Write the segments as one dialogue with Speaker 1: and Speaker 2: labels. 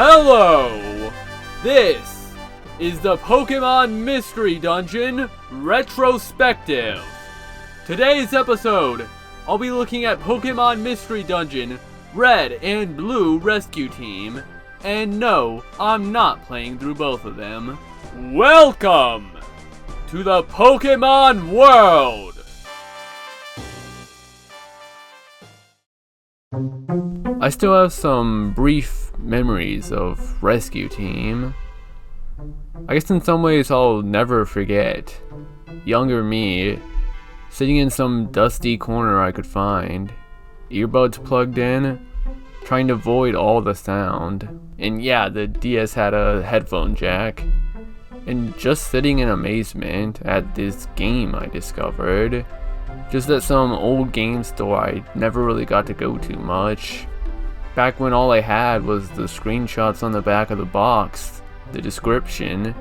Speaker 1: Hello! This is the Pokemon Mystery Dungeon Retrospective. Today's episode, I'll be looking at Pokemon Mystery Dungeon Red and Blue Rescue Team. And no, I'm not playing through both of them. Welcome to the Pokemon world! I still have some brief memories of Rescue Team. I guess in some ways I'll never forget younger me sitting in some dusty corner I could find, earbuds plugged in, trying to avoid all the sound. And yeah, the DS had a headphone jack. And just sitting in amazement at this game I discovered, just at some old game store I never really got to go to much. Back when all I had was the screenshots on the back of the box, the description,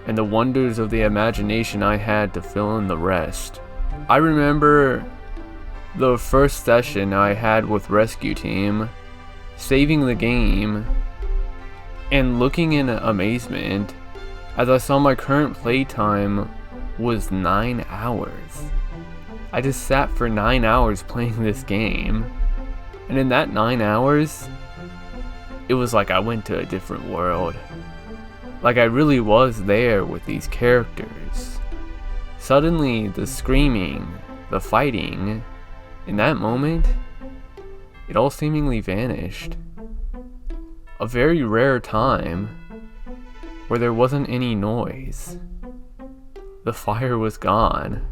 Speaker 1: and the wonders of the imagination I had to fill in the rest. I remember the first session I had with Rescue Team, saving the game, and looking in amazement as I saw my current playtime was 9 hours. I just sat for 9 hours playing this game, and in that 9 hours, it was like I went to a different world. Like I really was there with these characters. Suddenly, the screaming, the fighting, in that moment, it all seemingly vanished. A very rare time where there wasn't any noise. The fire was gone.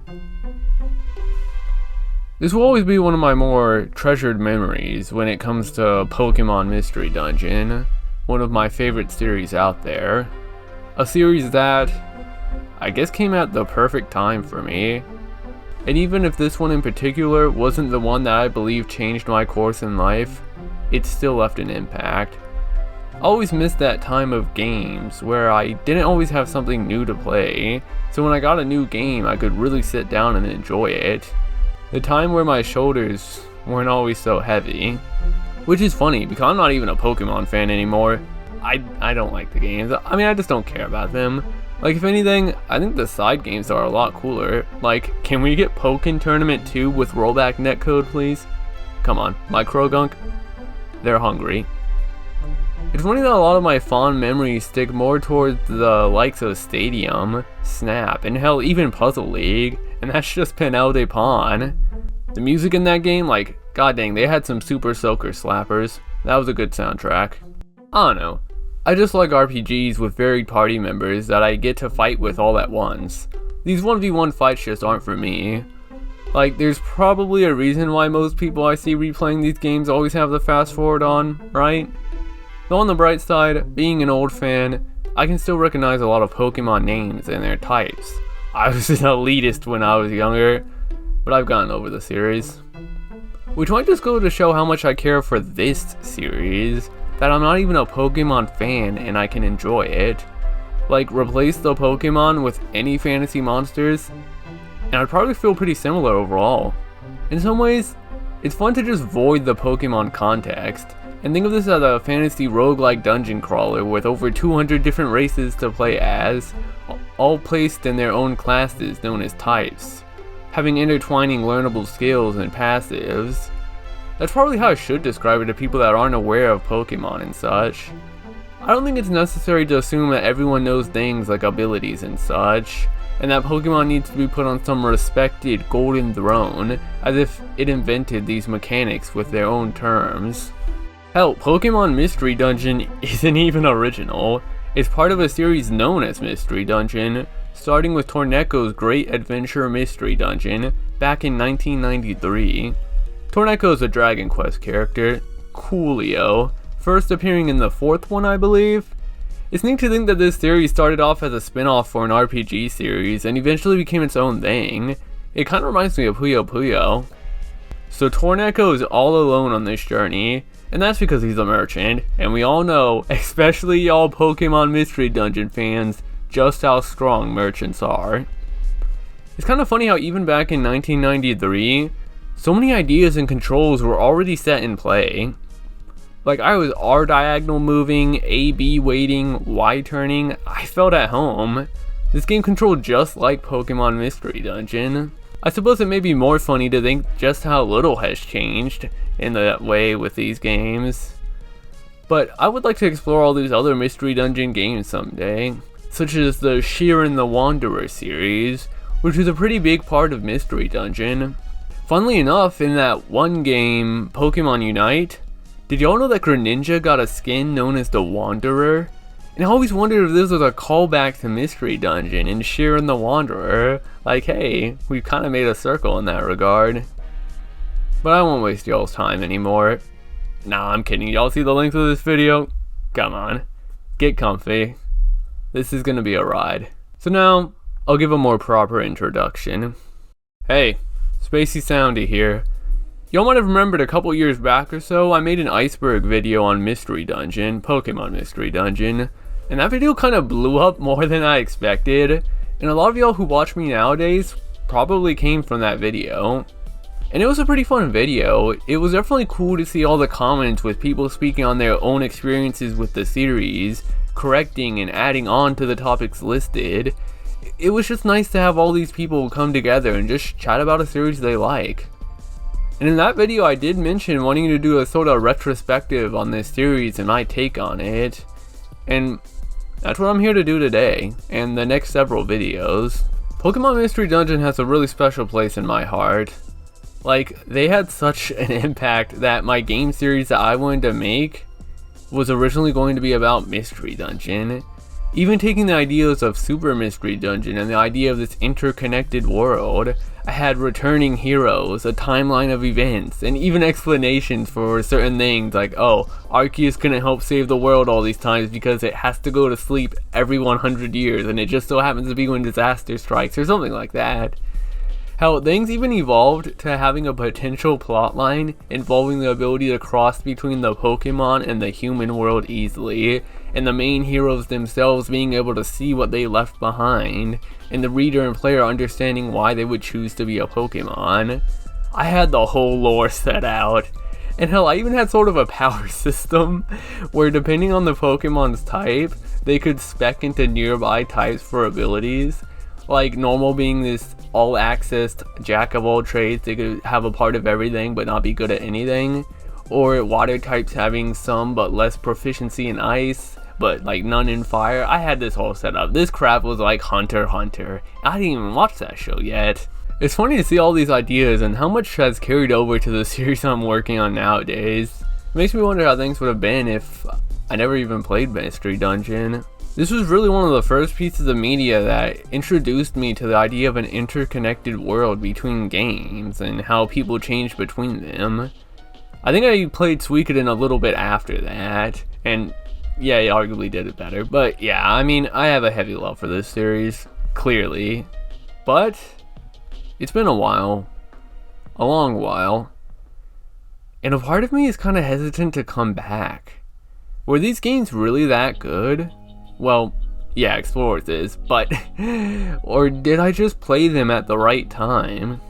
Speaker 1: This will always be one of my more treasured memories when it comes to Pokemon Mystery Dungeon, one of my favorite series out there. A series that, I guess, came at the perfect time for me. And even if this one in particular wasn't the one that I believe changed my course in life, it still left an impact. I always missed that time of games where I didn't always have something new to play, so when I got a new game I could really sit down and enjoy it. The time where my shoulders weren't always so heavy. Which is funny, because I'm not even a Pokemon fan anymore. I don't like the games. I mean, I just don't care about them. Like, if anything, I think the side games are a lot cooler. Like, can we get Pokken Tournament 2 with rollback netcode, please? Come on, my Krogunk, they're hungry. It's funny that a lot of my fond memories stick more towards the likes of Stadium, Snap, and hell, even Puzzle League, and that's just Penel de Pawn. The music in that game, like, god dang, they had some Super Soaker slappers. That was a good soundtrack. I don't know. I just like RPGs with varied party members that I get to fight with all at once. These 1v1 fights just aren't for me. Like, there's probably a reason why most people I see replaying these games always have the fast forward on, right? Though on the bright side, being an old fan, I can still recognize a lot of Pokemon names and their types. I was an elitist when I was younger, but I've gotten over the series. Which might just go to show how much I care for this series, that I'm not even a Pokemon fan and I can enjoy it. Like, replace the Pokemon with any fantasy monsters, and I'd probably feel pretty similar overall. In some ways, it's fun to just void the Pokemon context, and think of this as a fantasy roguelike dungeon crawler with over 200 different races to play as, all placed in their own classes known as types, having intertwining learnable skills and passives. That's probably how I should describe it to people that aren't aware of Pokemon and such. I don't think it's necessary to assume that everyone knows things like abilities and such, and that Pokemon needs to be put on some respected golden throne, as if it invented these mechanics with their own terms. Hell, Pokemon Mystery Dungeon isn't even original. It's part of a series known as Mystery Dungeon, starting with Torneco's Great Adventure Mystery Dungeon back in 1993. Torneco is a Dragon Quest character, Coolio, first appearing in the 4th one, I believe. It's neat to think that this series started off as a spin-off for an RPG series and eventually became its own thing. It kind of reminds me of Puyo Puyo. So Torneco is all alone on this journey, and that's because he's a merchant, and we all know, especially y'all Pokemon Mystery Dungeon fans, just how strong merchants are. It's kind of funny how even back in 1993, so many ideas and controls were already set in play. Like, I was R diagonal moving, AB waiting, Y turning. I felt at home. This game controlled just like Pokemon Mystery Dungeon. I suppose it may be more funny to think just how little has changed in that way with these games. But I would like to explore all these other Mystery Dungeon games someday, such as the Shiren the Wanderer series, which is a pretty big part of Mystery Dungeon. Funnily enough, in that one game, Pokemon Unite, did y'all know that Greninja got a skin known as the Wanderer? And I always wondered if this was a callback to Mystery Dungeon and Shiren the Wanderer. Like, hey, we've kind of made a circle in that regard. But I won't waste y'all's time anymore. Nah, I'm kidding. Y'all see the length of this video? Come on. Get comfy. This is gonna be a ride. So now, I'll give a more proper introduction. Hey, Spacey Soundy here. Y'all might have remembered a couple years back or so, I made an iceberg video on Mystery Dungeon, Pokemon Mystery Dungeon, and that video kind of blew up more than I expected, and a lot of y'all who watch me nowadays probably came from that video. And it was a pretty fun video. It was definitely cool to see all the comments with people speaking on their own experiences with the series, correcting and adding on to the topics listed. It was just nice to have all these people come together and just chat about a series they like. And in that video I did mention wanting to do a sort of retrospective on this series and my take on it. And that's what I'm here to do today, and the next several videos. Pokemon Mystery Dungeon has a really special place in my heart. Like, they had such an impact that my game series that I wanted to make was originally going to be about Mystery Dungeon. Even taking the ideas of Super Mystery Dungeon and the idea of this interconnected world, I had returning heroes, a timeline of events, and even explanations for certain things like, oh, Arceus couldn't help save the world all these times because it has to go to sleep every 100 years and it just so happens to be when disaster strikes or something like that. How things even evolved to having a potential plotline involving the ability to cross between the Pokemon and the human world easily, and the main heroes themselves being able to see what they left behind, and the reader and player understanding why they would choose to be a Pokemon. I had the whole lore set out, and hell, I even had sort of a power system where depending on the Pokemon's type, they could spec into nearby types for abilities. Like normal being this all-access jack of all trades, they could have a part of everything but not be good at anything. Or water types having some but less proficiency in ice, but like none in fire. I had this whole setup. This crap was like Hunter x Hunter. I didn't even watch that show yet. It's funny to see all these ideas and how much has carried over to the series I'm working on nowadays. It makes me wonder how things would have been if I never even played Mystery Dungeon. This was really one of the first pieces of media that introduced me to the idea of an interconnected world between games and how people change between them. I think I played Suikoden a little bit after that, and yeah, he arguably did it better. But yeah, I mean, I have a heavy love for this series, clearly. But it's been a while, a long while, and a part of me is kind of hesitant to come back. Were these games really that good? Well, yeah, Explorers is, but or did I just play them at the right time?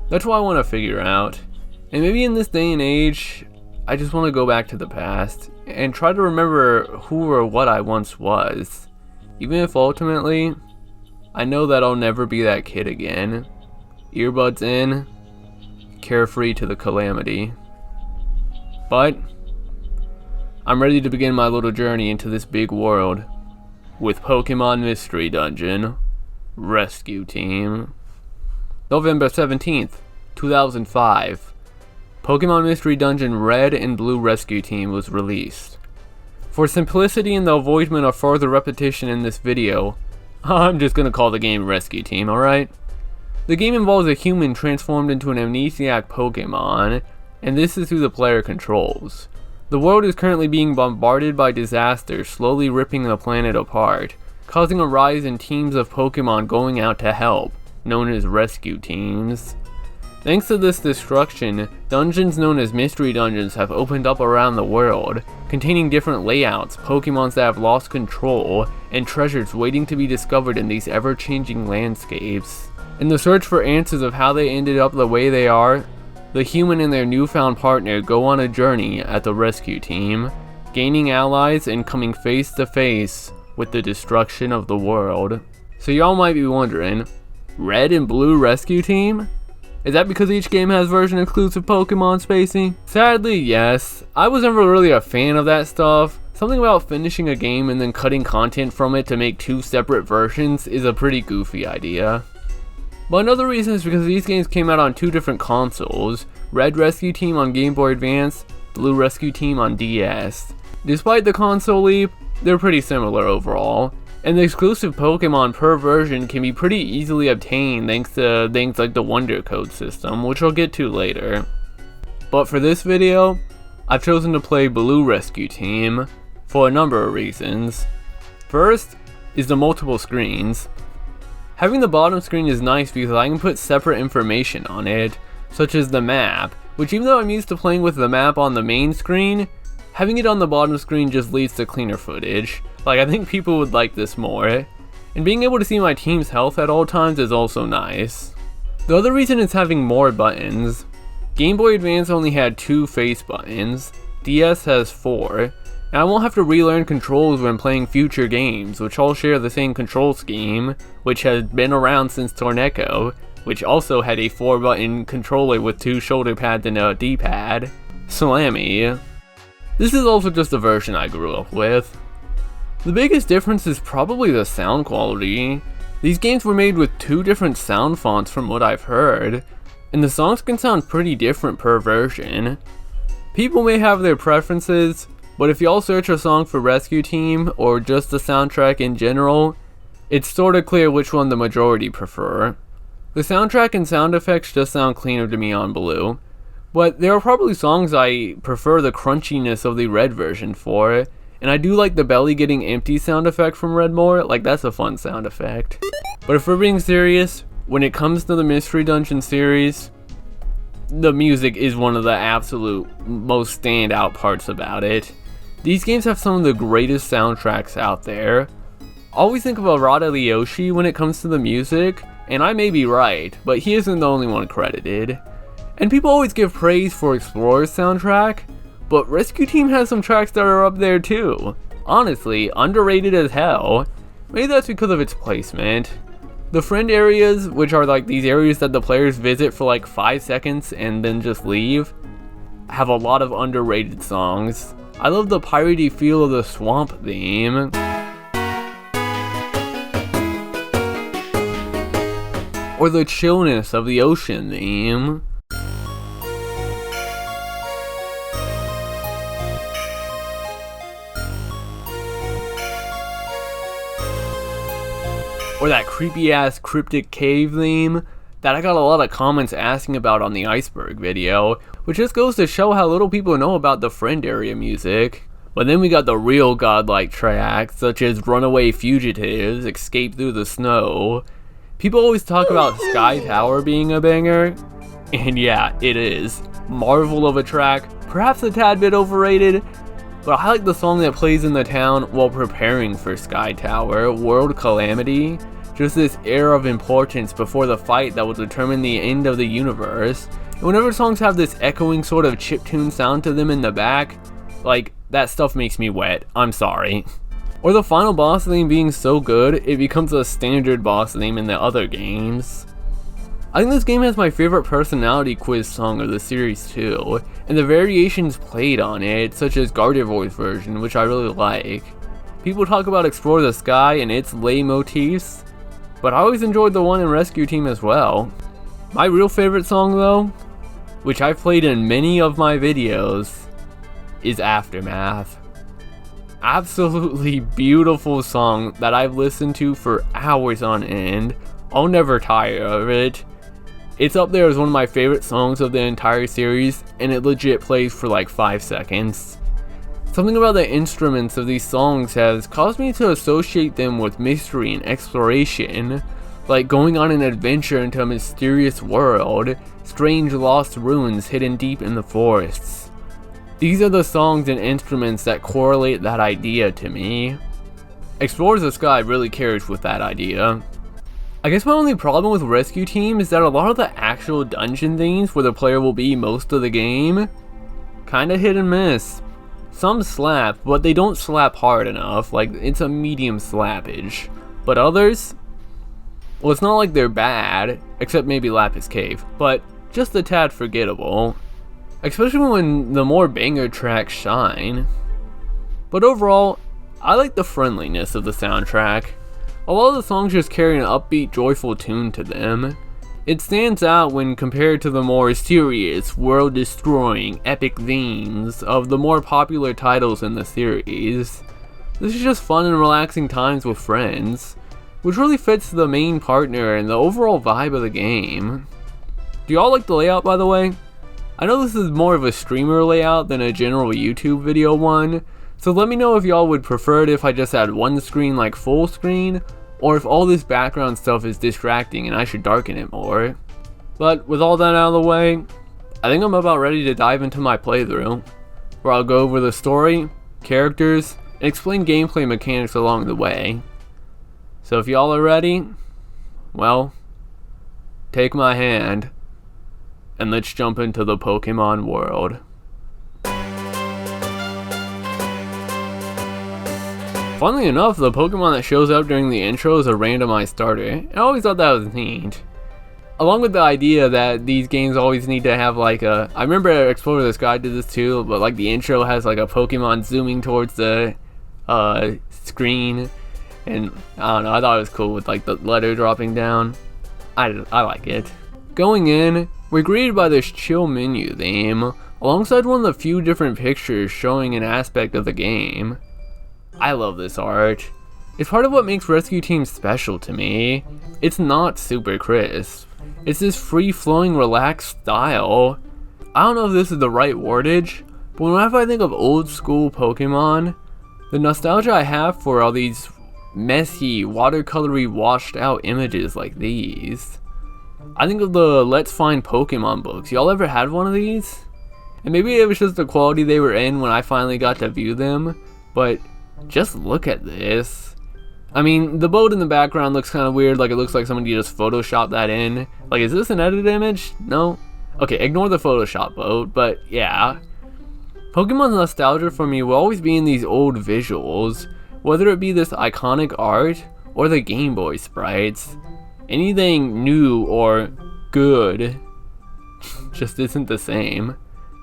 Speaker 1: That's what I want to figure out. And maybe in this day and age, I just want to go back to the past and try to remember who or what I once was. Even if ultimately, I know that I'll never be that kid again. Earbuds in, carefree to the calamity. But I'm ready to begin my little journey into this big world with Pokemon Mystery Dungeon Rescue Team. November 17th, 2005. Pokemon Mystery Dungeon Red and Blue Rescue Team was released. For simplicity and the avoidment of further repetition in this video, I'm just gonna call the game Rescue Team, alright? The game involves a human transformed into an amnesiac Pokemon, and this is who the player controls. The world is currently being bombarded by disasters, slowly ripping the planet apart, causing a rise in teams of Pokemon going out to help, known as rescue teams. Thanks to this destruction, dungeons known as mystery dungeons have opened up around the world, containing different layouts, Pokemons that have lost control, and treasures waiting to be discovered in these ever-changing landscapes. In the search for answers of how they ended up the way they are, the human and their newfound partner go on a journey at the rescue team, gaining allies and coming face to face with the destruction of the world. So y'all might be wondering, Red and Blue Rescue Team? Is that because each game has version exclusive Pokemon spacing? Sadly, yes. I was never really a fan of that stuff. Something about finishing a game and then cutting content from it to make two separate versions is a pretty goofy idea. But another reason is because these games came out on two different consoles, Red Rescue Team on Game Boy Advance, Blue Rescue Team on DS. Despite the console leap, they're pretty similar overall, and the exclusive Pokemon per version can be pretty easily obtained thanks to things like the Wonder Code system, which I'll get to later. But for this video, I've chosen to play Blue Rescue Team for a number of reasons. First is the multiple screens. Having the bottom screen is nice because I can put separate information on it, such as the map, which even though I'm used to playing with the map on the main screen, having it on the bottom screen just leads to cleaner footage. Like, I think people would like this more. And being able to see my team's health at all times is also nice. The other reason is having more buttons. Game Boy Advance only had 2 face buttons, DS has 4, and I won't have to relearn controls when playing future games, which all share the same control scheme, which has been around since Torneko, which also had a 4-button controller with 2 shoulder pads and a D-pad. Slammy. This is also just the version I grew up with. The biggest difference is probably the sound quality. These games were made with 2 different sound fonts from what I've heard, and the songs can sound pretty different per version. People may have their preferences, but if y'all search a song for Rescue Team, or just the soundtrack in general, it's sorta clear which one the majority prefer. The soundtrack and sound effects just sound cleaner to me on Blue, but there are probably songs I prefer the crunchiness of the Red version for, and I do like the belly getting empty sound effect from Red more, like that's a fun sound effect. But if we're being serious, when it comes to the Mystery Dungeon series, the music is one of the absolute most standout parts about it. These games have some of the greatest soundtracks out there. I always think of Arata Ryoshi when it comes to the music, and I may be right, but he isn't the only one credited. And people always give praise for Explorer's soundtrack, but Rescue Team has some tracks that are up there too. Honestly, underrated as hell. Maybe that's because of its placement. The friend areas, which are like these areas that the players visit for like 5 seconds and then just leave, have a lot of underrated songs. I love the piratey feel of the swamp theme. Or the chillness of the ocean theme. Or that creepy ass cryptic cave theme that I got a lot of comments asking about on the Iceberg video, which just goes to show how little people know about the friend area music. But then we got the real godlike tracks, such as Runaway Fugitives, Escape Through the Snow. People always talk about Sky Tower being a banger, and yeah, it is. Marvel of a track, perhaps a tad bit overrated, but I like the song that plays in the town while preparing for Sky Tower, World Calamity. Just this air of importance before the fight that will determine the end of the universe. And whenever songs have this echoing sort of chiptune sound to them in the back, like, that stuff makes me wet, I'm sorry. Or the final boss theme being so good, it becomes a standard boss theme in the other games. I think this game has my favorite personality quiz song of the series too, and the variations played on it, such as Gardevoir's version, which I really like. People talk about Explore the Sky and its lay motifs, but I always enjoyed the one in Rescue Team as well. My real favorite song though, which I've played in many of my videos, is Aftermath. Absolutely beautiful song that I've listened to for hours on end. I'll never tire of it. It's up there as one of my favorite songs of the entire series, and it legit plays for like 5 seconds. Something about the instruments of these songs has caused me to associate them with mystery and exploration, like going on an adventure into a mysterious world, strange lost ruins hidden deep in the forests. These are the songs and instruments that correlate that idea to me. Explore the Sky really carries with that idea. I guess my only problem with Rescue Team is that a lot of the actual dungeon themes where the player will be most of the game, kinda hit and miss. Some slap, but they don't slap hard enough, like it's a medium slappage. But others, well, it's not like they're bad, except maybe Lapis Cave, but just a tad forgettable. Especially when the more banger tracks shine. But overall, I like the friendliness of the soundtrack. A lot of the songs just carry an upbeat, joyful tune to them. It stands out when compared to the more serious, world-destroying, epic themes of the more popular titles in the series. This is just fun and relaxing times with friends, which really fits the main partner and the overall vibe of the game. Do y'all like the layout, by the way? I know this is more of a streamer layout than a general YouTube video one, so let me know if y'all would prefer it if I just had one screen like full screen, or if all this background stuff is distracting and I should darken it more. But with all that out of the way, I think I'm about ready to dive into my playthrough, where I'll go over the story, characters, and explain gameplay mechanics along the way. So if y'all are ready, well, take my hand, and let's jump into the Pokemon world. Funnily enough, the Pokemon that shows up during the intro is a randomized starter. I always thought that was neat. Along with the idea that these games always need to have like a... I remember Explorer the Sky did this too, but like the intro has like a Pokemon zooming towards the screen. And I don't know, I thought it was cool with like the letter dropping down. I like it. Going in, we're greeted by this chill menu theme, alongside one of the few different pictures showing an aspect of the game. I love this art. It's part of what makes Rescue Team special to me. It's not super crisp. It's this free-flowing, relaxed style. I don't know if this is the right wordage, but whenever I think of old school Pokemon, the nostalgia I have for all these messy, watercolory, washed out images like these. I think of the Let's Find Pokemon books. Y'all ever had one of these? And maybe it was just the quality they were in when I finally got to view them, but just look at this. I mean, the boat in the background looks kind of weird, like it looks like somebody just photoshopped that in. Like, is this an edited image? No? Okay, ignore the Photoshop boat, but yeah. Pokemon's nostalgia for me will always be in these old visuals, whether it be this iconic art or the Game Boy sprites. Anything new or good just isn't the same.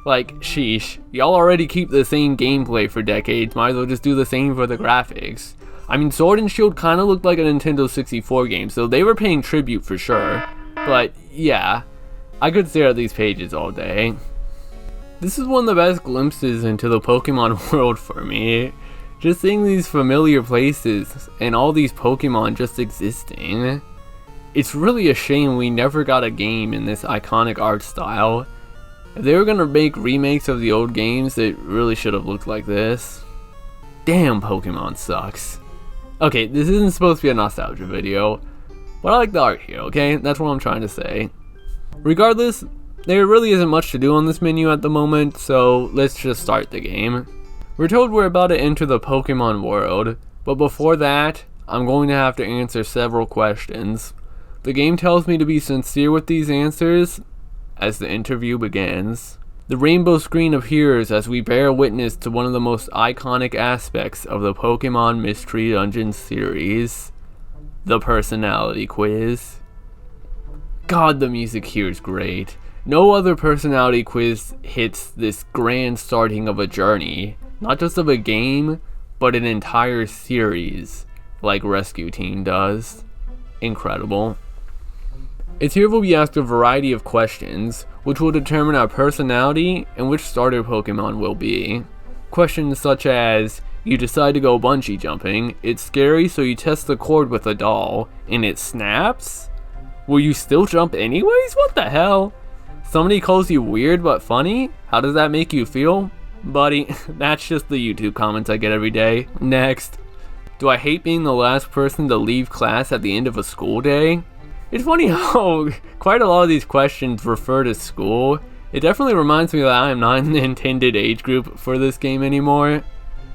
Speaker 1: Like, sheesh, y'all already keep the same gameplay for decades, might as well just do the same for the graphics. I mean, Sword and Shield kinda looked like a Nintendo 64 game, so they were paying tribute for sure. But yeah, I could stare at these pages all day. This is one of the best glimpses into the Pokemon world for me. Just seeing these familiar places and all these Pokemon just existing. It's really a shame we never got a game in this iconic art style. If they were gonna make remakes of the old games, it really should have looked like this. Damn, Pokemon sucks. Okay, this isn't supposed to be a nostalgia video, but I like the art here, okay? That's what I'm trying to say. Regardless, there really isn't much to do on this menu at the moment, so let's just start the game. We're told we're about to enter the Pokemon world, but before that, I'm going to have to answer several questions. The game tells me to be sincere with these answers as the interview begins. The rainbow screen appears as we bear witness to one of the most iconic aspects of the Pokemon Mystery Dungeon series, the personality quiz. God, the music here is great. No other personality quiz hits this grand starting of a journey, not just of a game, but an entire series, like Rescue Team does. Incredible. It's here we'll be asked a variety of questions, which will determine our personality and which starter Pokemon will be. Questions such as, you decide to go bungee jumping, it's scary so you test the cord with a doll, and it snaps? Will you still jump anyways? What the hell? Somebody calls you weird but funny? How does that make you feel? Buddy, that's just the YouTube comments I get every day. Next. Do I hate being the last person to leave class at the end of a school day? It's funny how quite a lot of these questions refer to school. It definitely reminds me that I am not in the intended age group for this game anymore.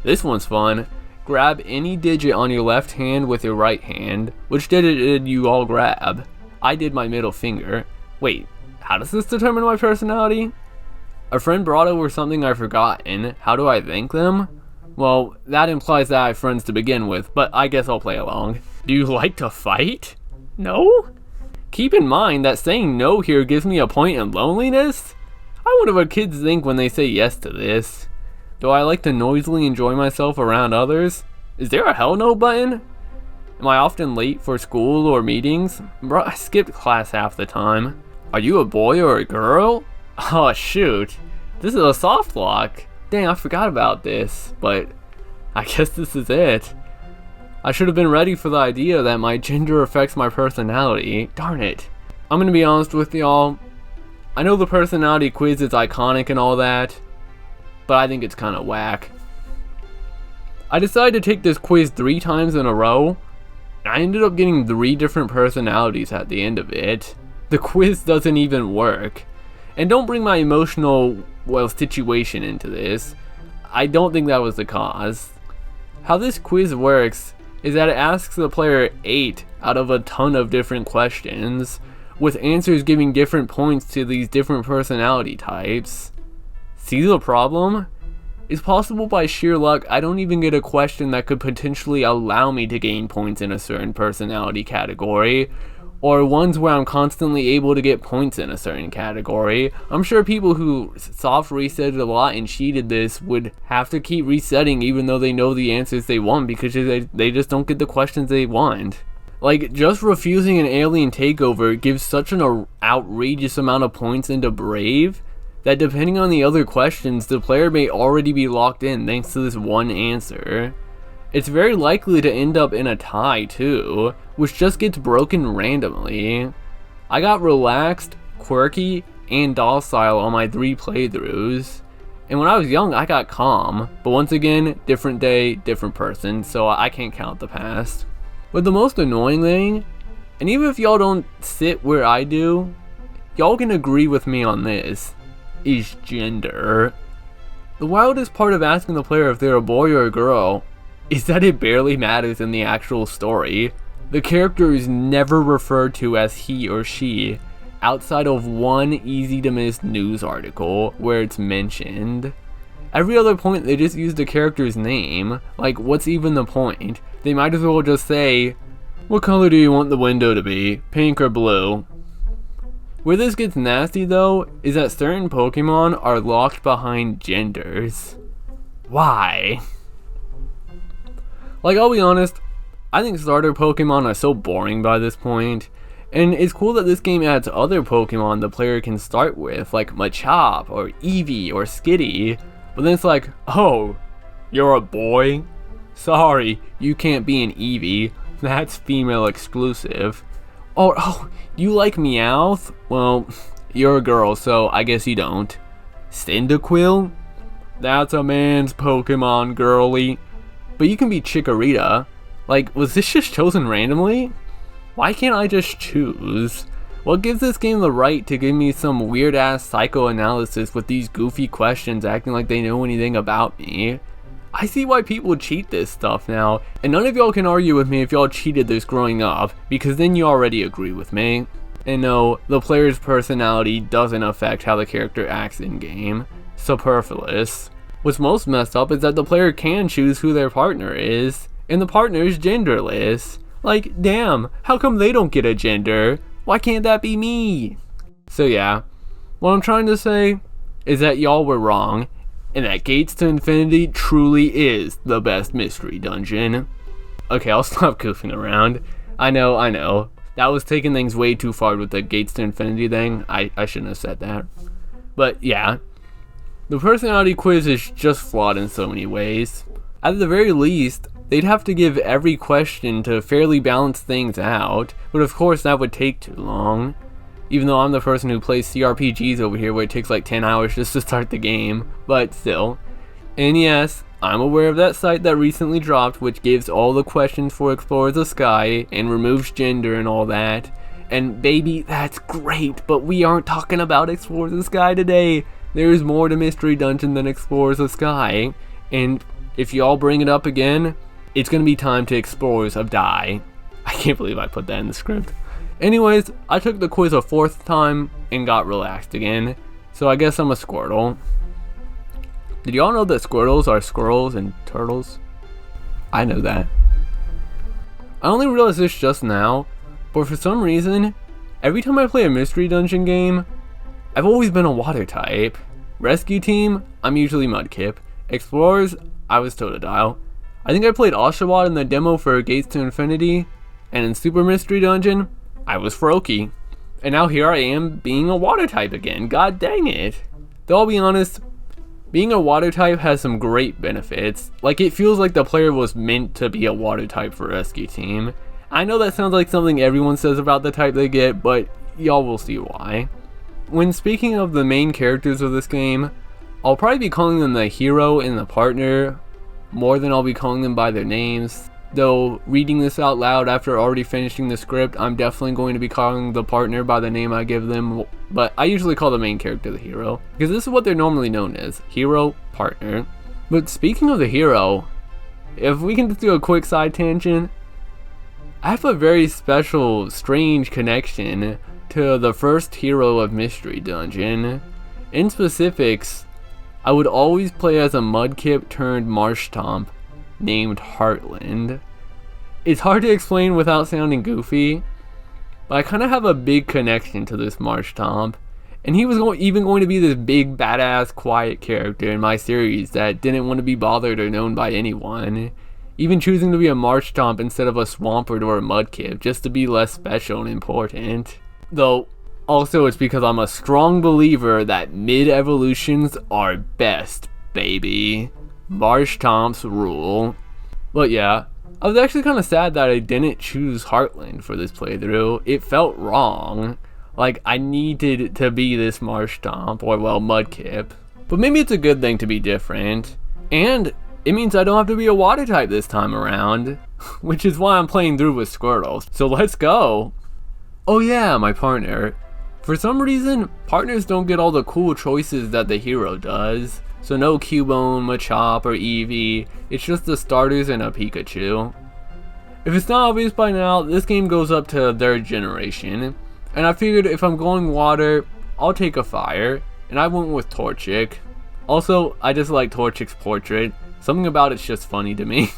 Speaker 1: This one's fun. Grab any digit on your left hand with your right hand. Which digit did you all grab? I did my middle finger. Wait, how does this determine my personality? A friend brought over something I've forgotten. How do I thank them? Well, that implies that I have friends to begin with, but I guess I'll play along. Do you like to fight? No? Keep in mind that saying no here gives me a point in loneliness? I wonder what kids think when they say yes to this. Do I like to noisily enjoy myself around others? Is there a hell no button? Am I often late for school or meetings? Bro, I skipped class half the time. Are you a boy or a girl? Oh shoot, this is a soft lock. Dang, I forgot about this, but I guess this is it. I should have been ready for the idea that my gender affects my personality. Darn it. I'm gonna be honest with y'all. I know the personality quiz is iconic and all that, but I think it's kinda whack. I decided to take this quiz 3 times in a row. I ended up getting 3 different personalities at the end of it. The quiz doesn't even work. And don't bring my emotional, well, situation into this. I don't think that was the cause. How this quiz works is that it asks the player 8 out of a ton of different questions, with answers giving different points to these different personality types. See the problem? It's possible by sheer luck I don't even get a question that could potentially allow me to gain points in a certain personality category, or ones where I'm constantly able to get points in a certain category. I'm sure people who soft resetted a lot and cheated this would have to keep resetting even though they know the answers they want because they just don't get the questions they want. Like, just refusing an alien takeover gives such an outrageous amount of points into Brave that depending on the other questions, the player may already be locked in thanks to this one answer. It's very likely to end up in a tie too, which just gets broken randomly. I got relaxed, quirky, and docile on my 3 playthroughs. And when I was young, I got calm. But once again, different day, different person, so I can't count the past. But the most annoying thing, and even if y'all don't sit where I do, y'all can agree with me on this, is gender. The wildest part of asking the player if they're a boy or a girl is that it barely matters in the actual story. The character is never referred to as he or she, outside of one easy to miss news article where it's mentioned. Every other point they just use the character's name. Like, what's even the point? They might as well just say, what color do you want the window to be? Pink or blue? Where this gets nasty though, is that certain Pokemon are locked behind genders. Why? Like, I'll be honest, I think starter Pokemon are so boring by this point, and it's cool that this game adds other Pokemon the player can start with, like Machop, or Eevee, or Skitty, but then it's like, oh, you're a boy? Sorry, you can't be an Eevee, that's female exclusive. Oh, you like Meowth? Well, you're a girl, so I guess you don't. Cyndaquil? That's a man's Pokemon, girly. But you can be Chikorita. Like, was this just chosen randomly? Why can't I just choose? What gives this game the right to give me some weird ass psychoanalysis with these goofy questions acting like they know anything about me? I see why people cheat this stuff now, and none of y'all can argue with me if y'all cheated this growing up, because then you already agree with me. And no, the player's personality doesn't affect how the character acts in game. Superfluous. What's most messed up is that the player can choose who their partner is, and the partner is genderless. Like, damn, how come they don't get a gender? Why can't that be me? So yeah, what I'm trying to say is that y'all were wrong, and that Gates to Infinity truly is the best mystery dungeon. Okay, I'll stop goofing around. I know. That was taking things way too far with the Gates to Infinity thing. I shouldn't have said that. But yeah. The personality quiz is just flawed in so many ways. At the very least, they'd have to give every question to fairly balance things out, but of course that would take too long. Even though I'm the person who plays CRPGs over here where it takes like 10 hours just to start the game, but still. And yes, I'm aware of that site that recently dropped which gives all the questions for Explore the Sky and removes gender and all that. And baby, that's great, but we aren't talking about Explore the Sky today. There is more to Mystery Dungeon than Explore the Sky, and if y'all bring it up again, it's gonna be time to Explorers of Die. I can't believe I put that in the script. Anyways, I took the quiz a 4th time and got relaxed again, so I guess I'm a Squirtle. Did y'all know that Squirtles are squirrels and turtles? I know that. I only realized this just now, but for some reason, every time I play a mystery dungeon game, I've always been a water type. Rescue team, I'm usually Mudkip. Explorers, I was Totodile. I think I played Oshawott in the demo for Gates to Infinity, and in Super Mystery Dungeon, I was Froakie. And now here I am being a water type again, god dang it. Though I'll be honest, being a water type has some great benefits. Like, it feels like the player was meant to be a water type for Rescue Team. I know that sounds like something everyone says about the type they get, but y'all will see why. When speaking of the main characters of this game, I'll probably be calling them the hero and the partner more than I'll be calling them by their names. Though, reading this out loud after already finishing the script, I'm definitely going to be calling the partner by the name I give them, but I usually call the main character the hero, because this is what they're normally known as, hero, partner. But speaking of the hero, if we can just do a quick side tangent, I have a very special, strange connection to the first hero of Mystery Dungeon. In specifics, I would always play as a Mudkip turned Marshtomp named Heartland. It's hard to explain without sounding goofy, but I kind of have a big connection to this Marshtomp, and he was even going to be this big badass quiet character in my series that didn't want to be bothered or known by anyone, even choosing to be a Marshtomp instead of a Swampert or a Mudkip just to be less special and important. Though also it's because I'm a strong believer that mid-evolutions are best, baby. Marshtomps rule. But yeah, I was actually kind of sad that I didn't choose Heartland for this playthrough. It felt wrong. Like, I needed to be this Marshtomp, or well, Mudkip. But maybe it's a good thing to be different. And it means I don't have to be a water type this time around. Which is why I'm playing through with Squirtle. So let's go! Oh yeah, my partner. For some reason, partners don't get all the cool choices that the hero does. So no Cubone, Machop, or Eevee, it's just the starters and a Pikachu. If it's not obvious by now, this game goes up to 3rd generation, and I figured if I'm going water, I'll take a fire, and I went with Torchic. Also, I just like Torchic's portrait, something about it's just funny to me.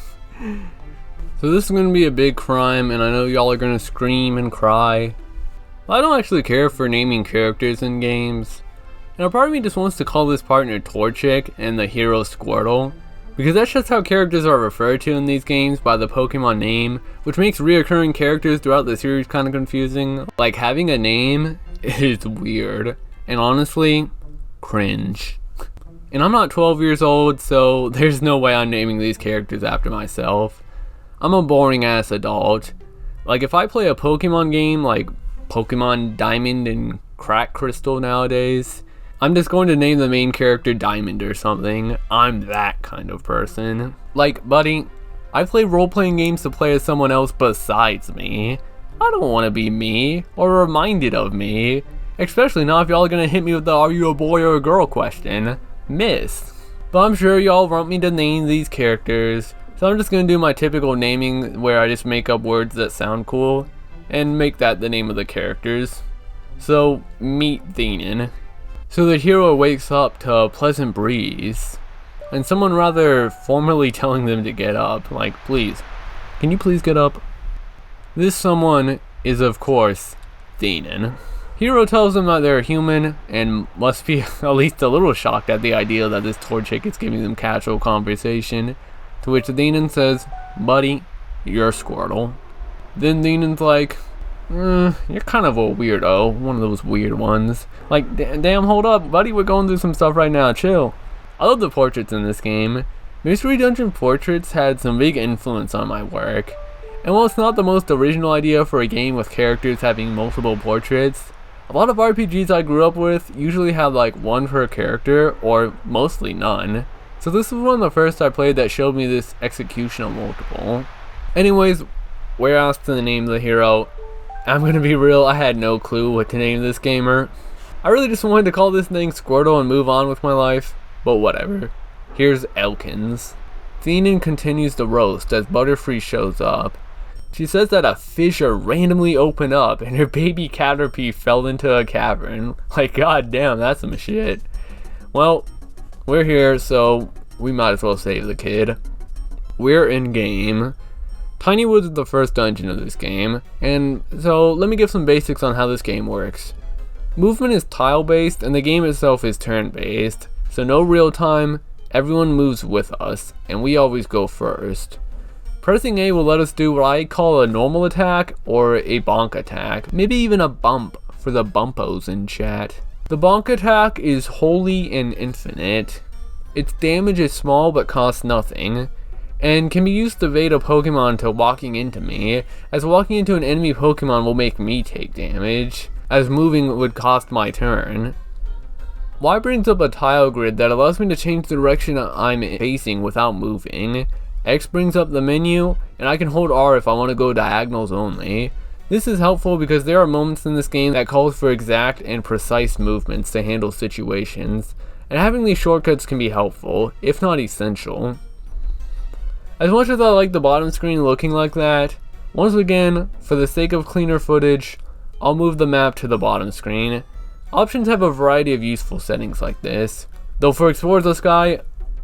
Speaker 1: So this is going to be a big crime, and I know y'all are going to scream and cry. I don't actually care for naming characters in games. And a part of me just wants to call this partner Torchic and the hero Squirtle, because that's just how characters are referred to in these games by the Pokemon name, which makes reoccurring characters throughout the series kind of confusing. Like, having a name is weird, and honestly, cringe. And I'm not 12 years old, so there's no way I'm naming these characters after myself. I'm a boring ass adult. Like, if I play a Pokemon game like Pokemon Diamond and Crack Crystal nowadays, I'm just going to name the main character Diamond or something. I'm that kind of person. Like, buddy, I play role-playing games to play as someone else besides me. I don't want to be me, or reminded of me. Especially not if y'all are gonna hit me with the "are you a boy or a girl" question. Miss. But I'm sure y'all want me to name these characters, so I'm just gonna do my typical naming where I just make up words that sound cool, and make that the name of the characters. So, meet Theenan. So the hero wakes up to a pleasant breeze, and someone rather formally telling them to get up, like, please, can you please get up? This someone is, of course, Theenan. Hero tells them that they're human, and must be at least a little shocked at the idea that this Torchic is giving them casual conversation, to which Theenan says, buddy, you're Squirtle. Then Theenan's like, you're kind of a weirdo, one of those weird ones. Like, damn, hold up, buddy, we're going through some stuff right now, chill. I love the portraits in this game. Mystery Dungeon portraits had some big influence on my work. And while it's not the most original idea for a game with characters having multiple portraits, a lot of RPGs I grew up with usually have like one per character, or mostly none. So this was one of the first I played that showed me this execution of multiple. Anyways, we're asked to name the hero. I'm gonna be real, I had no clue what to name this gamer. I really just wanted to call this thing Squirtle and move on with my life, but whatever. Here's Elkins. Thenan continues the roast as Butterfree shows up. She says that a fissure randomly opened up and her baby Caterpie fell into a cavern. Like, goddamn, that's some shit. Well, we're here, so we might as well save the kid. We're in game. Tiny Woods is the first dungeon of this game, and so let me give some basics on how this game works. Movement is tile based and the game itself is turn based, so no real time, everyone moves with us, and we always go first. Pressing A will let us do what I call a normal attack or a bonk attack, maybe even a bump for the bumpos in chat. The bonk attack is holy and infinite. Its damage is small but costs nothing, and can be used to evade a Pokemon to walking into me, as walking into an enemy Pokemon will make me take damage, as moving would cost my turn. Y brings up a tile grid that allows me to change the direction I'm facing without moving. X brings up the menu, and I can hold R if I want to go diagonals only. This is helpful because there are moments in this game that calls for exact and precise movements to handle situations, and having these shortcuts can be helpful, if not essential. As much as I like the bottom screen looking like that, once again, for the sake of cleaner footage, I'll move the map to the bottom screen. Options have a variety of useful settings like this, though for Explore the Sky,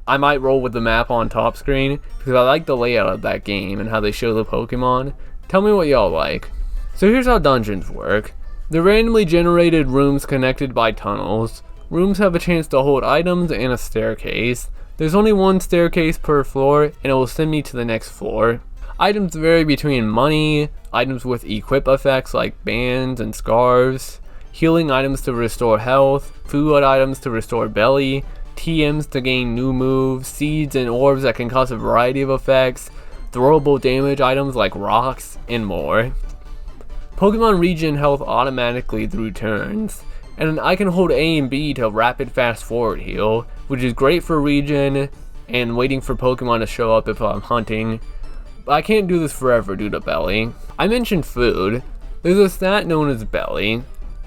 Speaker 1: I might roll with the map on top screen because I like the layout of that game and how they show the Pokemon. Tell me what y'all like. So here's how dungeons work. They're randomly generated rooms connected by tunnels. Rooms have a chance to hold items and a staircase. There's only one staircase per floor and it will send me to the next floor. Items vary between money, items with equip effects like bands and scarves, healing items to restore health, food items to restore belly, TMs to gain new moves, seeds and orbs that can cause a variety of effects, throwable damage items like rocks, and more. Pokemon regen health automatically through turns, and I can hold A and B to rapid fast forward heal, which is great for regen and waiting for Pokemon to show up if I'm hunting, but I can't do this forever due to belly. I mentioned food. There's a stat known as belly.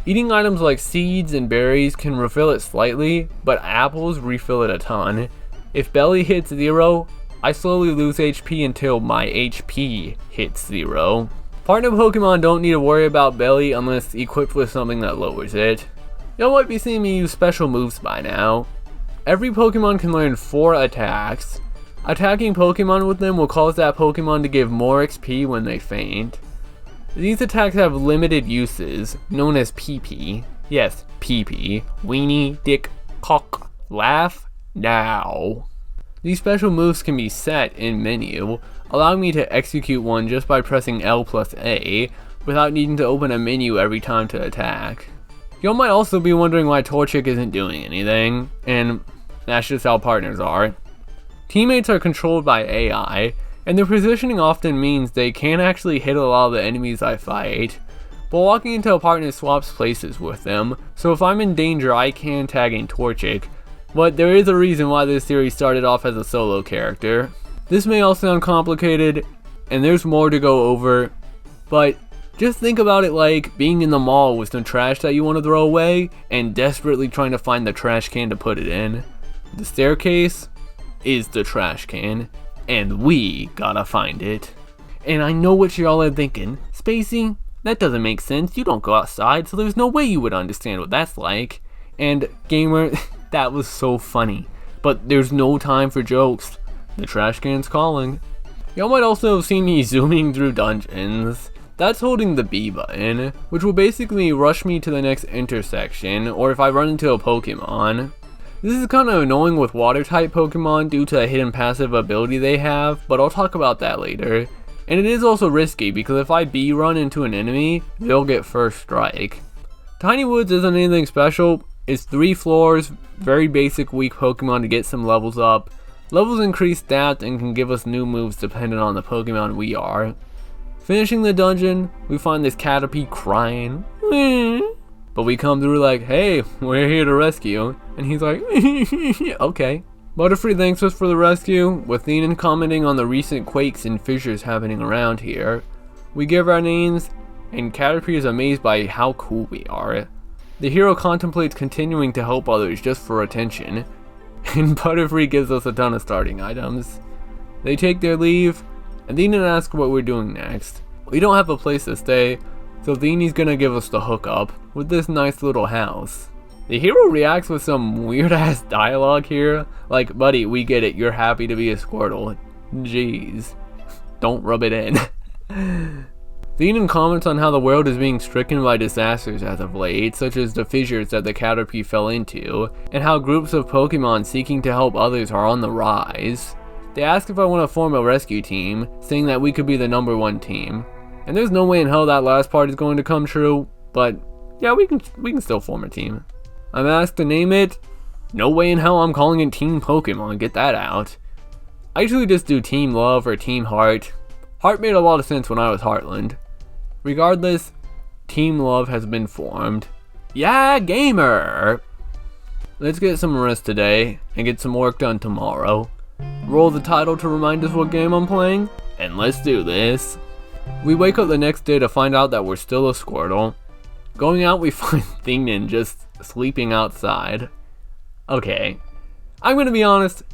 Speaker 1: Eating items like seeds and berries can refill it slightly, but apples refill it a ton. If belly hits 0, I slowly lose HP until my HP hits 0. Partner Pokemon don't need to worry about belly unless equipped with something that lowers it. Y'all might be seeing me use special moves by now. Every Pokemon can learn 4 attacks. Attacking Pokemon with them will cause that Pokemon to give more XP when they faint. These attacks have limited uses, known as PP. Yes, PP. Weenie, dick, cock, laugh, now. These special moves can be set in menu, allowing me to execute one just by pressing L plus A, without needing to open a menu every time to attack. Y'all might also be wondering why Torchic isn't doing anything, and that's just how partners are. Teammates are controlled by AI, and their positioning often means they can't actually hit a lot of the enemies I fight, but walking into a partner swaps places with them, so if I'm in danger I can tag in Torchic, but there is a reason why this series started off as a solo character. This may all sound complicated, and there's more to go over, but just think about it like being in the mall with some trash that you want to throw away, and desperately trying to find the trash can to put it in. The staircase is the trash can, and we gotta find it. And I know what y'all are thinking, Spacey, that doesn't make sense, you don't go outside, so there's no way you would understand what that's like. And gamer, that was so funny, but there's no time for jokes, the trash can's calling. Y'all might also have seen me zooming through dungeons. That's holding the B button, which will basically rush me to the next intersection, or if I run into a Pokemon. This is kind of annoying with water type Pokemon due to a hidden passive ability they have, but I'll talk about that later. And it is also risky because if I B run into an enemy, they'll get first strike. Tiny Woods isn't anything special, it's 3 floors, very basic weak Pokemon to get some levels up. Levels increase stats and can give us new moves depending on the Pokemon we are. Finishing the dungeon, we find this Caterpie crying. But we come through like, hey, we're here to rescue. And he's like, okay. Butterfree thanks us for the rescue, with Thenan commenting on the recent quakes and fissures happening around here. We give our names, and Caterpie is amazed by how cool we are. The hero contemplates continuing to help others just for attention, and Butterfree gives us a ton of starting items. They take their leave, and Theenan asks what we're doing next. We don't have a place to stay, so Theeny's gonna give us the hookup with this nice little house. The hero reacts with some weird ass dialogue here, like, buddy, we get it, you're happy to be a Squirtle. Jeez. Don't rub it in. Theenan comments on how the world is being stricken by disasters as of late, such as the fissures that the Caterpie fell into, and how groups of Pokemon seeking to help others are on the rise. They ask if I want to form a rescue team, saying that we could be the #1 team. And there's no way in hell that last part is going to come true, but yeah, we can still form a team. I'm asked to name it. No way in hell I'm calling it Team Pokemon, get that out. I usually just do Team Love or Team Heart. Heart made a lot of sense when I was Heartland. Regardless, Team Love has been formed. Yeah, gamer! Let's get some rest today and get some work done tomorrow. Roll the title to remind us what game I'm playing, and let's do this. We wake up the next day to find out that we're still a Squirtle. Going out, we find Theenan just sleeping outside. Okay, I'm gonna be honest,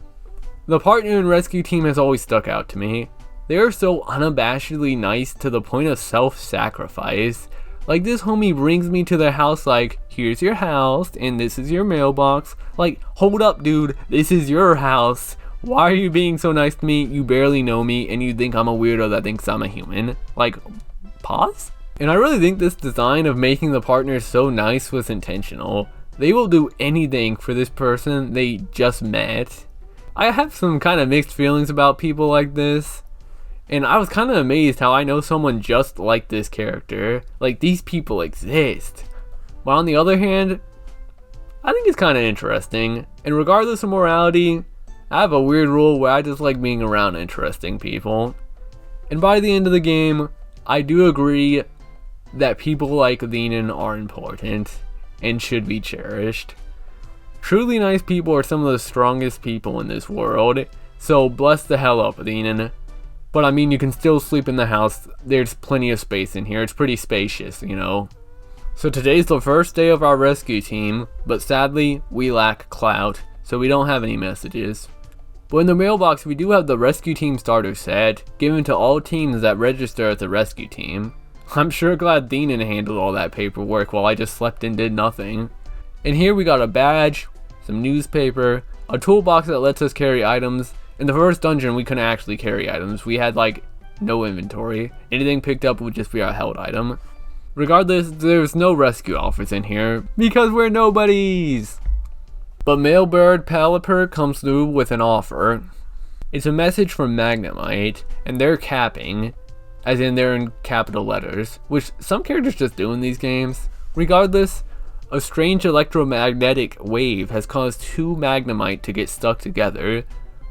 Speaker 1: the partner and rescue team has always stuck out to me. They are so unabashedly nice to the point of self-sacrifice. Like, this homie brings me to their house like, here's your house, and this is your mailbox. Like, hold up dude, this is your house. Why are you being so nice to me? You barely know me, and you think I'm a weirdo that thinks I'm a human. Like, pause? And I really think this design of making the partners so nice was intentional. They will do anything for this person they just met. I have some kind of mixed feelings about people like this. And I was kind of amazed how I know someone just like this character. Like, these people exist. But on the other hand, I think it's kind of interesting. And regardless of morality, I have a weird rule where I just like being around interesting people. And by the end of the game, I do agree that people like Theenan are important and should be cherished. Truly nice people are some of the strongest people in this world. So bless the hell up, Theenan. But I mean, you can still sleep in the house. There's plenty of space in here. It's pretty spacious, you know. So today's the first day of our rescue team, but sadly, we lack clout, so we don't have any messages. But in the mailbox, we do have the rescue team starter set, given to all teams that register as a rescue team. I'm sure glad Theenan handled all that paperwork while I just slept and did nothing. And here we got a badge, some newspaper, a toolbox that lets us carry items. In the first dungeon, we couldn't actually carry items. We had, like, no inventory. Anything picked up would just be our held item. Regardless, there's no rescue offers in here, because we're nobodies! But Mailbird Pelipper comes through with an offer. It's a message from Magnemite, and they're capping, as in they're in capital letters, which some characters just do in these games. Regardless, a strange electromagnetic wave has caused 2 Magnemite to get stuck together.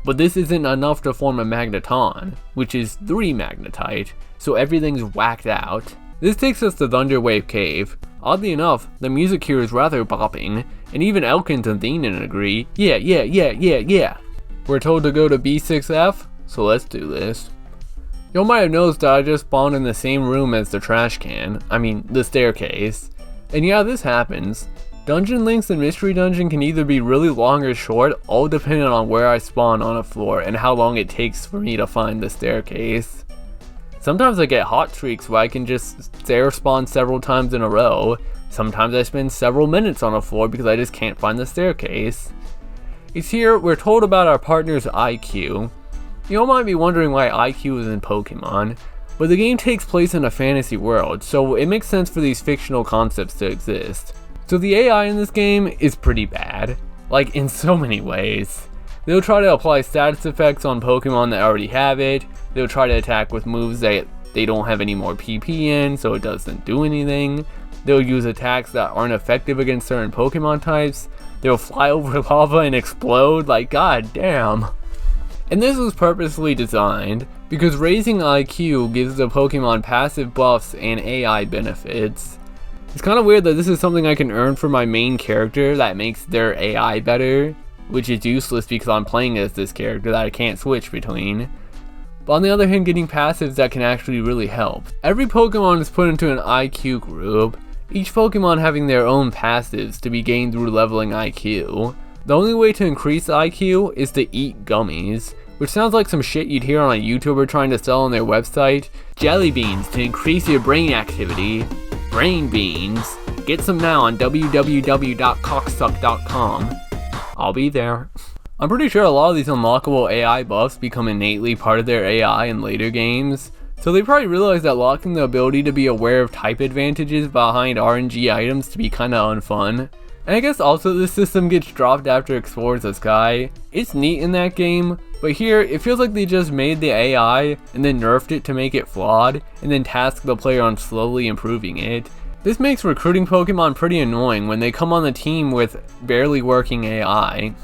Speaker 1: But this isn't enough to form a Magneton, which is 3 Magnetite, so everything's whacked out. This takes us to Thunderwave Cave. Oddly enough, the music here is rather bopping, and even Elkins and Theenan agree, yeah. We're told to go to B6F, so let's do this. You might have noticed that I just spawned in the same room as the trash can, the staircase. And yeah, this happens. Dungeon links in Mystery Dungeon can either be really long or short, all depending on where I spawn on a floor and how long it takes for me to find the staircase. Sometimes I get hot streaks where I can just stair spawn several times in a row. Sometimes I spend several minutes on a floor because I just can't find the staircase. It's here we're told about our partner's IQ. You might be wondering why IQ is in Pokemon, but the game takes place in a fantasy world, so it makes sense for these fictional concepts to exist. So the AI in this game is pretty bad, like in so many ways. They'll try to apply status effects on Pokemon that already have it, they'll try to attack with moves that they don't have any more PP in, so it doesn't do anything. They'll use attacks that aren't effective against certain Pokemon types, they'll fly over lava and explode, like god damn. And this was purposely designed, because raising IQ gives the Pokemon passive buffs and AI benefits. It's kind of weird that this is something I can earn for my main character that makes their AI better, which is useless because I'm playing as this character that I can't switch between. But on the other hand, getting passives that can actually really help. Every Pokemon is put into an IQ group, each Pokemon having their own passives to be gained through leveling IQ. The only way to increase IQ is to eat gummies, which sounds like some shit you'd hear on a YouTuber trying to sell on their website. Jelly beans to increase your brain activity. Brain beans. Get some now on www.cocksuck.com. I'll be there. I'm pretty sure a lot of these unlockable AI buffs become innately part of their AI in later games, so they probably realized that locking the ability to be aware of type advantages behind RNG items to be kinda unfun. And I guess also this system gets dropped after Explores the Sky. It's neat in that game, but here it feels like they just made the AI and then nerfed it to make it flawed, and then tasked the player on slowly improving it. This makes recruiting Pokemon pretty annoying when they come on the team with barely working AI.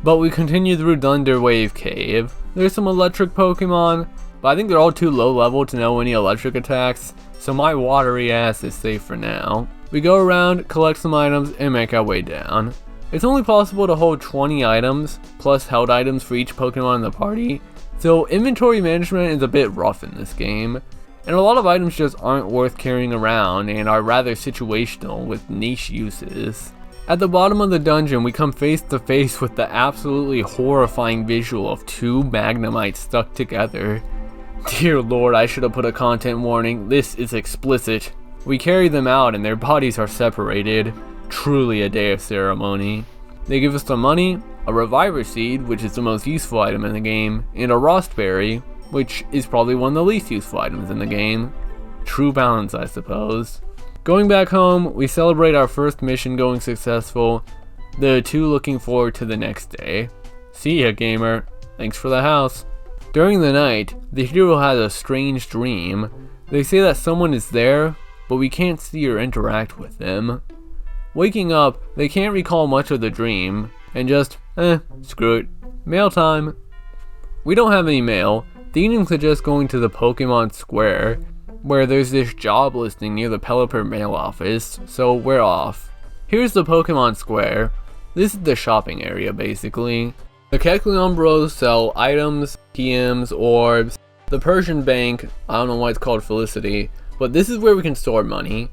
Speaker 1: But we continue through Thunderwave Cave. There's some electric Pokemon, but I think they're all too low level to know any electric attacks, so my watery ass is safe for now. We go around, collect some items, and make our way down. It's only possible to hold 20 items, plus held items for each Pokemon in the party, so inventory management is a bit rough in this game, and a lot of items just aren't worth carrying around and are rather situational with niche uses. At the bottom of the dungeon, we come face to face with the absolutely horrifying visual of two Magnemites stuck together. Dear lord, I should have put a content warning. This is explicit. We carry them out and their bodies are separated. Truly a day of ceremony. They give us some money, a Reviver Seed, which is the most useful item in the game, and a Rostberry, which is probably one of the least useful items in the game. True balance, I suppose. Going back home, we celebrate our first mission going successful, the two looking forward to the next day. See ya, gamer. Thanks for the house. During the night, the hero has a strange dream. They say that someone is there, but we can't see or interact with them. Waking up, they can't recall much of the dream, and just, screw it. Mail time. We don't have any mail. The evening suggests going to the Pokemon Square, where there's this job listing near the Pelipper mail office, so we're off. Here's the Pokemon Square. This is the shopping area, basically. The Kecleon Bros sell items, TMs, orbs. The Persian Bank, I don't know why it's called Felicity, but this is where we can store money.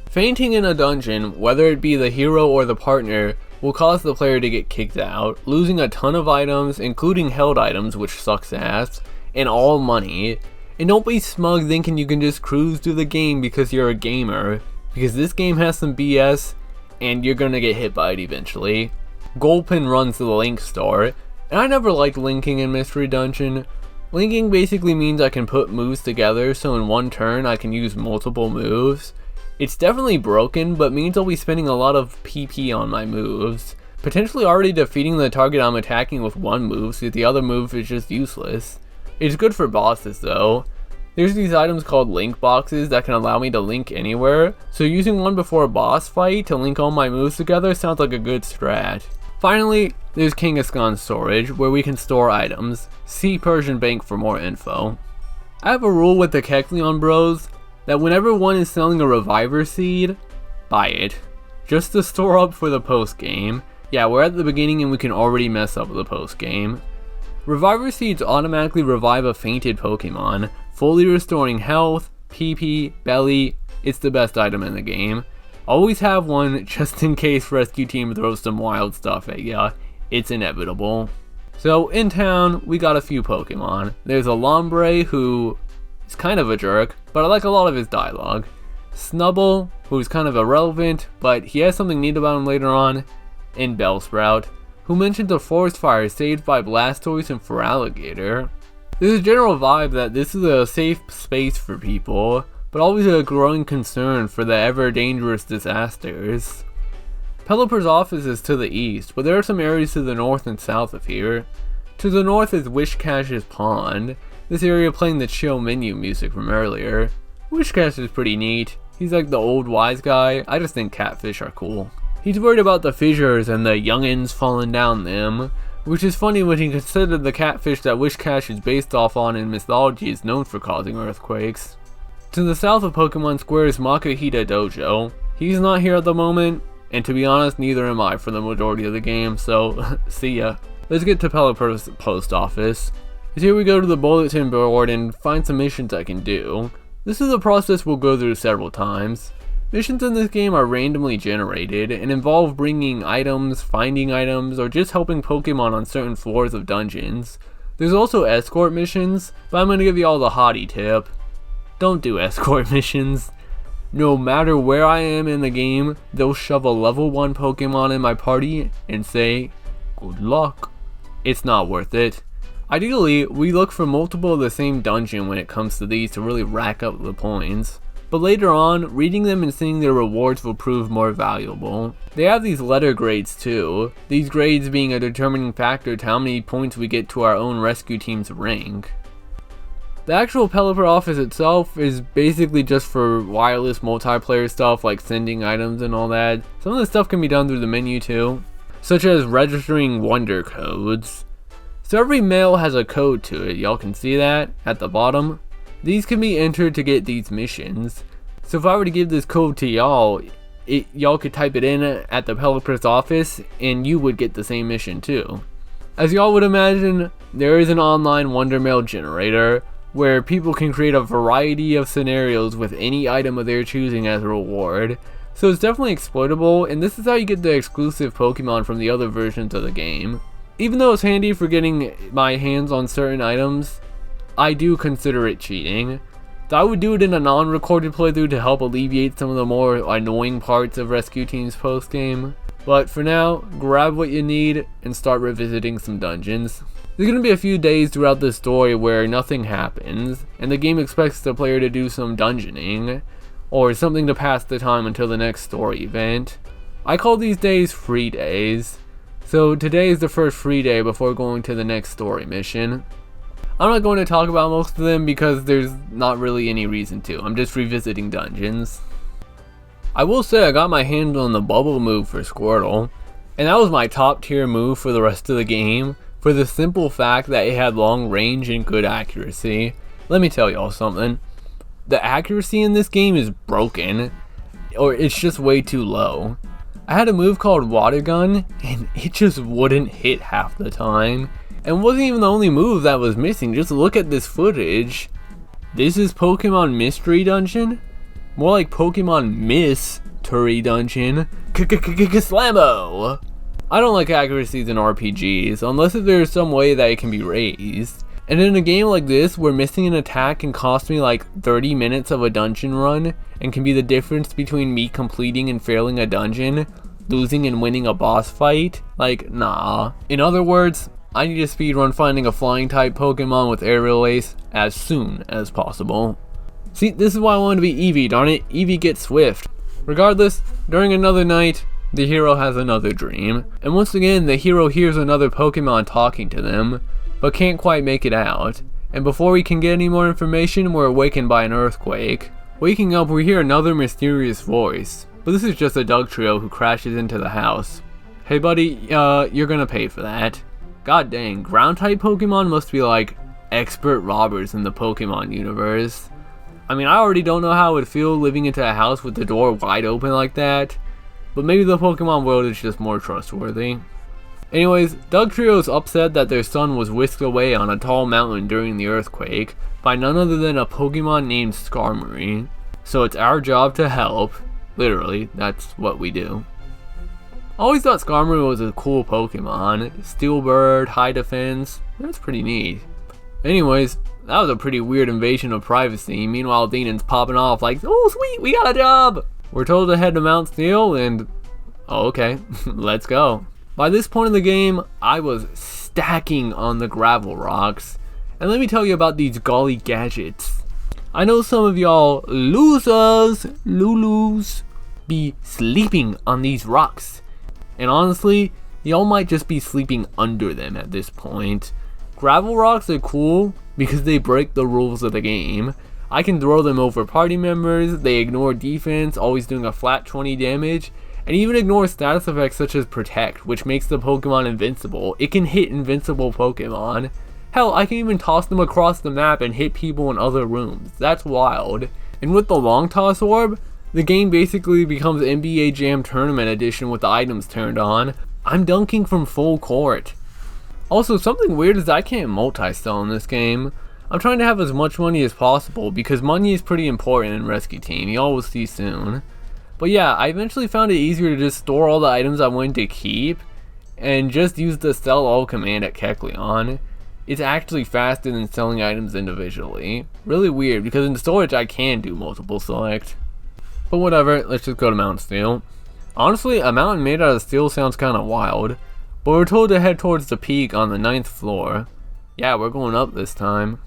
Speaker 1: Fainting in a dungeon, whether it be the hero or the partner, will cause the player to get kicked out, losing a ton of items, including held items, which sucks ass, and all money. And don't be smug thinking you can just cruise through the game because you're a gamer, because this game has some BS, and you're gonna get hit by it eventually. Gulpin runs the Link store, and I never liked linking in Mystery Dungeon. Linking basically means I can put moves together, so in one turn I can use multiple moves. It's definitely broken, but means I'll be spending a lot of PP on my moves, potentially already defeating the target I'm attacking with one move, so the other move is just useless. It's good for bosses though. There's these items called link boxes that can allow me to link anywhere, so using one before a boss fight to link all my moves together sounds like a good strat. Finally, there's Kangaskhan storage, where we can store items. See Persian Bank for more info. I have a rule with the Kecleon Bros, that whenever one is selling a Reviver Seed, buy it. Just to store up for the post game. Yeah, we're at the beginning and we can already mess up the post game. Reviver Seeds automatically revive a fainted Pokemon, fully restoring health, PP, belly. It's the best item in the game. Always have one just in case rescue team throws some wild stuff at ya. It's inevitable. So in town, we got a few Pokemon. There's a Lombre who is kind of a jerk, but I like a lot of his dialogue. Snubble, who's kind of irrelevant, but he has something neat about him later on. And Bellsprout, who mentions a forest fire saved by Blastoise and Feraligatr. There's a general vibe that this is a safe space for people, but always a growing concern for the ever dangerous disasters. Pelipper's office is to the east, but there are some areas to the north and south of here. To the north is Wishcash's Pond, this area playing the chill menu music from earlier. Wishcash is pretty neat. He's like the old wise guy. I just think catfish are cool. He's worried about the fissures and the youngins falling down them, which is funny when you consider the catfish that Wishcash is based off on in mythology is known for causing earthquakes. To the south of Pokemon Square is Makahita Dojo. He's not here at the moment, and to be honest, neither am I for the majority of the game, so see ya. Let's get to Pelipper's post office. Here we go to the bulletin board and find some missions I can do. This is a process we'll go through several times. Missions in this game are randomly generated and involve bringing items, finding items, or just helping Pokemon on certain floors of dungeons. There's also escort missions, but I'm gonna give you all the hottie tip. Don't do escort missions. No matter where I am in the game, they'll shove a level 1 Pokemon in my party and say, good luck. It's not worth it. Ideally, we look for multiple of the same dungeon when it comes to these to really rack up the points. But later on, reading them and seeing their rewards will prove more valuable. They have these letter grades too, these grades being a determining factor to how many points we get to our own rescue team's rank. The actual Pelipper office itself is basically just for wireless multiplayer stuff like sending items and all that. Some of the stuff can be done through the menu too, such as registering wonder codes. So every mail has a code to it, y'all can see that at the bottom. These can be entered to get these missions. So if I were to give this code to y'all, y'all could type it in at the Pelipper's office and you would get the same mission too. As y'all would imagine, there is an online wonder mail generator where people can create a variety of scenarios with any item of their choosing as a reward. So it's definitely exploitable, and this is how you get the exclusive Pokemon from the other versions of the game. Even though it's handy for getting my hands on certain items, I do consider it cheating. So I would do it in a non-recorded playthrough to help alleviate some of the more annoying parts of Rescue Team's post-game. But for now, grab what you need and start revisiting some dungeons. There's going to be a few days throughout the story where nothing happens, and the game expects the player to do some dungeoning, or something to pass the time until the next story event. I call these days free days, so today is the first free day before going to the next story mission. I'm not going to talk about most of them because there's not really any reason to, I'm just revisiting dungeons. I will say I got my hands on the bubble move for Squirtle, and that was my top tier move for the rest of the game, for the simple fact that it had long range and good accuracy. Let me tell y'all something. The accuracy in this game is broken, or it's just way too low. I had a move called Water Gun, and it just wouldn't hit half the time. And wasn't even the only move that was missing, just look at this footage. This is Pokemon Mystery Dungeon? More like Pokemon Mystery Dungeon. Slammo! I don't like accuracies in RPGs, unless there's some way that it can be raised. And in a game like this, where missing an attack can cost me like 30 minutes of a dungeon run, and can be the difference between me completing and failing a dungeon, losing and winning a boss fight, like, nah. In other words, I need to speedrun finding a flying type Pokemon with Aerial Ace as soon as possible. See, this is why I wanted to be Eevee, darn it, Eevee gets swift. Regardless, during another night, the hero has another dream, and once again the hero hears another Pokemon talking to them, but can't quite make it out, and before we can get any more information, we're awakened by an earthquake. Waking up, we hear another mysterious voice, but this is just a Dugtrio who crashes into the house. Hey buddy, you're gonna pay for that. God dang, ground type Pokemon must be like expert robbers in the Pokemon universe. I mean, I already don't know how it would feel living into a house with the door wide open like that, but maybe the Pokemon world is just more trustworthy. Anyways, Dugtrio's upset that their son was whisked away on a tall mountain during the earthquake by none other than a Pokemon named Skarmory. So it's our job to help. Literally, that's what we do. I always thought Skarmory was a cool Pokemon. Steel Bird, high defense, that's pretty neat. Anyways, that was a pretty weird invasion of privacy. Meanwhile, Deanon's popping off like, oh sweet, we got a job! We're told to head to Mount Steel and, oh okay, let's go. By this point in the game, I was stacking on the gravel rocks. And let me tell you about these golly gadgets. I know some of y'all losers, Lulus, be sleeping on these rocks. And honestly, y'all might just be sleeping under them at this point. Gravel rocks are cool because they break the rules of the game. I can throw them over party members, they ignore defense, always doing a flat 20 damage, and even ignore status effects such as Protect, which makes the Pokemon invincible. It can hit invincible Pokemon. Hell, I can even toss them across the map and hit people in other rooms. That's wild. And with the Long Toss Orb, the game basically becomes NBA Jam Tournament Edition with the items turned on. I'm dunking from full court. Also, something weird is that I can't multi-sell in this game. I'm trying to have as much money as possible because money is pretty important in Rescue Team, y'all will see soon. But yeah, I eventually found it easier to just store all the items I wanted to keep and just use the sell all command at Kecleon. it's actually faster than selling items individually. Really weird, because in storage I can do multiple select. But whatever, let's just go to Mount Steel. Honestly, a mountain made out of steel sounds kinda wild, but we're told to head towards the peak on the 9th floor. Yeah, we're going up this time.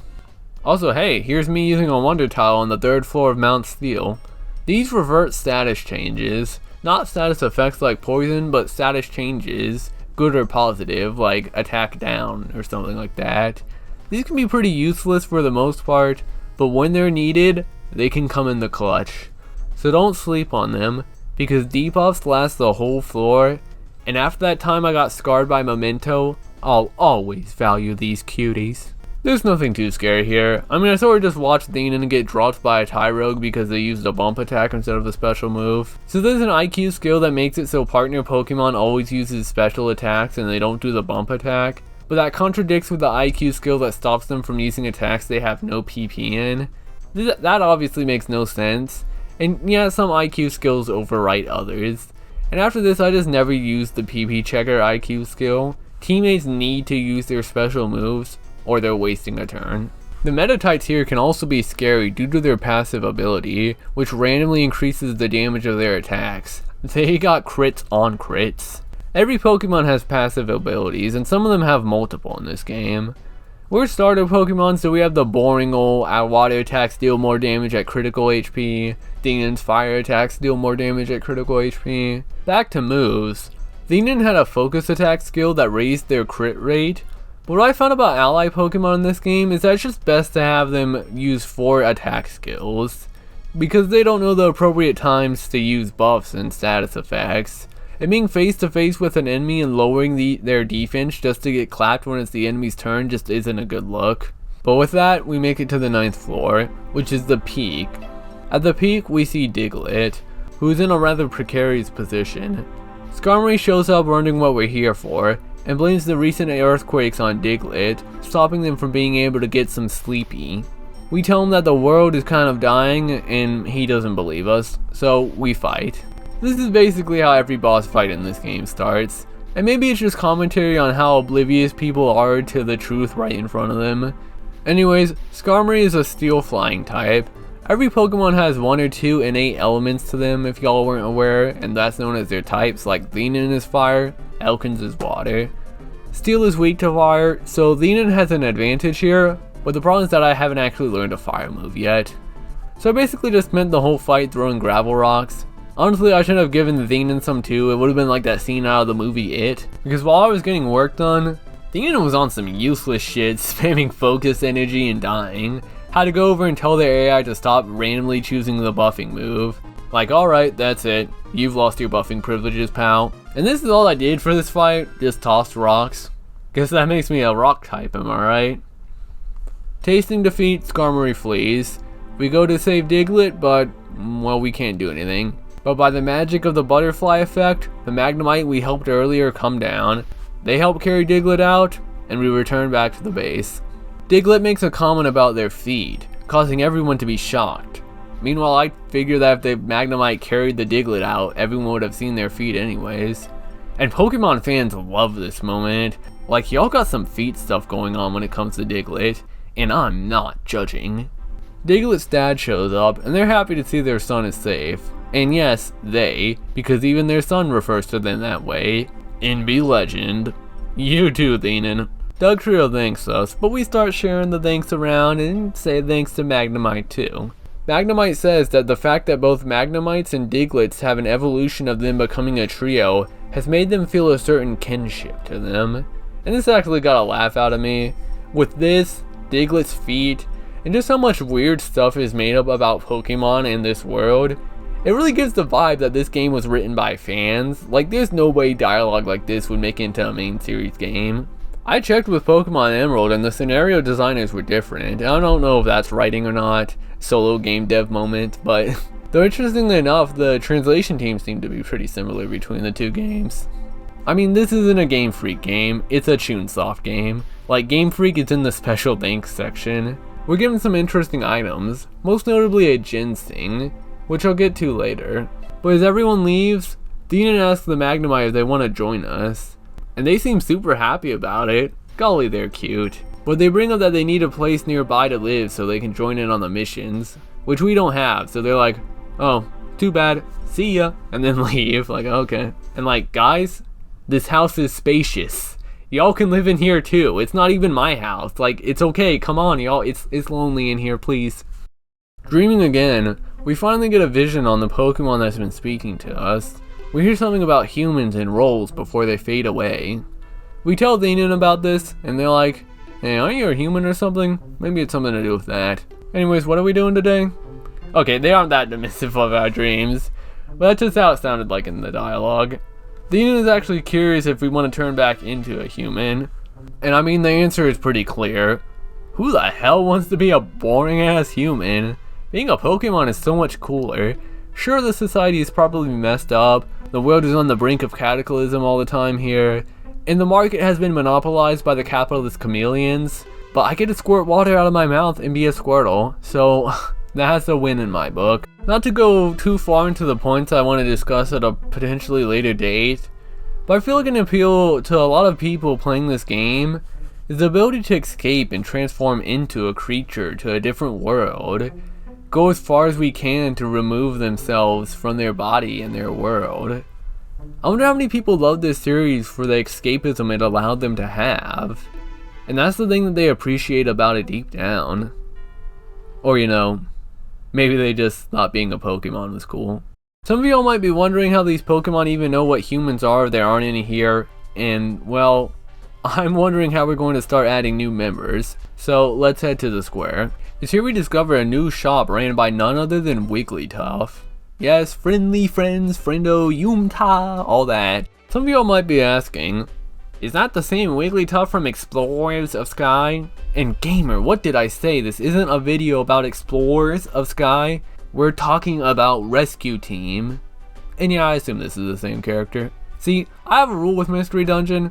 Speaker 1: Also, hey, here's me using a wonder tile on the 3rd floor of Mount Steel. These revert status changes, not status effects like poison, but status changes, good or positive, like attack down or something like that. These can be pretty useless for the most part, but when they're needed, they can come in the clutch. So don't sleep on them, because debuffs last the whole floor, and after that time I got scarred by Memento, I'll always value these cuties. There's nothing too scary here. I mean, I sort of just watched Thienan get dropped by a Tyrogue because they used a bump attack instead of the special move. So there's an IQ skill that makes it so partner Pokemon always uses special attacks and they don't do the bump attack, but that contradicts with the IQ skill that stops them from using attacks they have no PP in. That obviously makes no sense, and yeah, some IQ skills overwrite others. And after this, I just never used the PP checker IQ skill. Teammates need to use their special moves, or they're wasting a turn. The meta types here can also be scary due to their passive ability, which randomly increases the damage of their attacks. They got crits on crits. Every Pokemon has passive abilities, and some of them have multiple in this game. We're starter Pokemon, so we have the boring old our water attacks deal more damage at critical HP, Thenan's fire attacks deal more damage at critical HP. Back to moves. Thenan had a focus attack skill that raised their crit rate. What I found about ally Pokemon in this game is that it's just best to have them use 4 attack skills, because they don't know the appropriate times to use buffs and status effects. And being face to face with an enemy and lowering their defense just to get clapped when it's the enemy's turn just isn't a good look. But with that, we make it to the 9th floor, which is the peak. At the peak, we see Diglett, who's in a rather precarious position. Skarmory shows up wondering what we're here for, and blames the recent earthquakes on Diglett, stopping them from being able to get some sleepy. We tell him that the world is kind of dying, and he doesn't believe us, so we fight. This is basically how every boss fight in this game starts, and maybe it's just commentary on how oblivious people are to the truth right in front of them. Anyways, Skarmory is a steel flying type. Every Pokemon has 1 or 2 innate elements to them if y'all weren't aware, and that's known as their types, like Thienan is fire, Elkins is water. Steel is weak to fire, so Thienan has an advantage here, but the problem is that I haven't actually learned a fire move yet. So I basically just spent the whole fight throwing gravel rocks. Honestly, I should have given Thienan some too. It would have been like that scene out of the movie It, because while I was getting work done, Thienan was on some useless shit, spamming focus energy and dying. Had to go over and tell their AI to stop randomly choosing the buffing move. Like, alright, that's it. You've lost your buffing privileges, pal. And this is all I did for this fight, just tossed rocks. Guess that makes me a rock type, am I right? Tasting defeat, Skarmory flees. We go to save Diglett, but, well, we can't do anything. But by the magic of the butterfly effect, the Magnemite we helped earlier come down. They help carry Diglett out, and we return back to the base. Diglett makes a comment about their feet, causing everyone to be shocked. Meanwhile, I figure that if the Magnemite carried the Diglett out, everyone would have seen their feet anyways. And Pokemon fans love this moment. Like, y'all got some feet stuff going on when it comes to Diglett, and I'm not judging. Diglett's dad shows up, and they're happy to see their son is safe. And yes, they, because even their son refers to them that way. NB legend. You too, Thienan. Dugtrios thanks us, but we start sharing the thanks around and say thanks to Magnemite too. Magnemite says that the fact that both Magnemites and Digletts have an evolution of them becoming a trio has made them feel a certain kinship to them. And this actually got a laugh out of me. With this, Diglett's feet, and just how much weird stuff is made up about Pokemon in this world, it really gives the vibe that this game was written by fans. Like, there's no way dialogue like this would make it into a main series game. I checked with Pokemon Emerald and the scenario designers were different. I don't know if that's writing or not, solo game dev moment, but though interestingly enough, the translation teams seem to be pretty similar between the two games. I mean, this isn't a Game Freak game, it's a Chunsoft game. Like, Game Freak is in the special thanks section. We're given some interesting items, most notably a ginseng, which I'll get to later. But as everyone leaves, Thienan asks the Magnemite if they want to join us. And they seem super happy about it. Golly, they're cute. But they bring up that they need a place nearby to live so they can join in on the missions, which we don't have. So they're like, oh, too bad, see ya, and then leave. Like, okay. And like, guys, this house is spacious. Y'all can live in here too. It's not even my house. Like, it's okay, come on y'all, it's lonely in here, please. Dreaming again, we finally get a vision on the Pokemon that's been speaking to us. We hear something about humans and roles before they fade away. We tell Deanon about this, and they're like, hey, aren't you a human or something? Maybe it's something to do with that. Anyways, what are we doing today? Okay, they aren't that dismissive of our dreams, but that's just how it sounded like in the dialogue. Deanon is actually curious if we want to turn back into a human, and I mean the answer is pretty clear. Who the hell wants to be a boring ass human? Being a Pokemon is so much cooler. Sure, the society is probably messed up, the world is on the brink of cataclysm all the time here, and the market has been monopolized by the capitalist chameleons, but I get to squirt water out of my mouth and be a Squirtle, so that has to win in my book. Not to go too far into the points I want to discuss at a potentially later date, but I feel like an appeal to a lot of people playing this game is the ability to escape and transform into a creature to a different world. Go as far as we can to remove themselves from their body and their world. I wonder how many people love this series for the escapism it allowed them to have. And that's the thing that they appreciate about it deep down. Or, you know, maybe they just thought being a Pokemon was cool. Some of y'all might be wondering how these Pokemon even know what humans are if there aren't any here. And, well, I'm wondering how we're going to start adding new members. So let's head to the square. It's here we discover a new shop ran by none other than Wigglytuff. Yes, friendly friends, friendo, Yumta, all that. Some of y'all might be asking, is that the same Wigglytuff from Explorers of Sky? And gamer, what did I say? This isn't a video about Explorers of Sky. We're talking about Rescue Team. And yeah, I assume this is the same character. See, I have a rule with Mystery Dungeon,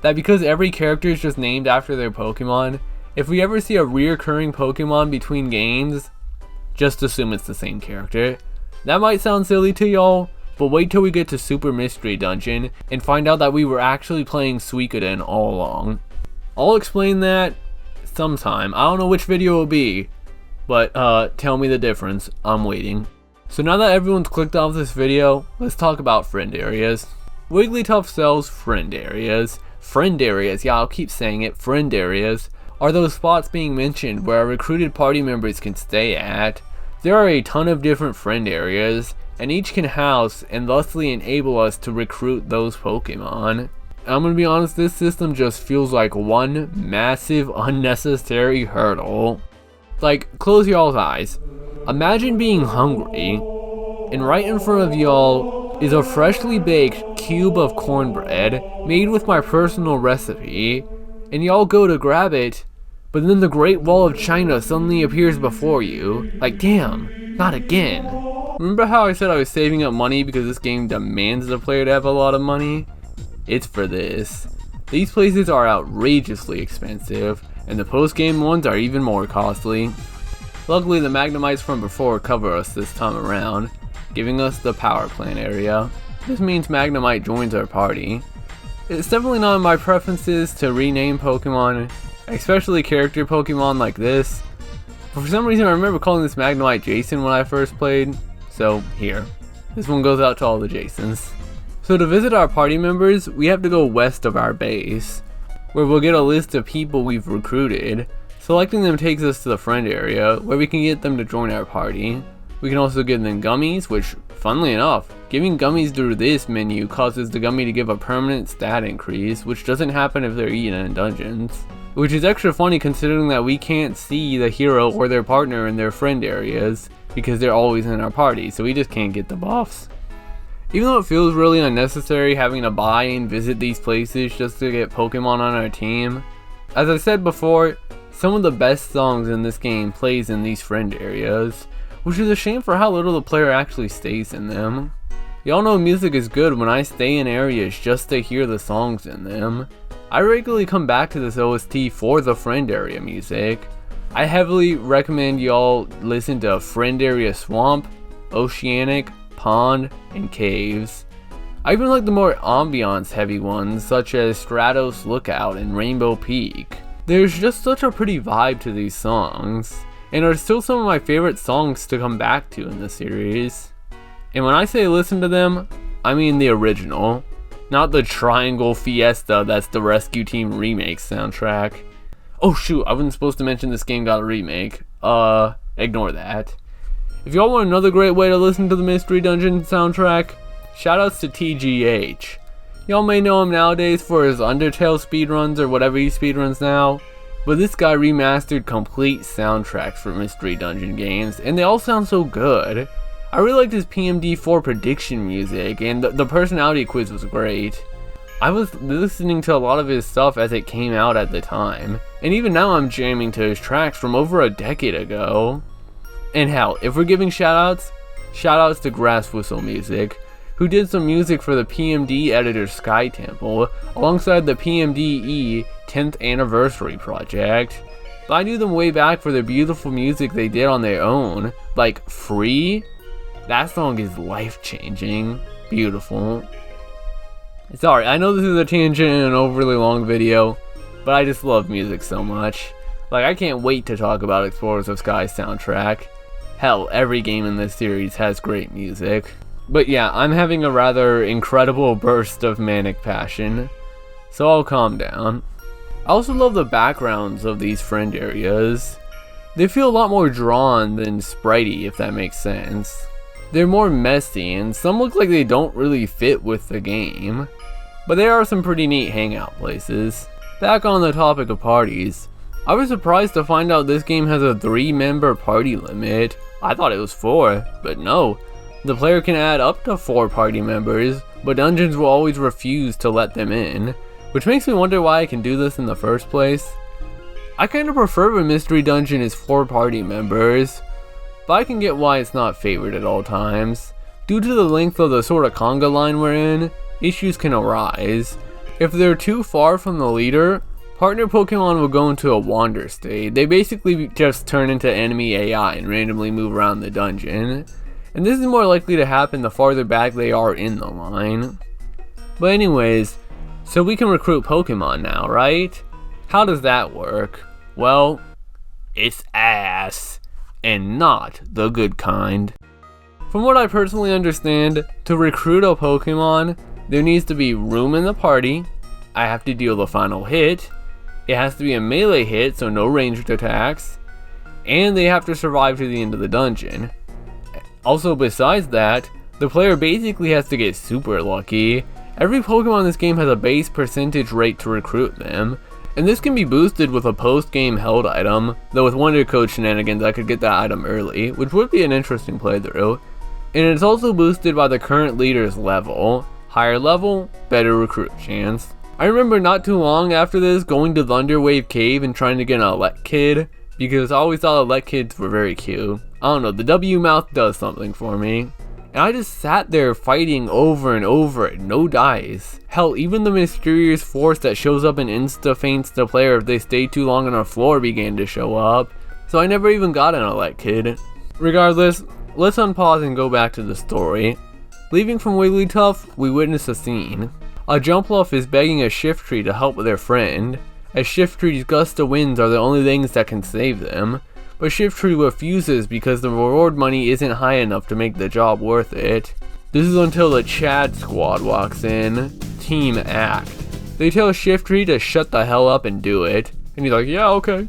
Speaker 1: that because every character is just named after their Pokemon, if we ever see a reoccurring Pokemon between games, just assume it's the same character. That might sound silly to y'all, but wait till we get to Super Mystery Dungeon and find out that we were actually playing Suikoden all along. I'll explain that sometime. I don't know which video it will be, but tell me the difference. I'm waiting. So now that everyone's clicked off this video, let's talk about friend areas. Wigglytuff sells friend areas. Friend areas, yeah, I'll keep saying it, friend areas are those spots being mentioned where our recruited party members can stay at. There are a ton of different friend areas, and each can house and thusly enable us to recruit those Pokemon. I'm gonna be honest, this system just feels like one massive unnecessary hurdle. Like, close y'all's eyes. Imagine being hungry, and right in front of y'all is a freshly baked cube of cornbread made with my personal recipe, and y'all go to grab it, but then the Great Wall of China suddenly appears before you. Like, damn, not again. Remember how I said I was saving up money because this game demands the player to have a lot of money? It's for this. These places are outrageously expensive, and the post-game ones are even more costly. Luckily, the Magnemites from before cover us this time around, giving us the power plant area. This means Magnemite joins our party. It's definitely not in my preferences to rename Pokemon, especially character Pokemon like this. But for some reason I remember calling this Magnemite Jason when I first played, so here. This one goes out to all the Jasons. So to visit our party members, we have to go west of our base, where we'll get a list of people we've recruited. Selecting them takes us to the friend area, where we can get them to join our party. We can also give them gummies, which, funnily enough, giving gummies through this menu causes the gummy to give a permanent stat increase, which doesn't happen if they're eaten in dungeons. Which is extra funny considering that we can't see the hero or their partner in their friend areas, because they're always in our party, so we just can't get the buffs. Even though it feels really unnecessary having to buy and visit these places just to get Pokemon on our team, as I said before, some of the best songs in this game plays in these friend areas, which is a shame for how little the player actually stays in them. Y'all know music is good when I stay in areas just to hear the songs in them. I regularly come back to this OST for the friend area music. I heavily recommend y'all listen to Friend Area Swamp, Oceanic, Pond, and Caves. I even like the more ambiance heavy ones such as Stratos Lookout and Rainbow Peak. There's just such a pretty vibe to these songs, and are still some of my favorite songs to come back to in the series. And when I say listen to them, I mean the original, not the Triangle Fiesta that's the Rescue Team remake soundtrack. Oh shoot, I wasn't supposed to mention this game got a remake. Ignore that. If y'all want another great way to listen to the Mystery Dungeon soundtrack, shoutouts to TGH. Y'all may know him nowadays for his Undertale speedruns or whatever he speedruns now, but this guy remastered complete soundtracks for Mystery Dungeon games, and they all sound so good. I really liked his PMD 4 prediction music, and the personality quiz was great. I was listening to a lot of his stuff as it came out at the time, and even now I'm jamming to his tracks from over a decade ago. And hell, if we're giving shoutouts to Grass Whistle Music, who did some music for the PMD editor Sky Temple, alongside the PMDE 10th anniversary project. But I knew them way back for the beautiful music they did on their own, like Free. That song is life-changing, beautiful. Sorry, I know this is a tangent in an overly long video, but I just love music so much. Like, I can't wait to talk about Explorers of Sky soundtrack. Hell, every game in this series has great music. But yeah, I'm having a rather incredible burst of manic passion, so I'll calm down. I also love the backgrounds of these friend areas. They feel a lot more drawn than spritey, if that makes sense. They're more messy, and some look like they don't really fit with the game. But there are some pretty neat hangout places. Back on the topic of parties, I was surprised to find out this game has a 3-member party limit. I thought it was 4, but no. The player can add up to 4 party members, but dungeons will always refuse to let them in, which makes me wonder why I can do this in the first place. I kinda prefer when Mystery Dungeon is 4 party members, but I can get why it's not favored at all times. Due to the length of the sorta conga line we're in, issues can arise. If they're too far from the leader, partner Pokemon will go into a wander state. They basically just turn into enemy AI and randomly move around the dungeon. And this is more likely to happen the farther back they are in the line. But anyways, so we can recruit Pokemon now, right? How does that work? Well, it's ass. And not the good kind. From what I personally understand, to recruit a Pokemon, there needs to be room in the party, I have to deal the final hit, it has to be a melee hit, so no ranged attacks, and they have to survive to the end of the dungeon. Also, besides that, the player basically has to get super lucky. Every Pokemon in this game has a base percentage rate to recruit them, and this can be boosted with a post-game held item, though with Wonder Code shenanigans I could get that item early, which would be an interesting playthrough. And it's also boosted by the current leader's level. Higher level, better recruit chance. I remember not too long after this going to Thunderwave Cave and trying to get an Elekid, because I always thought Elekids were very cute. I don't know, the W mouth does something for me. And I just sat there fighting over and over, no dice. Hell, even the mysterious force that shows up and insta-faints the player if they stay too long on a floor began to show up. So I never even got an Elekid. Regardless, let's unpause and go back to the story. Leaving from Wigglytuff, we witness a scene. A Jumpluff is begging a Shiftry to help their friend, as Shiftry's gust of winds are the only things that can save them. But Shiftry refuses because the reward money isn't high enough to make the job worth it. This is until the Chad squad walks in. Team Act. They tell Shiftry to shut the hell up and do it. And he's like, yeah, okay.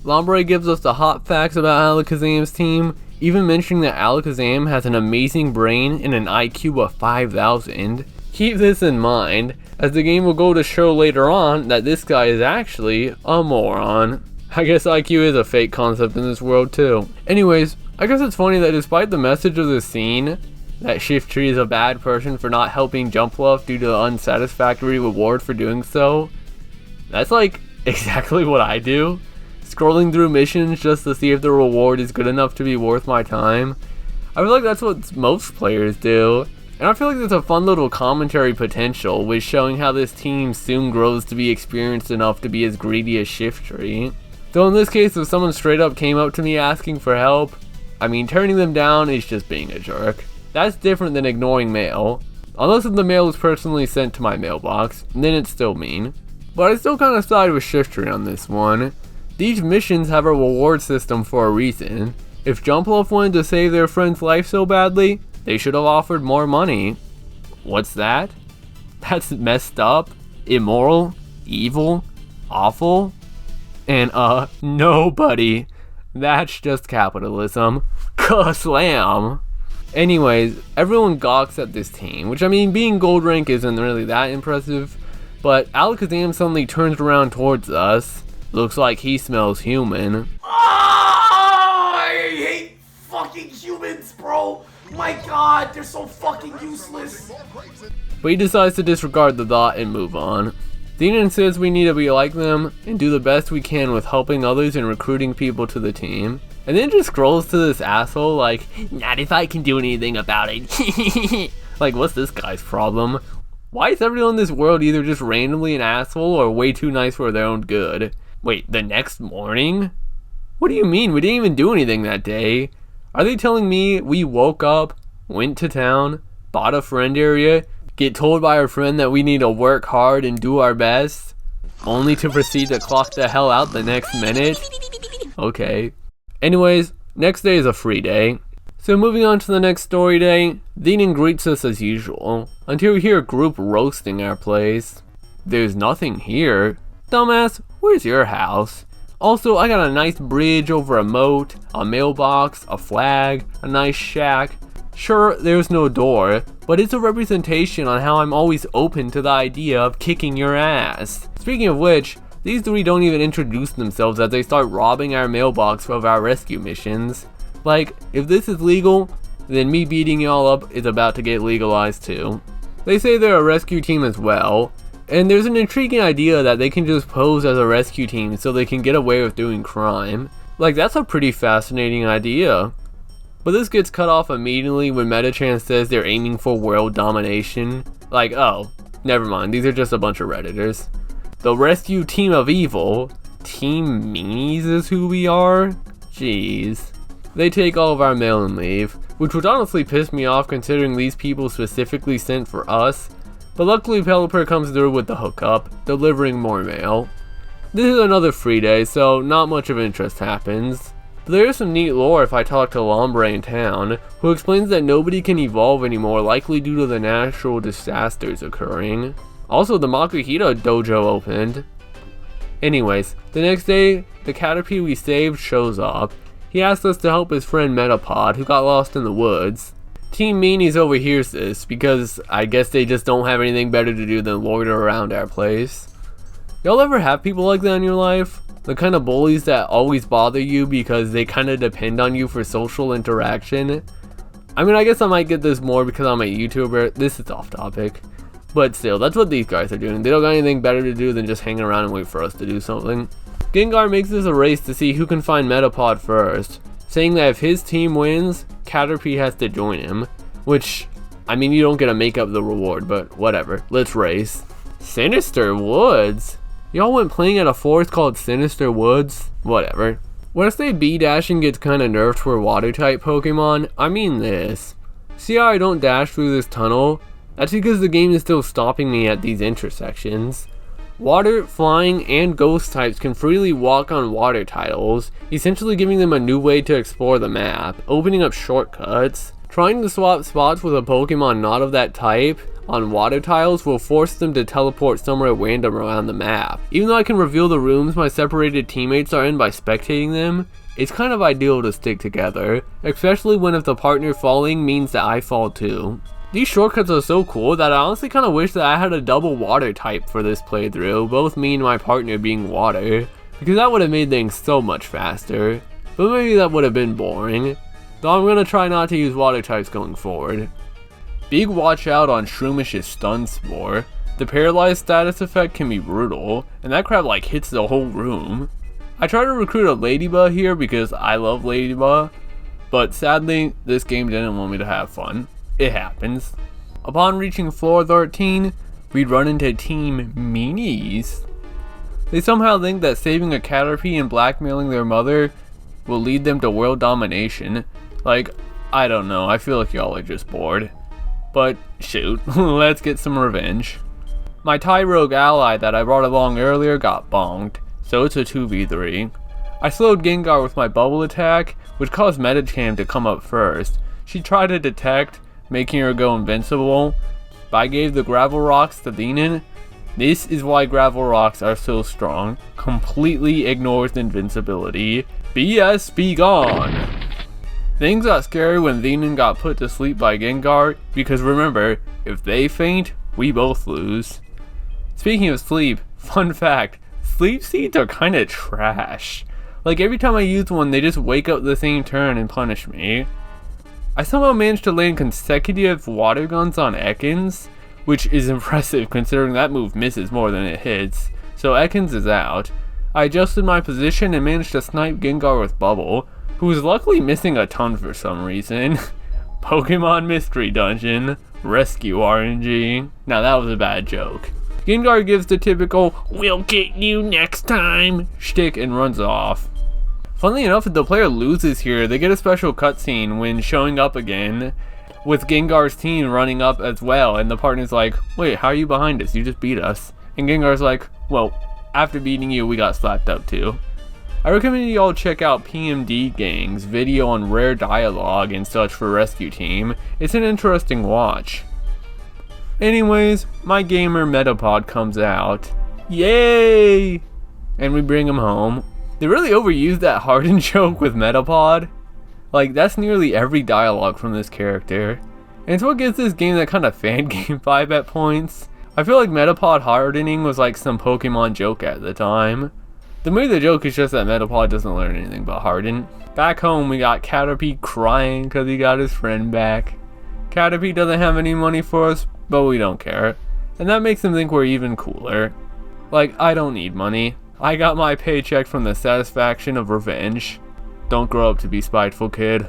Speaker 1: Lombre gives us the hot facts about Alakazam's team, even mentioning that Alakazam has an amazing brain and an IQ of 5,000. Keep this in mind, as the game will go to show later on that this guy is actually a moron. I guess IQ is a fake concept in this world too. Anyways, I guess it's funny that despite the message of the scene, that Shiftry is a bad person for not helping Jumpluff due to the unsatisfactory reward for doing so, that's like exactly what I do. Scrolling through missions just to see if the reward is good enough to be worth my time. I feel like that's what most players do. And I feel like there's a fun little commentary potential with showing how this team soon grows to be experienced enough to be as greedy as Shiftry. Though in this case, if someone straight up came up to me asking for help, I mean, turning them down is just being a jerk. That's different than ignoring mail. Unless the mail is personally sent to my mailbox, then it's still mean. but I still kind of side with Shiftry on this one. These missions have a reward system for a reason. If Jumpluff wanted to save their friend's life so badly, they should have offered more money. What's that? That's messed up, immoral, evil, awful, and nobody. That's just capitalism. Ka-slam! Anyways, everyone gawks at this team, which I mean, being gold rank isn't really that impressive, but Alakazam suddenly turns around towards us. Looks like he smells human.
Speaker 2: Oh, I hate fucking humans, bro! My god, they're so fucking useless!
Speaker 1: But he decides to disregard the thought and move on. Dean says we need to be like them and do the best we can with helping others and recruiting people to the team. And then just scrolls to this asshole like, not if I can do anything about it. Like, what's this guy's problem? Why is everyone in this world either just randomly an asshole or way too nice for their own good? Wait, the next morning? What do you mean? We didn't even do anything that day. Are they telling me we woke up, went to town, bought a friend area, get told by our friend that we need to work hard and do our best, only to proceed to clock the hell out the next minute? Okay. Anyways, next day is a free day. So moving on to the next story day, Dean greets us as usual, until we hear a group roasting our place. There's nothing here. Dumbass, where's your house? Also, I got a nice bridge over a moat, a mailbox, a flag, a nice shack. Sure, there's no door, but it's a representation on how I'm always open to the idea of kicking your ass. Speaking of which, these three don't even introduce themselves as they start robbing our mailbox of our rescue missions. Like, if this is legal, then me beating y'all up is about to get legalized too. They say they're a rescue team as well, and there's an intriguing idea that they can just pose as a rescue team so they can get away with doing crime. Like, that's a pretty fascinating idea. But this gets cut off immediately when Metachan says they're aiming for world domination. Like, oh, never mind, these are just a bunch of Redditors. The rescue team of evil? Team Meanies is who we are? Jeez. They take all of our mail and leave, which would honestly piss me off considering these people specifically sent for us. But luckily Pelipper comes through with the hookup, delivering more mail. This is another free day, so not much of interest happens. But there is some neat lore if I talk to Lombre in town, who explains that nobody can evolve anymore, likely due to the natural disasters occurring. Also, the Makuhita dojo opened. Anyways, the next day, the Caterpie we saved shows up. He asks us to help his friend Metapod, who got lost in the woods. Team Meanies overhears this, because I guess they just don't have anything better to do than loiter around our place. Y'all ever have people like that in your life? The kind of bullies that always bother you because they kind of depend on you for social interaction? I mean, I guess I might get this more because I'm a YouTuber. This is off topic. But still, that's what these guys are doing. They don't got anything better to do than just hang around and wait for us to do something. Gengar makes this a race to see who can find Metapod first, saying that if his team wins, Caterpie has to join him. Which, I mean, you don't get to make up the reward, but whatever. Let's race. Sinister Woods? Y'all went playing at a forest called Sinister Woods? Whatever. When I say B-dashing gets kinda nerfed for water-type Pokemon, I mean this. See how I don't dash through this tunnel? That's because the game is still stopping me at these intersections. Water, flying, and ghost types can freely walk on water tiles, essentially giving them a new way to explore the map, opening up shortcuts. Trying to swap spots with a Pokemon not of that type on water tiles will force them to teleport somewhere random around the map. Even though I can reveal the rooms my separated teammates are in by spectating them, it's kind of ideal to stick together, especially when if the partner falling means that I fall too. These shortcuts are so cool that I honestly kind of wish that I had a double water type for this playthrough, both me and my partner being water, because that would have made things so much faster. But maybe that would have been boring, though I'm going to try not to use water types going forward. Big watch out on Shroomis's Stun Spore. The paralyzed status effect can be brutal, and that crap like hits the whole room. I tried to recruit a Ladybug here because I love Ladybug, but sadly this game didn't want me to have fun. It happens. Upon reaching floor 13, we'd run into Team Meanies. They somehow think that saving a Caterpie and blackmailing their mother will lead them to world domination. Like, I don't know, I feel like y'all are just bored. But shoot, let's get some revenge. My Tyrogue ally that I brought along earlier got bonked, so it's a 2v3. I slowed Gengar with my bubble attack, which caused Metacam to come up first. She tried to detect, making her go invincible, but I gave the Gravel Rocks to Theenan. This is why Gravel Rocks are so strong. Completely ignores invincibility. BS be gone! Things got scary when Theenan got put to sleep by Gengar, because remember, if they faint, we both lose. Speaking of sleep, fun fact, sleep seeds are kinda trash. Like every time I use one, they just wake up the same turn and punish me. I somehow managed to land consecutive water guns on Ekans, which is impressive considering that move misses more than it hits, so Ekans is out. I adjusted my position and managed to snipe Gengar with Bubble, who was luckily missing a ton for some reason. Pokemon Mystery Dungeon, Rescue RNG. Now that was a bad joke. Gengar gives the typical, "We'll get you next time" shtick and runs off. Funnily enough, if the player loses here, they get a special cutscene when showing up again, with Gengar's team running up as well, and the partner's like, "Wait, how are you behind us? You just beat us." And Gengar's like, "Well, after beating you, we got slapped up too." I recommend you all check out PMDGang's video on rare dialogue and such for Rescue Team. It's an interesting watch. Anyways, my gamer Metapod comes out. Yay! And we bring him home. They really overused that Harden joke with Metapod. Like, that's nearly every dialogue from this character. And it's what gives this game that kind of fan game vibe at points. I feel like Metapod hardening was like some Pokemon joke at the time. The mood of the joke is just that Metapod doesn't learn anything but harden. Back home, we got Caterpie crying because he got his friend back. Caterpie doesn't have any money for us, but we don't care. And that makes him think we're even cooler. Like, I don't need money. I got my paycheck from the satisfaction of revenge. Don't grow up to be spiteful, kid.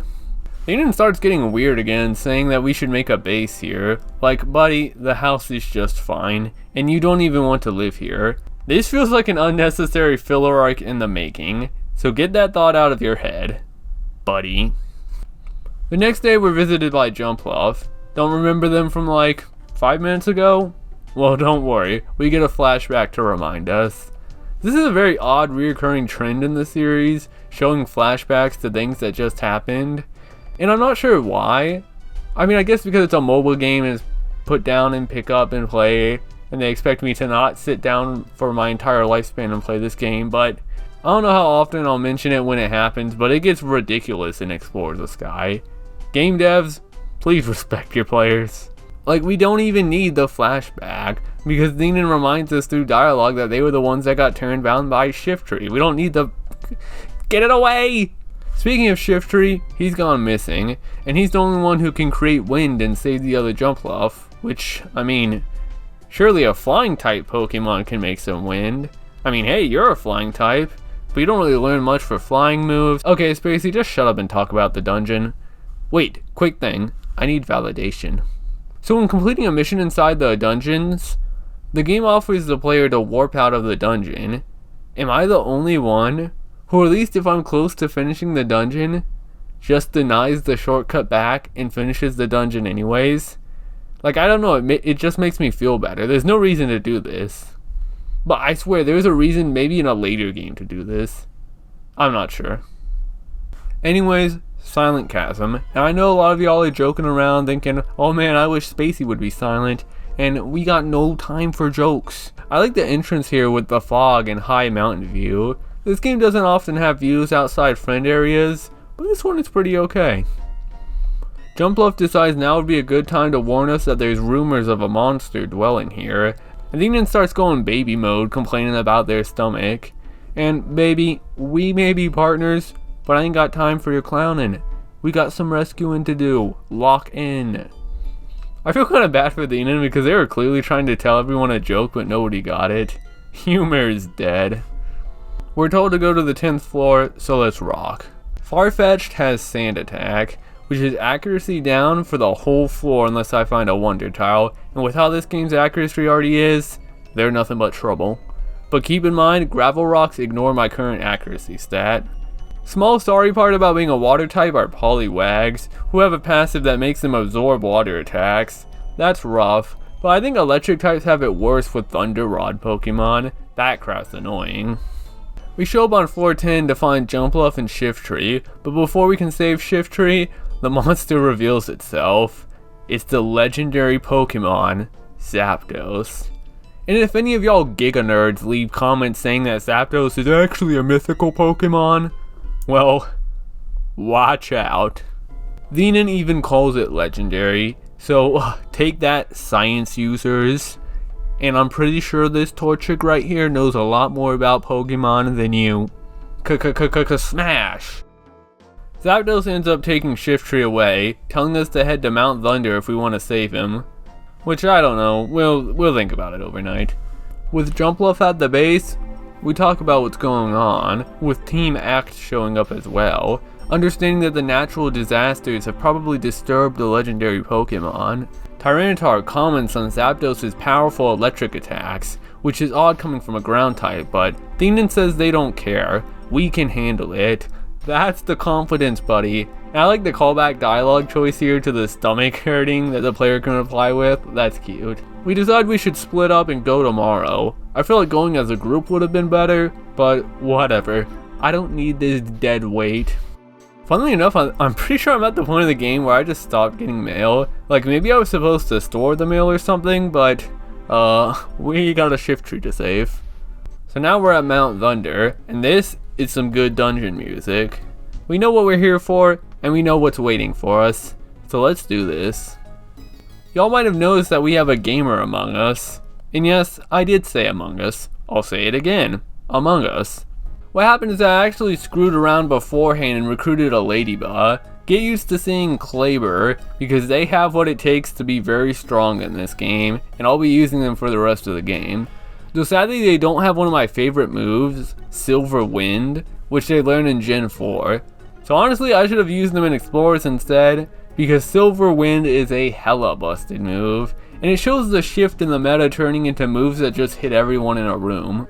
Speaker 1: Aiden starts getting weird again, saying that we should make a base here. Like, buddy, the house is just fine, and you don't even want to live here. This feels like an unnecessary filler arc in the making, so get that thought out of your head, buddy. The next day we're visited by Jumpluff. Don't remember them from like 5 minutes ago? Well, don't worry, we get a flashback to remind us. This is a very odd recurring trend in the series, showing flashbacks to things that just happened, and I'm not sure why. I mean, I guess because it's a mobile game and it's put down and pick up and play, and they expect me to not sit down for my entire lifespan and play this game, but I don't know how often I'll mention it when it happens, but it gets ridiculous in Explore the Sky. Game devs, please respect your players. Like, we don't even need the flashback, because Theenan reminds us through dialogue that they were the ones that got turned down by Shiftry. We don't need the... Get it away! Speaking of Shiftry, he's gone missing, and he's the only one who can create wind and save the other Jumpluff, which, I mean, surely a flying type Pokemon can make some wind. I mean, hey, you're a flying type, but you don't really learn much for flying moves. Okay, Spacey, just shut up and talk about the dungeon. Wait, quick thing, I need validation. So when completing a mission inside the dungeons, the game offers the player to warp out of the dungeon. Am I the only one who, at least if I'm close to finishing the dungeon, just denies the shortcut back and finishes the dungeon anyways? Like, I don't know, it just makes me feel better. There's no reason to do this. But I swear, there's a reason maybe in a later game to do this. I'm not sure. Anyways, Silent Chasm. And I know a lot of y'all are joking around thinking, oh man, I wish Spacey would be silent. And we got no time for jokes. I like the entrance here with the fog and high mountain view. This game doesn't often have views outside friend areas, but this one is pretty okay. Jumpluff decides now would be a good time to warn us that there's rumors of a monster dwelling here. And Theenan starts going baby mode, complaining about their stomach. And baby, we may be partners, but I ain't got time for your clowning. We got some rescuing to do. Lock in. I feel kind of bad for Theenan because they were clearly trying to tell everyone a joke, but nobody got it. Humor is dead. We're told to go to the 10th floor, so let's rock. Farfetch'd has Sand Attack, which is accuracy down for the whole floor unless I find a Wonder Tile, and with how this game's accuracy already is, they're nothing but trouble. But keep in mind, Gravel Rocks ignore my current accuracy stat. Small sorry part about being a water type are Poliwags, who have a passive that makes them absorb water attacks. That's rough, But I think electric types have it worse with Thunder Rod Pokemon. That crap's annoying. We show up on floor 10 to find Jumpluff and Shiftry, but before we can save Shiftry, the monster reveals itself. It's the legendary Pokemon, Zapdos. And if any of y'all Giga Nerds leave comments saying that Zapdos is actually a mythical Pokemon, well, watch out. Xenon even calls it legendary, so take that, science users. And I'm pretty sure this Torchic right here knows a lot more about Pokemon than you. Smash! Zapdos ends up taking Shiftry away, telling us to head to Mount Thunder if we want to save him. Which I don't know, we'll think about it overnight. With Jumpluff at the base, we talk about what's going on, with Team Act showing up as well, understanding that the natural disasters have probably disturbed the legendary Pokemon. Tyranitar comments on Zapdos' powerful electric attacks, which is odd coming from a ground type, but Xenon says they don't care, we can handle it. That's the confidence, buddy. And I like the callback dialogue choice here to the stomach hurting that the player can reply with. That's cute. We decide we should split up and go tomorrow. I feel like going as a group would have been better, but whatever. I don't need this dead weight. Funnily enough, I'm pretty sure I'm at the point of the game where I just stopped getting mail. Like, maybe I was supposed to store the mail or something, but we got a Shiftry to save. So now we're at Mount Thunder, and this is some good dungeon music. We know what we're here for, and we know what's waiting for us, so let's do this. Y'all might have noticed that we have a gamer among us. And yes, I did say among us. I'll say it again. Among us. What happened is I actually screwed around beforehand and recruited a Ladybug. Get used to seeing Claber, because they have what it takes to be very strong in this game, and I'll be using them for the rest of the game. Though sadly they don't have one of my favorite moves, Silver Wind, which they learn in Gen 4. So honestly I should have used them in Explorers instead, because Silver Wind is a hella busted move, and it shows the shift in the meta turning into moves that just hit everyone in a room.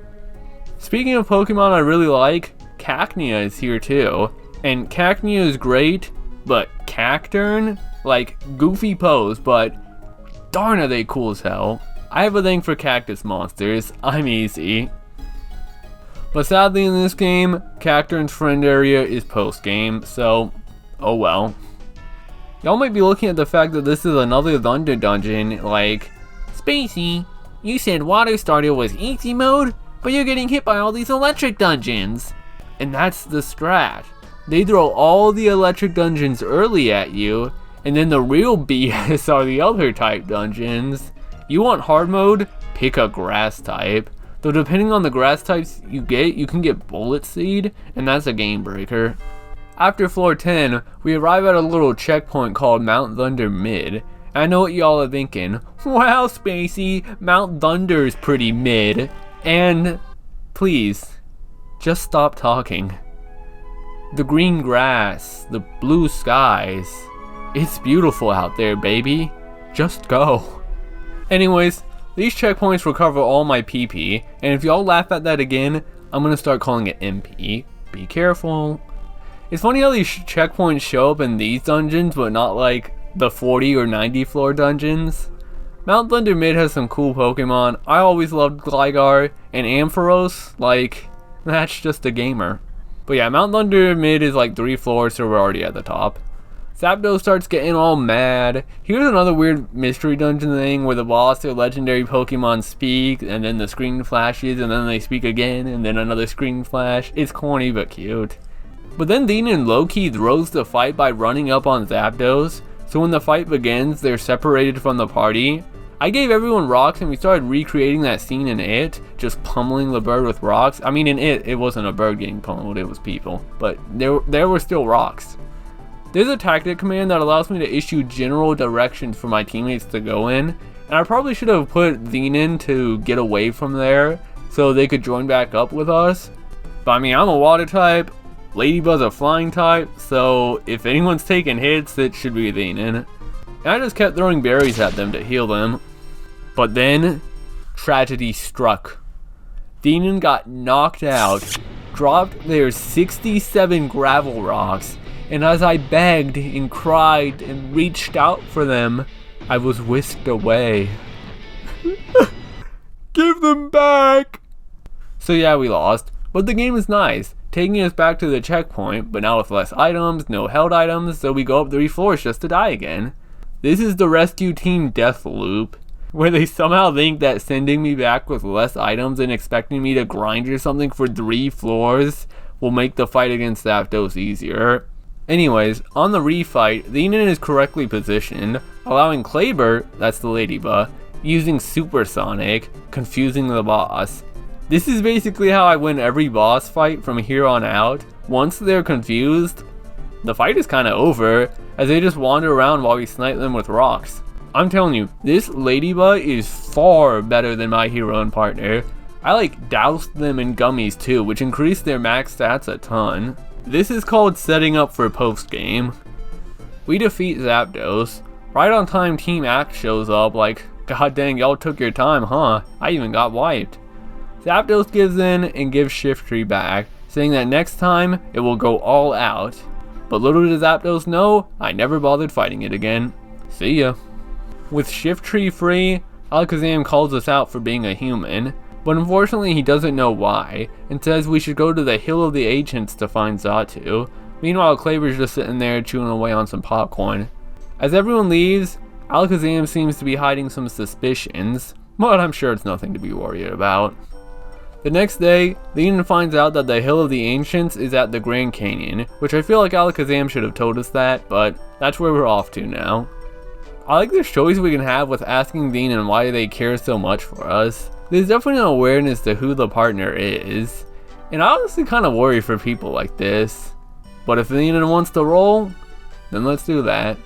Speaker 1: Speaking of Pokemon I really like, Cacnea is here too. And Cacnea is great, but Cacturn? Like, goofy pose, but darn are they cool as hell. I have a thing for cactus monsters, I'm easy. But sadly in this game, Cacturn's friend area is post-game, so oh well. Y'all might be looking at the fact that this is another Thunder dungeon like, Spacey, you said Water Starter was easy mode, but you're getting hit by all these electric dungeons. And that's the strat. They throw all the electric dungeons early at you, and then the real BS are the other type dungeons. You want hard mode? Pick a grass type. Though depending on the grass types you get, you can get Bullet Seed, and that's a game breaker. After floor 10, we arrive at a little checkpoint called Mount Thunder Mid. I know what y'all are thinking. Wow, Spacey, Mount Thunder is pretty mid. And please, just stop talking. The green grass, the blue skies. It's beautiful out there, baby. Just go. Anyways, these checkpoints recover all my PP, and if y'all laugh at that again, I'm gonna start calling it MP. Be careful. It's funny how these checkpoints show up in these dungeons, but not like the 40 or 90 floor dungeons. Mount Thunder Mid has some cool Pokemon. I always loved Gligar, and Ampharos, like, that's just a gamer. But yeah, Mount Thunder Mid is like 3 floors, so we're already at the top. Zapdos starts getting all mad. Here's another weird mystery dungeon thing where the boss or legendary Pokemon speak, and then the screen flashes, and then they speak again, and then another screen flash. It's corny but cute. But then Xenon low-key throws the fight by running up on Zapdos, so when the fight begins, they're separated from the party. I gave everyone rocks and we started recreating that scene in It, just pummeling the bird with rocks. I mean in It wasn't a bird getting pummeled, it was people, but there were still rocks. There's a tactic command that allows me to issue general directions for my teammates to go in, and I probably should have put Xenon to get away from there so they could join back up with us. But I mean, I'm a water type, Ladybug's a flying type, so if anyone's taking hits, it should be Xenon. And I just kept throwing berries at them to heal them. But then, tragedy struck. Xenon got knocked out, dropped their 67 gravel rocks, and as I begged and cried and reached out for them, I was whisked away. Give them back! So yeah, we lost, but the game is nice, taking us back to the checkpoint, but now with less items, no held items, so we go up 3 floors just to die again. This is the rescue team death loop, where they somehow think that sending me back with less items and expecting me to grind or something for 3 floors will make the fight against Zapdos easier. Anyways, on the refight, the Enon is correctly positioned, allowing Kleber, that's the Ladybug, using Supersonic, confusing the boss. This is basically how I win every boss fight from here on out. Once they're confused, the fight is kinda over, as they just wander around while we snipe them with rocks. I'm telling you, this Ladybug is far better than my hero and partner. I like doused them in gummies too, which increased their max stats a ton. This is called setting up for post-game. We defeat Zapdos. Right on time Team Act shows up like, god dang, y'all took your time, huh? I even got wiped. Zapdos gives in and gives Shiftry back, saying that next time it will go all out. But little did Zapdos know, I never bothered fighting it again. See ya. With Shiftry free, Alakazam calls us out for being a human, but unfortunately he doesn't know why, and says we should go to the Hill of the Ancients to find Xatu. Meanwhile, Kleber's just sitting there chewing away on some popcorn. As everyone leaves, Alakazam seems to be hiding some suspicions, but I'm sure it's nothing to be worried about. The next day, the Enon finds out that the Hill of the Ancients is at the Grand Canyon, which I feel like Alakazam should have told us that, but that's where we're off to now. I like this choice we can have with asking the Enon why they care so much for us. There's definitely an awareness to who the partner is, and I honestly kind of worry for people like this. But if the Enon wants to roll, then let's do that.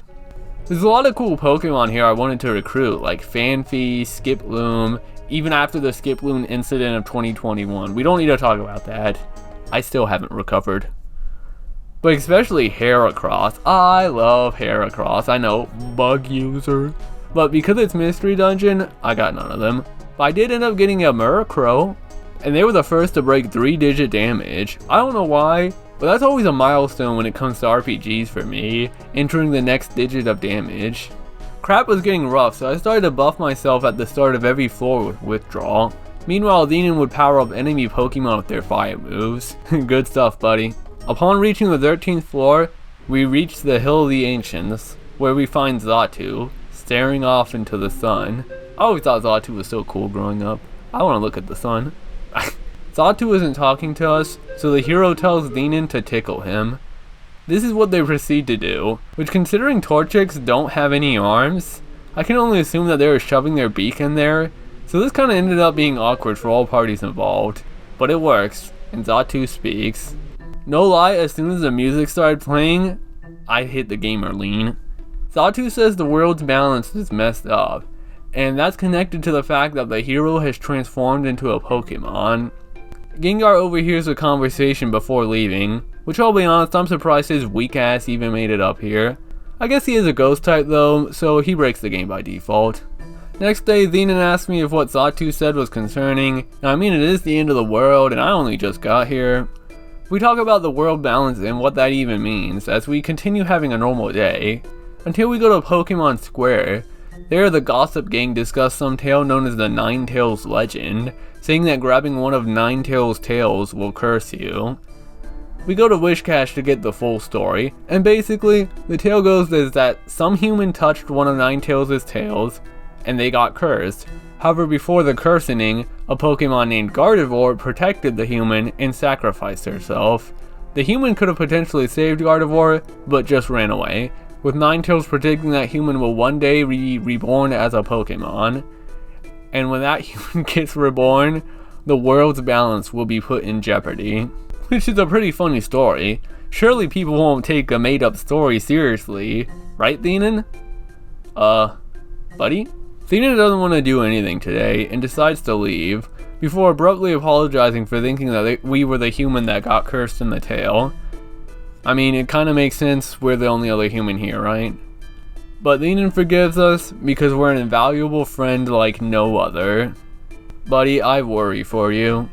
Speaker 1: There's a lot of cool Pokemon here I wanted to recruit, like Fanfi, Skiploom, even after the Skiploom incident of 2021. We don't need to talk about that. I still haven't recovered. But especially Heracross. I love Heracross. I know, bug user. But because it's Mystery Dungeon, I got none of them. But I did end up getting a Murkrow, and they were the first to break 3-digit damage. I don't know why, but that's always a milestone when it comes to RPGs for me, entering the next digit of damage. Crap was getting rough, so I started to buff myself at the start of every floor with Withdrawal. Meanwhile, the Enon would power up enemy Pokemon with their fire moves. Good stuff, buddy. Upon reaching the 13th floor, we reach the Hill of the Ancients, where we find Xatu, staring off into the sun. I always thought Xatu was so cool growing up. I want to look at the sun. Xatu isn't talking to us, so the hero tells Enon to tickle him. This is what they proceed to do, which considering Torchics don't have any arms, I can only assume that they were shoving their beak in there, so this kind of ended up being awkward for all parties involved. But it works, and Xatu speaks. No lie, as soon as the music started playing, I hit the gamer lean. Xatu says the world's balance is messed up, and that's connected to the fact that the hero has transformed into a Pokemon. Gengar overhears the conversation before leaving, which I'll be honest, I'm surprised his weak ass even made it up here. I guess he is a ghost type though, so he breaks the game by default. Next day, Enon asked me if what Xatu said was concerning. Now, I mean, it is the end of the world, and I only just got here. We talk about the world balance and what that even means, as we continue having a normal day, until we go to Pokemon Square. There, the Gossip Gang discuss some tale known as the Ninetales legend, saying that grabbing one of Ninetales' tails will curse you. We go to Wishcache to get the full story, and basically, the tale goes is that some human touched one of Ninetales' tails, and they got cursed. However, before the cursing, a Pokemon named Gardevoir protected the human and sacrificed herself. The human could have potentially saved Gardevoir, but just ran away, with Ninetales predicting that human will one day be reborn as a Pokemon. And when that human gets reborn, the world's balance will be put in jeopardy. Which is a pretty funny story. Surely people won't take a made-up story seriously, right, Enon? Buddy? Enon doesn't want to do anything today and decides to leave, before abruptly apologizing for thinking that we were the human that got cursed in the tale. I mean, it kinda makes sense, we're the only other human here, right? But Enon forgives us because we're an invaluable friend like no other. Buddy, I worry for you.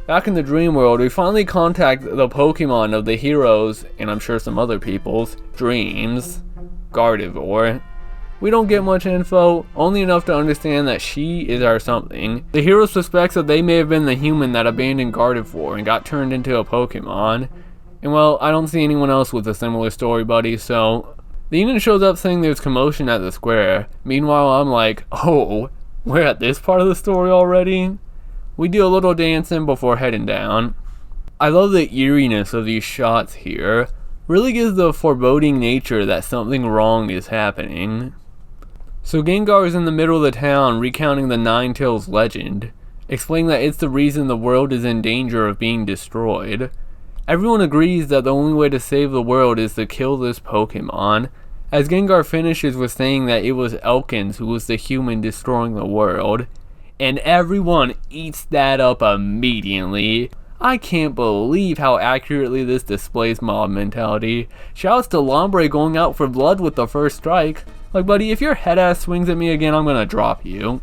Speaker 1: Back in the dream world, we finally contact the Pokemon of the heroes, and I'm sure some other people's, dreams, Gardevoir. We don't get much info, only enough to understand that she is our something. The hero suspects that they may have been the human that abandoned Gardevoir and got turned into a Pokemon. And well, I don't see anyone else with a similar story, buddy, so... The Union shows up saying there's commotion at the square. Meanwhile, I'm like, oh, we're at this part of the story already? We do a little dancing before heading down. I love the eeriness of these shots here. Really gives the foreboding nature that something wrong is happening. So Gengar is in the middle of the town recounting the Ninetales legend, explaining that it's the reason the world is in danger of being destroyed. Everyone agrees that the only way to save the world is to kill this Pokemon, as Gengar finishes with saying that it was Elkins who was the human destroying the world, and everyone eats that up immediately. I can't believe how accurately this displays mob mentality. Shouts to Lombre going out for blood with the first strike. Like, buddy, if your head ass swings at me again, I'm gonna drop you.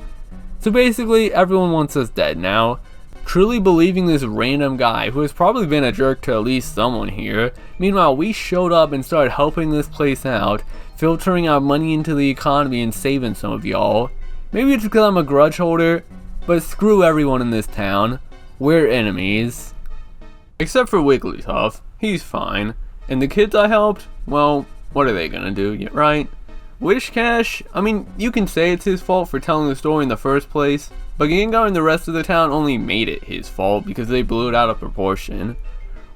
Speaker 1: So basically, everyone wants us dead now. Truly believing this random guy, who has probably been a jerk to at least someone here. Meanwhile, we showed up and started helping this place out, filtering out money into the economy and saving some of y'all. Maybe it's because I'm a grudge holder, but screw everyone in this town. We're enemies. Except for Wigglytuff, he's fine. And the kids I helped, well, what are they gonna do, right? Wishcash, I mean, you can say it's his fault for telling the story in the first place, but Gengar and the rest of the town only made it his fault because they blew it out of proportion.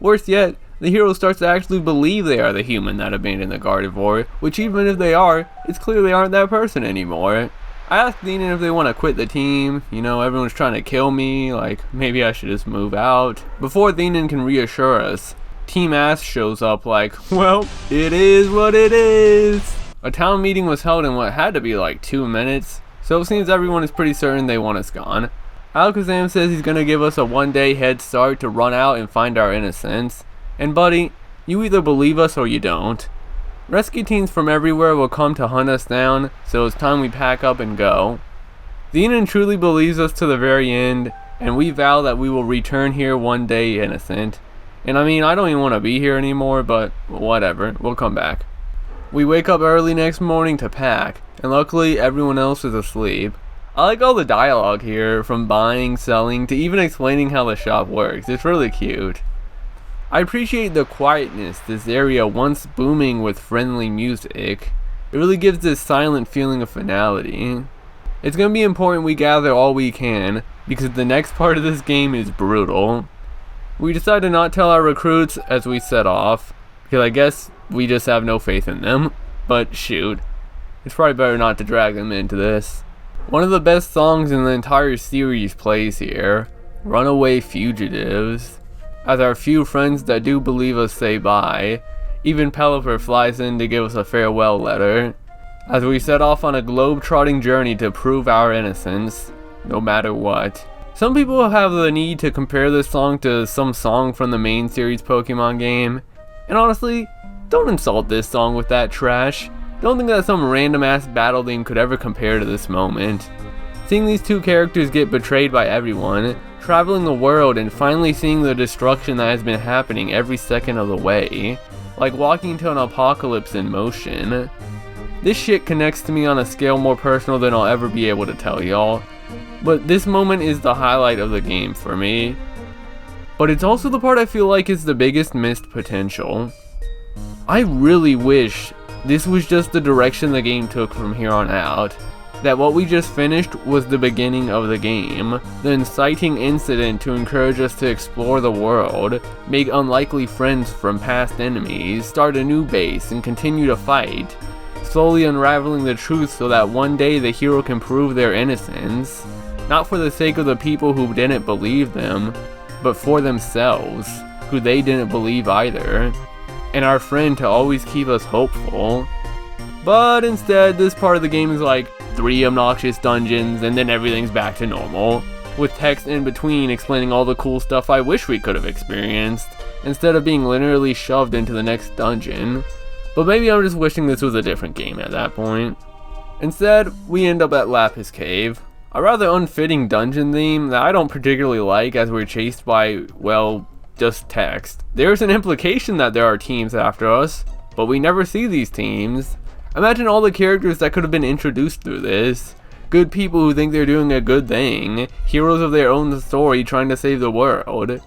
Speaker 1: Worse yet, the hero starts to actually believe they are the human that abandoned the Gardevoir, which even if they are, it's clear they aren't that person anymore. I asked Deanon if they want to quit the team, you know, everyone's trying to kill me, like, maybe I should just move out. Before Deanon can reassure us, Team Ass shows up like, well, it is what it is. A town meeting was held in what had to be like 2 minutes, so it seems everyone is pretty certain they want us gone. Alakazam says he's gonna give us a 1-day head start to run out and find our innocence. And buddy, you either believe us or you don't. Rescue teams from everywhere will come to hunt us down, so it's time we pack up and go. Deanon truly believes us to the very end, and we vow that we will return here one day innocent. And I mean, I don't even want to be here anymore, but whatever, we'll come back. We wake up early next morning to pack, and luckily everyone else is asleep. I like all the dialogue here, from buying, selling, to even explaining how the shop works. It's really cute. I appreciate the quietness this area once booming with friendly music. It really gives this silent feeling of finality. It's gonna be important we gather all we can, because the next part of this game is brutal. We decide to not tell our recruits as we set off, because I guess we just have no faith in them. But shoot, it's probably better not to drag them into this. One of the best songs in the entire series plays here, Away Fugitives. As our few friends that do believe us say bye, even Pelipper flies in to give us a farewell letter, as we set off on a globe-trotting journey to prove our innocence, no matter what. Some people have the need to compare this song to some song from the main series Pokemon game, and honestly, don't insult this song with that trash. Don't think that some random ass battle theme could ever compare to this moment. Seeing these two characters get betrayed by everyone, traveling the world and finally seeing the destruction that has been happening every second of the way, like walking into an apocalypse in motion. This shit connects to me on a scale more personal than I'll ever be able to tell y'all, but this moment is the highlight of the game for me. But it's also the part I feel like is the biggest missed potential. I really wish this was just the direction the game took from here on out. That what we just finished was the beginning of the game, the inciting incident to encourage us to explore the world, make unlikely friends from past enemies, start a new base, and continue to fight, slowly unraveling the truth so that one day the hero can prove their innocence, not for the sake of the people who didn't believe them, but for themselves, who they didn't believe either, and our friend to always keep us hopeful. But instead, this part of the game is like 3 obnoxious dungeons and then everything's back to normal, with text in between explaining all the cool stuff I wish we could have experienced, instead of being literally shoved into the next dungeon. But maybe I'm just wishing this was a different game at that point. Instead, we end up at Lapis Cave, a rather unfitting dungeon theme that I don't particularly like, as we're chased by, well, just text. There's an implication that there are teams after us, but we never see these teams. Imagine all the characters that could have been introduced through this. Good people who think they're doing a good thing. Heroes of their own story trying to save the world.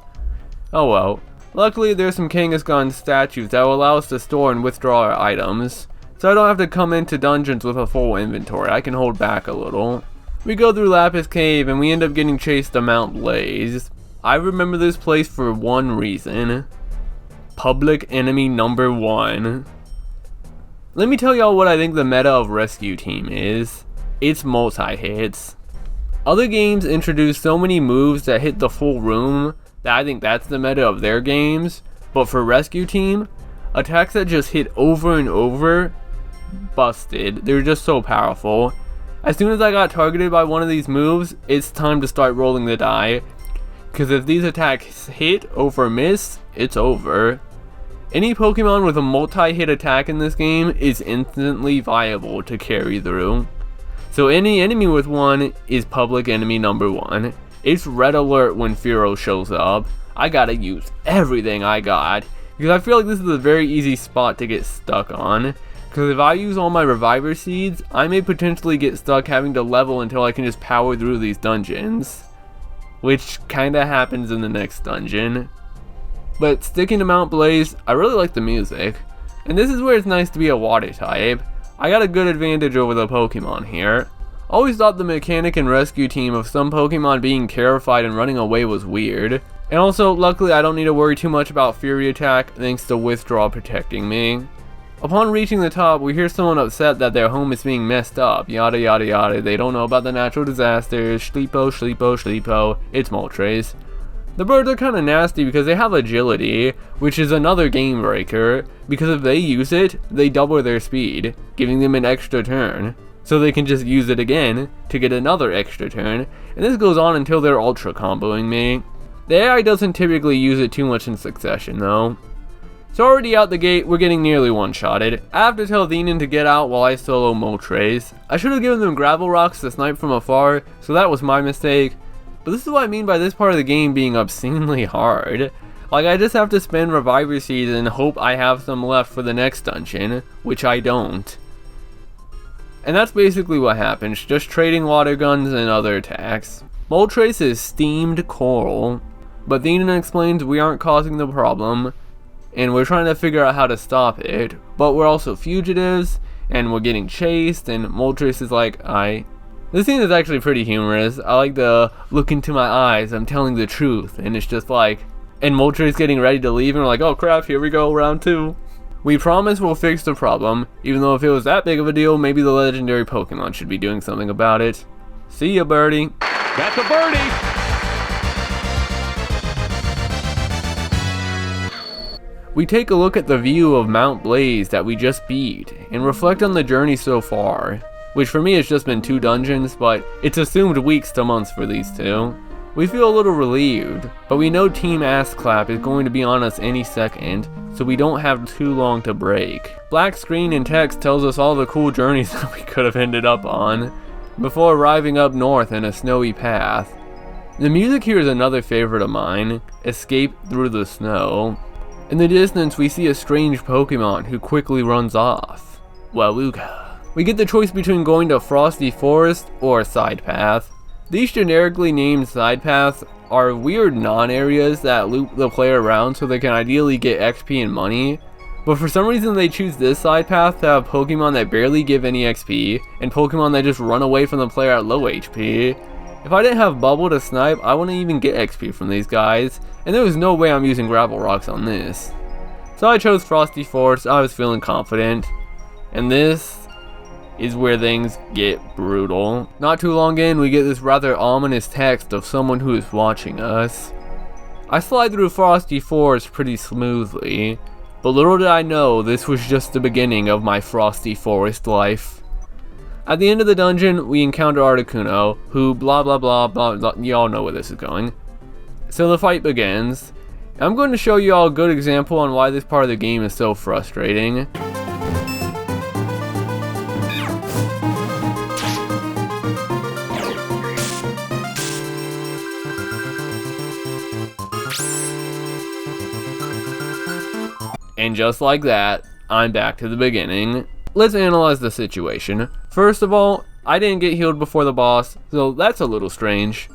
Speaker 1: Oh well. Luckily there's some Kangaskhan statues that will allow us to store and withdraw our items. So I don't have to come into dungeons with a full inventory. I can hold back a little. We go through Lapis Cave and we end up getting chased to Mount Blaze. I remember this place for one reason. Public enemy number 1. Let me tell y'all what I think the meta of Rescue Team is. It's multi-hits. Other games introduce so many moves that hit the full room that I think that's the meta of their games. But for Rescue Team, attacks that just hit over and over, busted. They're just so powerful. As soon as I got targeted by one of these moves, it's time to start rolling the die. Because if these attacks hit over miss, it's over. Any Pokemon with a multi-hit attack in this game is instantly viable to carry through. So any enemy with one is public enemy number 1. It's red alert when Fearow shows up. I gotta use everything I got. Because I feel like this is a very easy spot to get stuck on. Because if I use all my Reviver Seeds, I may potentially get stuck having to level until I can just power through these dungeons. Which kinda happens in the next dungeon. But sticking to Mount Blaze, I really like the music. And this is where it's nice to be a water type. I got a good advantage over the Pokemon here. Always thought the mechanic and Rescue Team of some Pokemon being terrified and running away was weird. And also, luckily I don't need to worry too much about Fury Attack thanks to Withdraw protecting me. Upon reaching the top, we hear someone upset that their home is being messed up, yada yada yada, they don't know about the natural disasters, sleepo, sleepo, sleepo, it's Moltres. The birds are kinda nasty because they have agility, which is another game breaker, because if they use it, they double their speed, giving them an extra turn. So they can just use it again to get another extra turn, and this goes on until they're ultra comboing me. The AI doesn't typically use it too much in succession though. So already out the gate, we're getting nearly one-shotted. I have to tell Theenan to get out while I solo Moltres. I should have given them gravel rocks to snipe from afar, so that was my mistake. But this is what I mean by this part of the game being obscenely hard. Like, I just have to spend Reviver Seeds and hope I have some left for the next dungeon, which I don't. And that's basically what happens, just trading water guns and other attacks. Moltres is steamed coral, but Theenan explains we aren't causing the problem, and we're trying to figure out how to stop it, but we're also fugitives, and we're getting chased, and Moltres is like, This scene is actually pretty humorous. I like the look into my eyes, I'm telling the truth, and it's just like, and Moltres getting ready to leave, and we're like, oh crap, here we go, round 2. We promise we'll fix the problem, even though if it was that big of a deal, maybe the legendary Pokemon should be doing something about it. See ya, birdie.
Speaker 3: That's a birdie!
Speaker 1: We take a look at the view of Mount Blaze that we just beat, and reflect on the journey so far, which for me has just been 2 dungeons, but it's assumed weeks to months for these 2. We feel a little relieved, but we know Team Ass Clap is going to be on us any second, so we don't have too long to break. Black screen and text tells us all the cool journeys that we could have ended up on, before arriving up north in a snowy path. The music here is another favorite of mine, Escape Through the Snow. In the distance we see a strange Pokemon who quickly runs off. Waluga. We get the choice between going to Frosty Forest or a side path. These generically named side paths are weird non-areas that loop the player around so they can ideally get XP and money, but for some reason they choose this side path to have Pokemon that barely give any XP, and Pokemon that just run away from the player at low HP. If I didn't have Bubble to snipe, I wouldn't even get XP from these guys, and there was no way I'm using Gravel Rocks on this. So I chose Frosty Forest, I was feeling confident, and this is where things get brutal. Not too long in, we get this rather ominous text of someone who is watching us. I slide through Frosty Forest pretty smoothly, but little did I know this was just the beginning of my Frosty Forest life. At the end of the dungeon, we encounter Articuno, who blah blah blah blah, blah, y'all know where this is going. So the fight begins. I'm going to show you all a good example on why this part of the game is so frustrating. And just like that, I'm back to the beginning. Let's analyze the situation. First of all, I didn't get healed before the boss, so that's a little strange.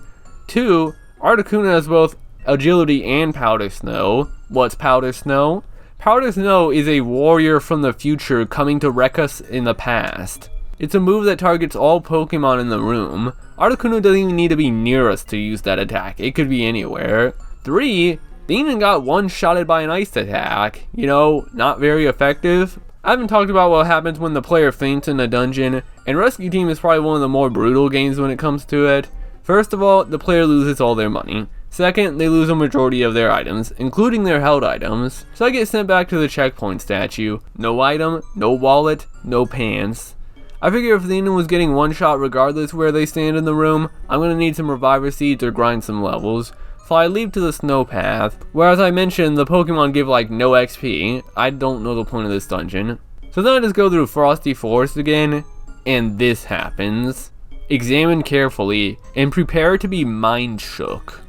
Speaker 1: 2, Articuno has both agility and powder snow. What's powder snow? Powder snow is a warrior from the future coming to wreck us in the past. It's a move that targets all Pokemon in the room. Articuno doesn't even need to be near us to use that attack, it could be anywhere. 3, Demon got one-shotted by an ice attack. You know, not very effective. I haven't talked about what happens when the player faints in a dungeon, and Rescue Team is probably one of the more brutal games when it comes to it. First of all, the player loses all their money. Second, they lose a majority of their items, including their held items. So I get sent back to the checkpoint statue. No item, no wallet, no pants. I figure if Xenon was getting one shot regardless where they stand in the room, I'm gonna need some reviver seeds or grind some levels. So I leap to the snow path, where as I mentioned, the Pokemon give like no XP. I don't know the point of this dungeon. So then I just go through Frosty Forest again, and this happens. Examine carefully, and prepare to be mind shook.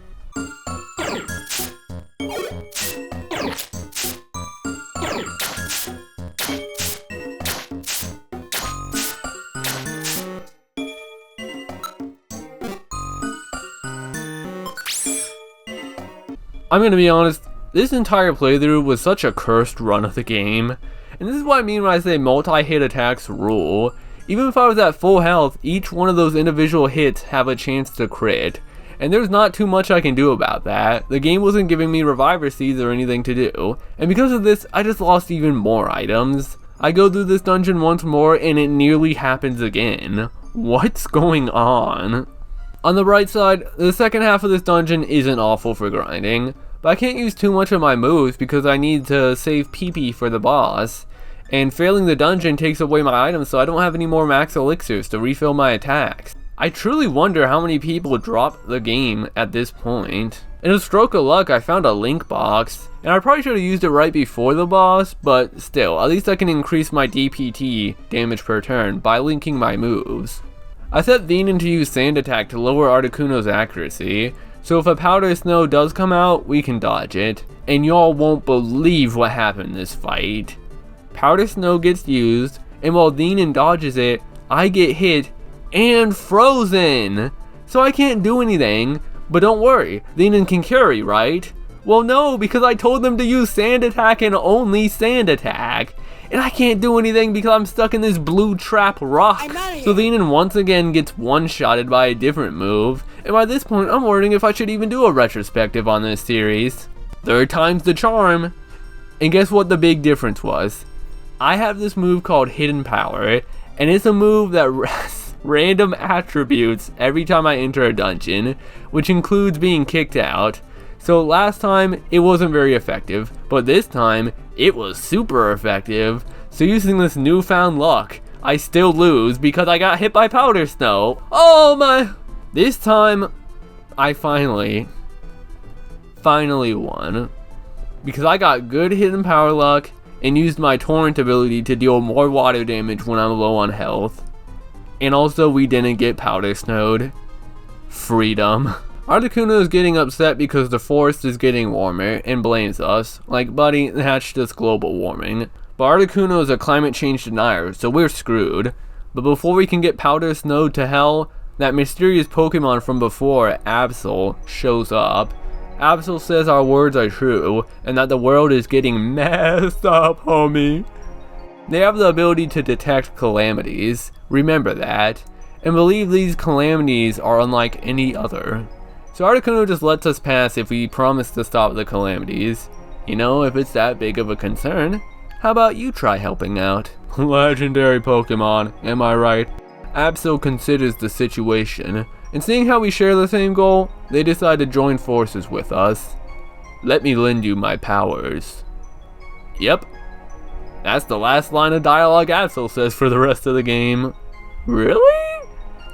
Speaker 1: I'm gonna be honest, this entire playthrough was such a cursed run of the game, and this is what I mean when I say multi-hit attacks rule. Even if I was at full health, each one of those individual hits have a chance to crit, and there's not too much I can do about that. The game wasn't giving me reviver seeds or anything to do, and because of this, I just lost even more items. I go through this dungeon once more and it nearly happens again. What's going on? On the bright side, the second half of this dungeon isn't awful for grinding, but I can't use too much of my moves because I need to save PP for the boss, and failing the dungeon takes away my items so I don't have any more max elixirs to refill my attacks. I truly wonder how many people dropped the game at this point. In a stroke of luck, I found a link box, and I probably should have used it right before the boss, but still, at least I can increase my DPT, damage per turn, by linking my moves. I set Xenon to use Sand Attack to lower Articuno's accuracy, so if a Powder Snow does come out, we can dodge it. And y'all won't believe what happened in this fight. Powder Snow gets used, and while Xenon dodges it, I get hit and frozen! So I can't do anything, but don't worry, Xenon can carry, right? Well no, because I told them to use Sand Attack and only Sand Attack. And I can't do anything because I'm stuck in this blue trap rock. So Xenon once again gets one-shotted by a different move, and by this point I'm wondering if I should even do a retrospective on this series. Third time's the charm. And guess what the big difference was? I have this move called Hidden Power, and it's a move that random attributes every time I enter a dungeon, which includes being kicked out. So last time it wasn't very effective, but this time it was super effective. So using this newfound luck, I still lose because I got hit by Powder Snow. Oh my! This time I finally won because I got good hidden power luck and used my torrent ability to deal more water damage when I'm low on health. And also we didn't get Powder Snowed. Freedom. Articuno is getting upset because the forest is getting warmer and blames us. Like, buddy, that's just global warming. But Articuno is a climate change denier, so we're screwed. But before we can get Powder Snow to hell, that mysterious Pokemon from before, Absol, shows up. Absol says our words are true, and that the world is getting messed up, homie. They have the ability to detect calamities, remember that, and believe these calamities are unlike any other. So Articuno just lets us pass if we promise to stop the calamities. You know, if it's that big of a concern, how about you try helping out? Legendary Pokemon, am I right? Absol considers the situation, and seeing how we share the same goal, they decide to join forces with us. Let me lend you my powers. Yep. That's the last line of dialogue Absol says for the rest of the game. Really?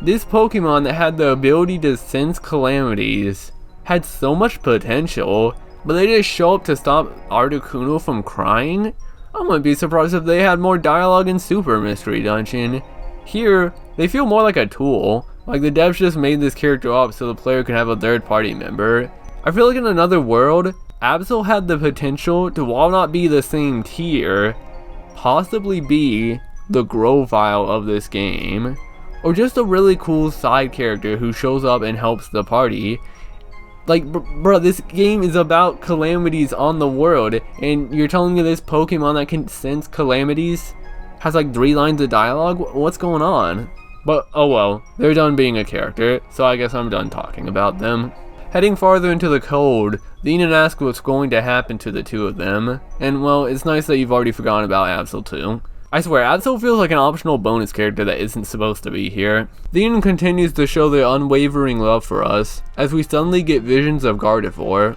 Speaker 1: This Pokemon that had the ability to sense calamities had so much potential, but they just show up to stop Articuno from crying? I wouldn't be surprised if they had more dialogue in Super Mystery Dungeon. Here, they feel more like a tool, like the devs just made this character up so the player can have a third party member. I feel like in another world, Absol had the potential to, while not be the same tier, possibly be the Grovile of this game, or just a really cool side character who shows up and helps the party. Like, bro, this game is about calamities on the world, and you're telling me this Pokemon that can sense calamities has like 3 lines of dialogue? What's going on? But oh well, they're done being a character, so I guess I'm done talking about them. Heading farther into the cold, Deanon asks what's going to happen to the two of them, and well, it's nice that you've already forgotten about Absol too. I swear, Absol feels like an optional bonus character that isn't supposed to be here. Deanon continues to show their unwavering love for us, as we suddenly get visions of Gardevoir.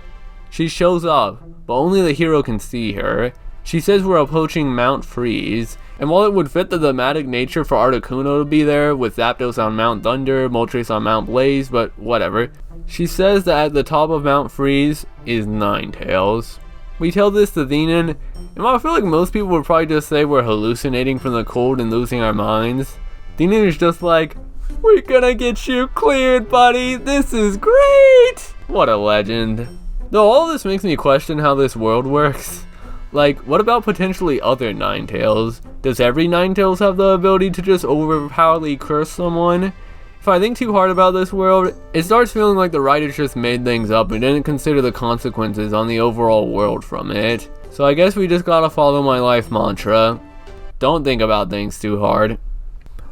Speaker 1: She shows up, but only the hero can see her. She says we're approaching Mount Freeze, and while it would fit the thematic nature for Articuno to be there, with Zapdos on Mount Thunder, Moltres on Mount Blaze, but whatever, she says that at the top of Mount Freeze is Ninetales. We tell this to Deanon, and while I feel like most people would probably just say we're hallucinating from the cold and losing our minds, Deanon is just like, "We're gonna get you cleared, buddy, this is great!" What a legend. Though all this makes me question how this world works. Like, what about potentially other Ninetales? Does every Ninetales have the ability to just overpowerfully curse someone? If I think too hard about this world, it starts feeling like the writers just made things up and didn't consider the consequences on the overall world from it. So I guess we just gotta follow my life mantra. Don't think about things too hard.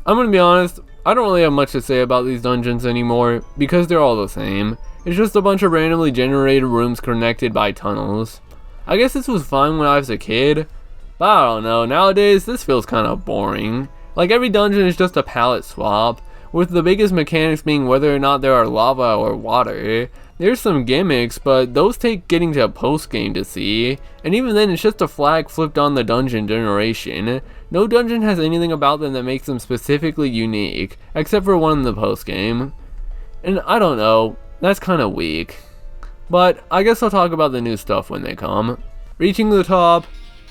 Speaker 1: I'm gonna be honest, I don't really have much to say about these dungeons anymore, because they're all the same. It's just a bunch of randomly generated rooms connected by tunnels. I guess this was fun when I was a kid, but I don't know, nowadays this feels kinda boring. Like every dungeon is just a palette swap, with the biggest mechanics being whether or not there are lava or water. There's some gimmicks, but those take getting to a post-game to see, and even then it's just a flag flipped on the dungeon generation. No dungeon has anything about them that makes them specifically unique, except for one in the post-game. And I don't know, that's kinda weak. But I guess I'll talk about the new stuff when they come. Reaching the top,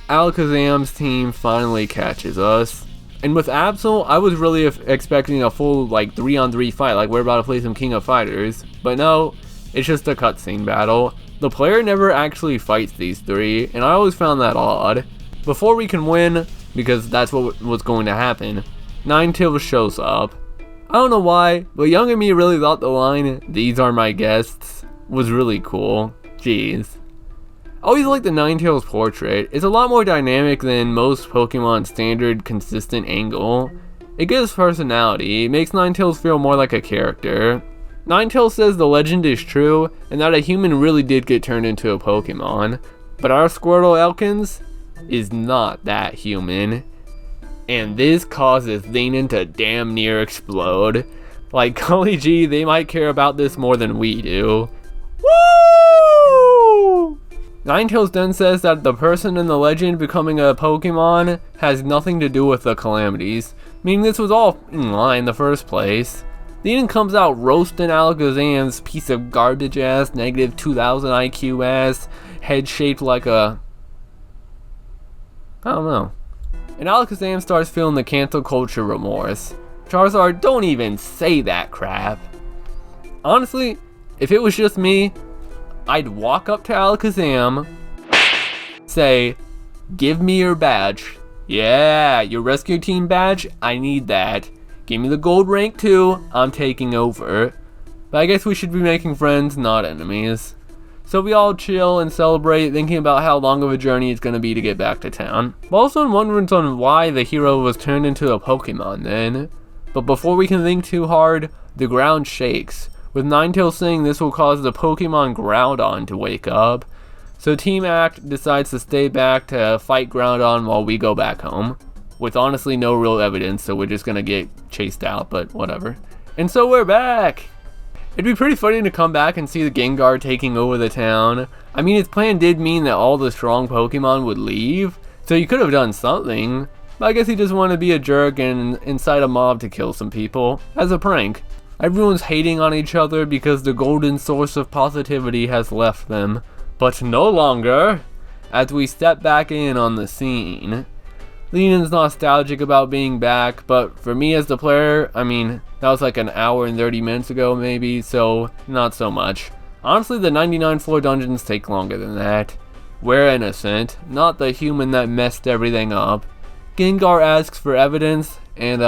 Speaker 1: Alakazam's team finally catches us. And with Absol, I was really expecting a full like 3-on-3 fight, like we're about to play some King of Fighters. But no, it's just a cutscene battle. The player never actually fights these three, and I always found that odd. Before we can win, because that's what was going to happen, Ninetales shows up. I don't know why, but younger me really thought the line, "These are my guests," was really cool. Jeez. I always like the Ninetales portrait. It's a lot more dynamic than most Pokemon standard consistent angle. It gives personality, it makes Ninetales feel more like a character. Ninetales says the legend is true, and that a human really did get turned into a Pokemon. But our Squirtle Elkins is not that human. And this causes Deanon to damn near explode. Like, golly gee, they might care about this more than we do. Woo! Ninetales then says that the person in the legend becoming a Pokemon has nothing to do with the calamities, meaning this was all in line in the first place. Deanon comes out roasting Alakazam's piece of garbage ass, -2000 IQ ass, head shaped like a... I don't know. And Alakazam starts feeling the cancel culture remorse. Charizard, don't even say that crap. Honestly, if it was just me, I'd walk up to Alakazam, say, "Give me your badge. Yeah, your rescue team badge, I need that. Give me the gold rank too, I'm taking over." But I guess we should be making friends, not enemies. So we all chill and celebrate, thinking about how long of a journey it's going to be to get back to town. I'm also wondering on why the hero was turned into a Pokemon then. But before we can think too hard, the ground shakes, with Ninetales saying this will cause the Pokemon Groudon to wake up. So Team Act decides to stay back to fight Groudon while we go back home. With honestly no real evidence, so we're just gonna get chased out, but whatever. And so we're back! It'd be pretty funny to come back and see the Gengar taking over the town. I mean, his plan did mean that all the strong Pokemon would leave, so he could have done something. But I guess he just wanted to be a jerk and incite a mob to kill some people, as a prank. Everyone's hating on each other because the golden source of positivity has left them, but no longer, as we step back in on the scene. Deanon's nostalgic about being back, but for me as the player, I mean, that was like an hour and 30 minutes ago maybe, so not so much. Honestly, the 99 floor dungeons take longer than that. We're innocent, not the human that messed everything up. Gengar asks for evidence, and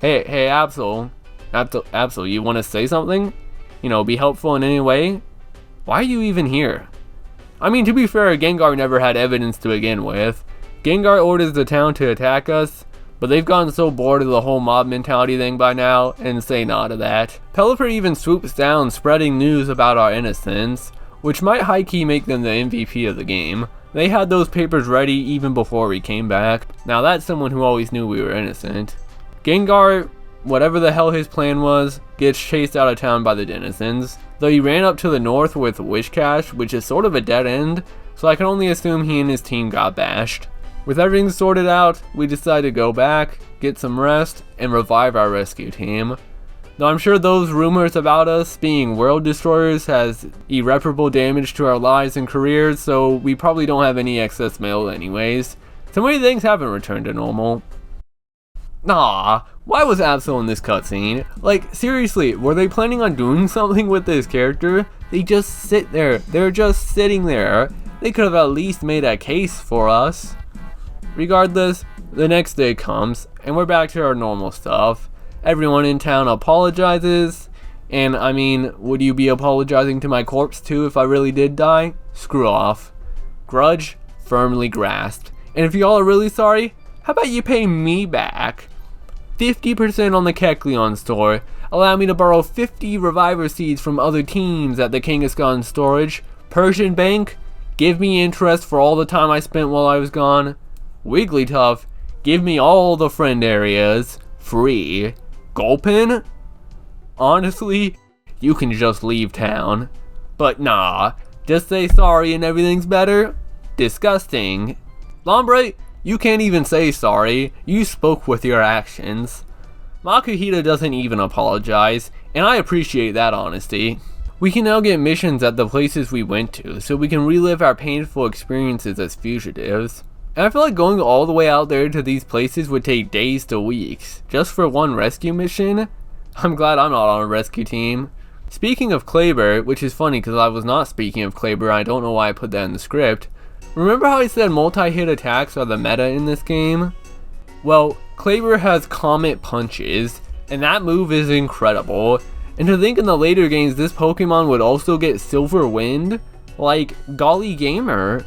Speaker 1: hey Absol, you want to say something? You know, be helpful in any way? Why are you even here? I mean, to be fair, Gengar never had evidence to begin with. Gengar orders the town to attack us, but they've gotten so bored of the whole mob mentality thing by now, and say nah to that. Pelipper even swoops down spreading news about our innocence, which might high-key make them the MVP of the game. They had those papers ready even before we came back. Now that's someone who always knew we were innocent. Gengar, whatever the hell his plan was, gets chased out of town by the denizens, though he ran up to the north with Wishcash, which is sort of a dead end, so I can only assume he and his team got bashed. With everything sorted out, we decide to go back, get some rest, and revive our rescue team. Though I'm sure those rumors about us being world destroyers has irreparable damage to our lives and careers, so we probably don't have any excess mail anyways. So many things haven't returned to normal. Nah, why was Absol in this cutscene? Like, seriously, were they planning on doing something with this character? They just sit there. They're just sitting there. They could have at least made a case for us. Regardless, the next day comes, and we're back to our normal stuff. Everyone in town apologizes, and I mean, would you be apologizing to my corpse too if I really did die? Screw off. Grudge firmly grasped. And if y'all are really sorry, how about you pay me back? 50% on the Kecleon store. Allow me to borrow 50 reviver seeds from other teams at the Kangaskhan storage. Persian Bank, give me interest for all the time I spent while I was gone. Wigglytuff, give me all the friend areas. Free. Gulpin? Honestly, you can just leave town. But nah, just say sorry and everything's better? Disgusting. Lombre, you can't even say sorry. You spoke with your actions. Makuhita doesn't even apologize, and I appreciate that honesty. We can now get missions at the places we went to, so we can relive our painful experiences as fugitives. And I feel like going all the way out there to these places would take days to weeks, just for one rescue mission. I'm glad I'm not on a rescue team. Speaking of Kleber, which is funny because I was not speaking of Kleber, I don't know why I put that in the script. Remember how I said multi-hit attacks are the meta in this game? Well, Kleber has Comet Punches, and that move is incredible. And to think in the later games this Pokemon would also get Silver Wind? Like, golly gamer.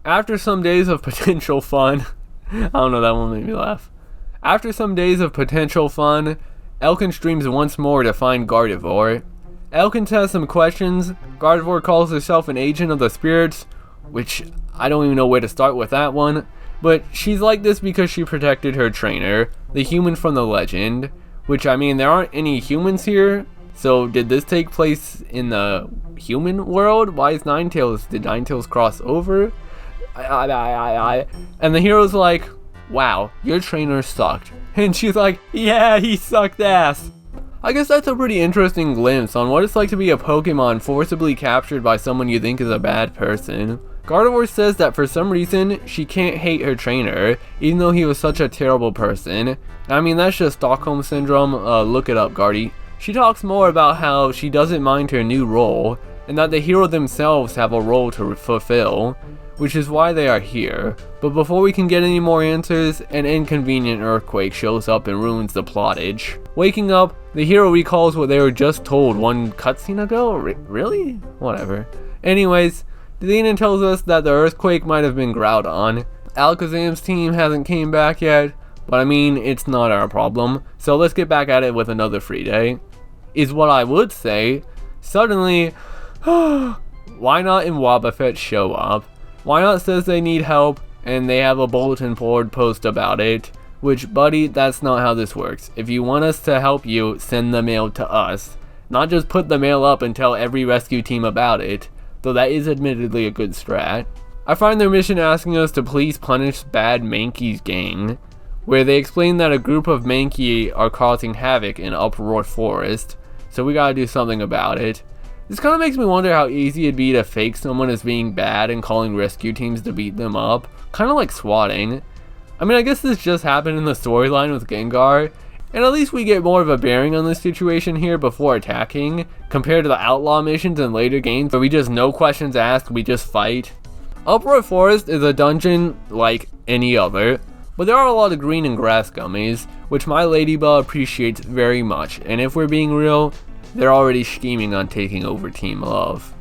Speaker 1: After some days of potential fun, I don't know, that one made me laugh. After some days of potential fun, Elkin streams once more to find Gardevoir. Elkin has some questions. Gardevoir calls herself an agent of the spirits, which I don't even know where to start with that one. But she's like this because she protected her trainer, the human from the legend. Which, I mean, there aren't any humans here. So did this take place in the human world? Why is Ninetales? Did Ninetales cross over? And the hero's like, wow, your trainer sucked. And she's like, yeah, he sucked ass. I guess that's a pretty interesting glimpse on what it's like to be a Pokemon forcibly captured by someone you think is a bad person. Gardevoir says that for some reason, she can't hate her trainer, even though he was such a terrible person. I mean, that's just Stockholm Syndrome, look it up, Gardy. She talks more about how she doesn't mind her new role, and that the hero themselves have a role to fulfill, which is why they are here. But before we can get any more answers, an inconvenient earthquake shows up and ruins the plottage. Waking up, the hero recalls what they were just told one cutscene ago? Really? Whatever. Anyways, Zenon tells us that the earthquake might have been Groudon. Alakazam's team hasn't came back yet, but I mean, it's not our problem. So let's get back at it with another free day. Is what I would say. Suddenly, why not and Wobbuffet show up? Why not says they need help, and they have a bulletin board post about it. Which, buddy, that's not how this works. If you want us to help you, send the mail to us. Not just put the mail up and tell every rescue team about it. Though that is admittedly a good strat. I find their mission asking us to please punish bad Mankey's gang, where they explain that a group of Mankey are causing havoc in Uproar Forest, so we gotta do something about it. This kinda makes me wonder how easy it'd be to fake someone as being bad and calling rescue teams to beat them up, kinda like swatting. I mean, I guess this just happened in the storyline with Gengar, and at least we get more of a bearing on this situation here before attacking, compared to the outlaw missions in later games where we just no questions asked, we just fight. Uproar Forest is a dungeon like any other. But there are a lot of green and grass gummies, which my ladybug appreciates very much, and if we're being real, they're already scheming on taking over Team Love.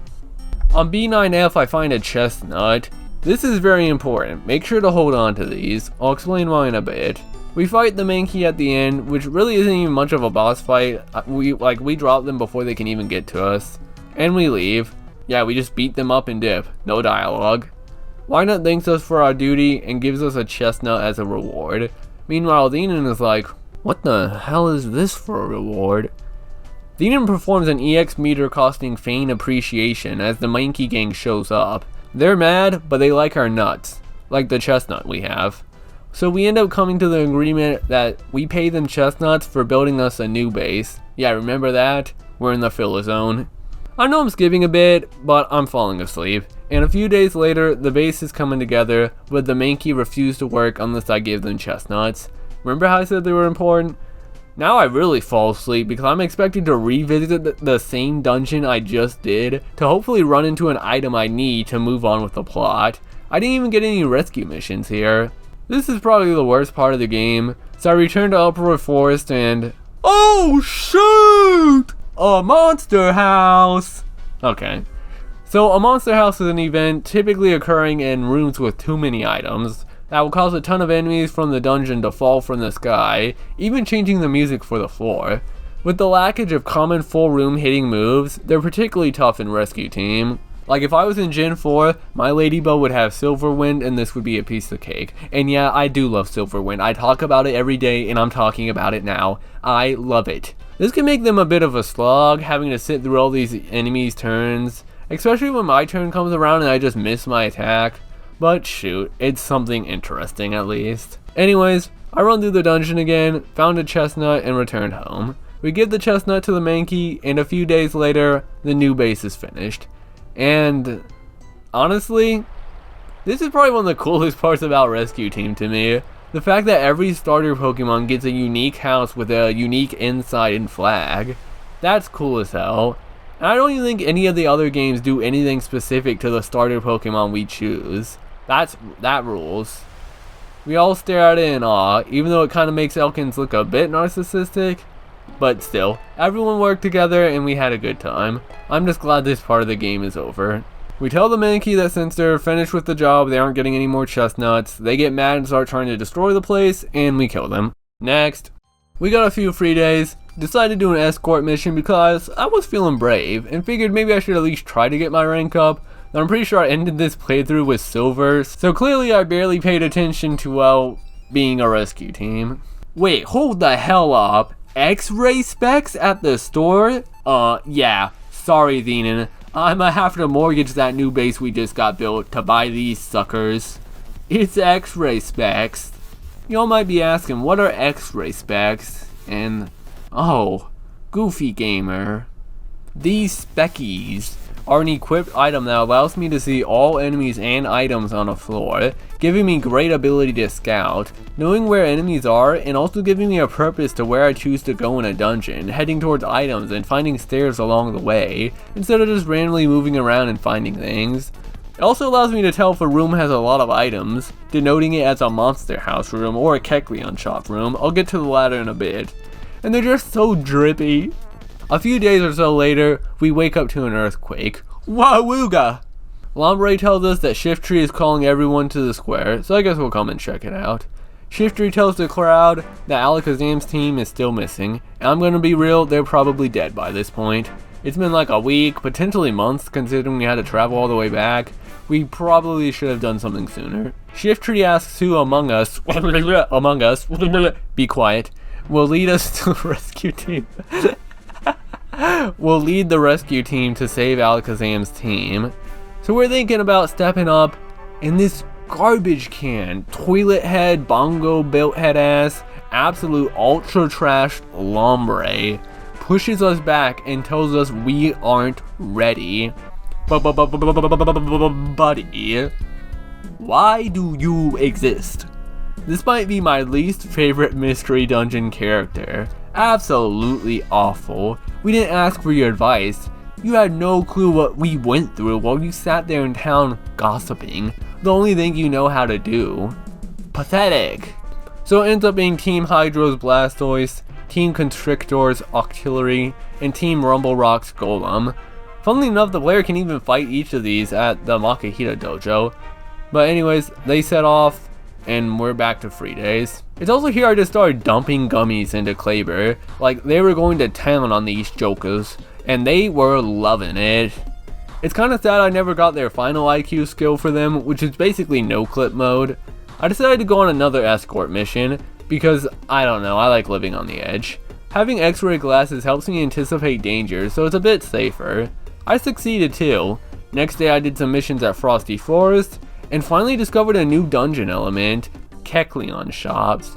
Speaker 1: On B9F I find a chestnut. This is very important, make sure to hold on to these, I'll explain why in a bit. We fight the Mankey at the end, which really isn't even much of a boss fight, we drop them before they can even get to us. And we leave. Yeah, we just beat them up and dip, no dialogue. Wynut thanks us for our duty and gives us a chestnut as a reward. Meanwhile, Denon is like, what the hell is this for a reward? Denon performs an EX meter costing feign appreciation as the Monkey Gang shows up. They're mad, but they like our nuts, like the chestnut we have. So we end up coming to the agreement that we pay them chestnuts for building us a new base. Yeah, remember that? We're in the filler zone. I know I'm skipping a bit, but I'm falling asleep. And a few days later, the base is coming together, but the Mankey refused to work unless I gave them chestnuts. Remember how I said they were important? Now I really fall asleep because I'm expected to revisit the same dungeon I just did to hopefully run into an item I need to move on with the plot. I didn't even get any rescue missions here. This is probably the worst part of the game, so I return to Uproar Forest and... oh shoot! A monster house! Okay. So a monster house is an event typically occurring in rooms with too many items that will cause a ton of enemies from the dungeon to fall from the sky, even changing the music for the floor. With the lackage of common full room hitting moves, they're particularly tough in Rescue Team. Like if I was in Gen 4, my ladybug would have Silverwind and this would be a piece of cake. And yeah, I do love Silverwind. I talk about it every day and I'm talking about it now. I love it. This can make them a bit of a slog, having to sit through all these enemies' turns, especially when my turn comes around and I just miss my attack. But shoot, it's something interesting at least. Anyways, I run through the dungeon again, found a chestnut, and returned home. We give the chestnut to the Mankey, and a few days later, the new base is finished. And honestly, this is probably one of the coolest parts about Rescue Team to me. The fact that every starter Pokemon gets a unique house with a unique inside and flag. That's cool as hell. And I don't even think any of the other games do anything specific to the starter Pokemon we choose. That rules. We all stare at it in awe, even though it kind of makes Elkins look a bit narcissistic. But still, everyone worked together and we had a good time. I'm just glad this part of the game is over. We tell the Mankey that since they're finished with the job, they aren't getting any more chestnuts. They get mad and start trying to destroy the place, and we kill them. Next. We got a few free days. Decided to do an escort mission because I was feeling brave and figured maybe I should at least try to get my rank up. I'm pretty sure I ended this playthrough with silver, so clearly I barely paid attention to, well, being a rescue team. Wait, hold the hell up. X-ray specs at the store? Yeah. Sorry, Denon. I'ma have to mortgage that new base we just got built to buy these suckers. It's X-ray specs. Y'all might be asking, what are X-ray specs? And, oh, Goofy Gamer. These speckies are an equipped item that allows me to see all enemies and items on a floor, giving me great ability to scout, knowing where enemies are, and also giving me a purpose to where I choose to go in a dungeon, heading towards items and finding stairs along the way, instead of just randomly moving around and finding things. It also allows me to tell if a room has a lot of items, denoting it as a monster house room or a Kecleon shop room. I'll get to the latter in a bit. And they're just so drippy. A few days or so later, we wake up to an earthquake. Wahooga! Lombre tells us that Shiftry is calling everyone to the square, so I guess we'll come and check it out. Shiftry tells the crowd that Alakazam's team is still missing, and I'm gonna be real, they're probably dead by this point. It's been like a week, potentially months, considering we had to travel all the way back. We probably should have done something sooner. Shiftry asks who among us, be quiet, will lead us to the rescue team. Will lead the rescue team to save Alakazam's team. So we're thinking about stepping up, and this garbage can, toilet head, bongo built head ass, absolute ultra trash Lombre pushes us back and tells us we aren't ready. Buddy, why do you exist? This might be my least favorite mystery dungeon character. Absolutely awful. We didn't ask for your advice. You had no clue what we went through while you sat there in town gossiping. The only thing you know how to do. Pathetic. So it ends up being Team Hydro's Blastoise, Team Constrictor's Octillery, and Team Rumble Rock's Golem. Funnily enough, the player can even fight each of these at the Makihita dojo. But anyways, they set off, and we're back to free days. It's also here I just started dumping gummies into Kleber. Like, they were going to town on these jokers, and they were loving it. It's kinda sad I never got their final IQ skill for them, which is basically no clip mode. I decided to go on another escort mission, because, I don't know, I like living on the edge. Having X-ray glasses helps me anticipate danger, so it's a bit safer. I succeeded too. Next day I did some missions at Frosty Forest, and finally discovered a new dungeon element, Kecleon shops.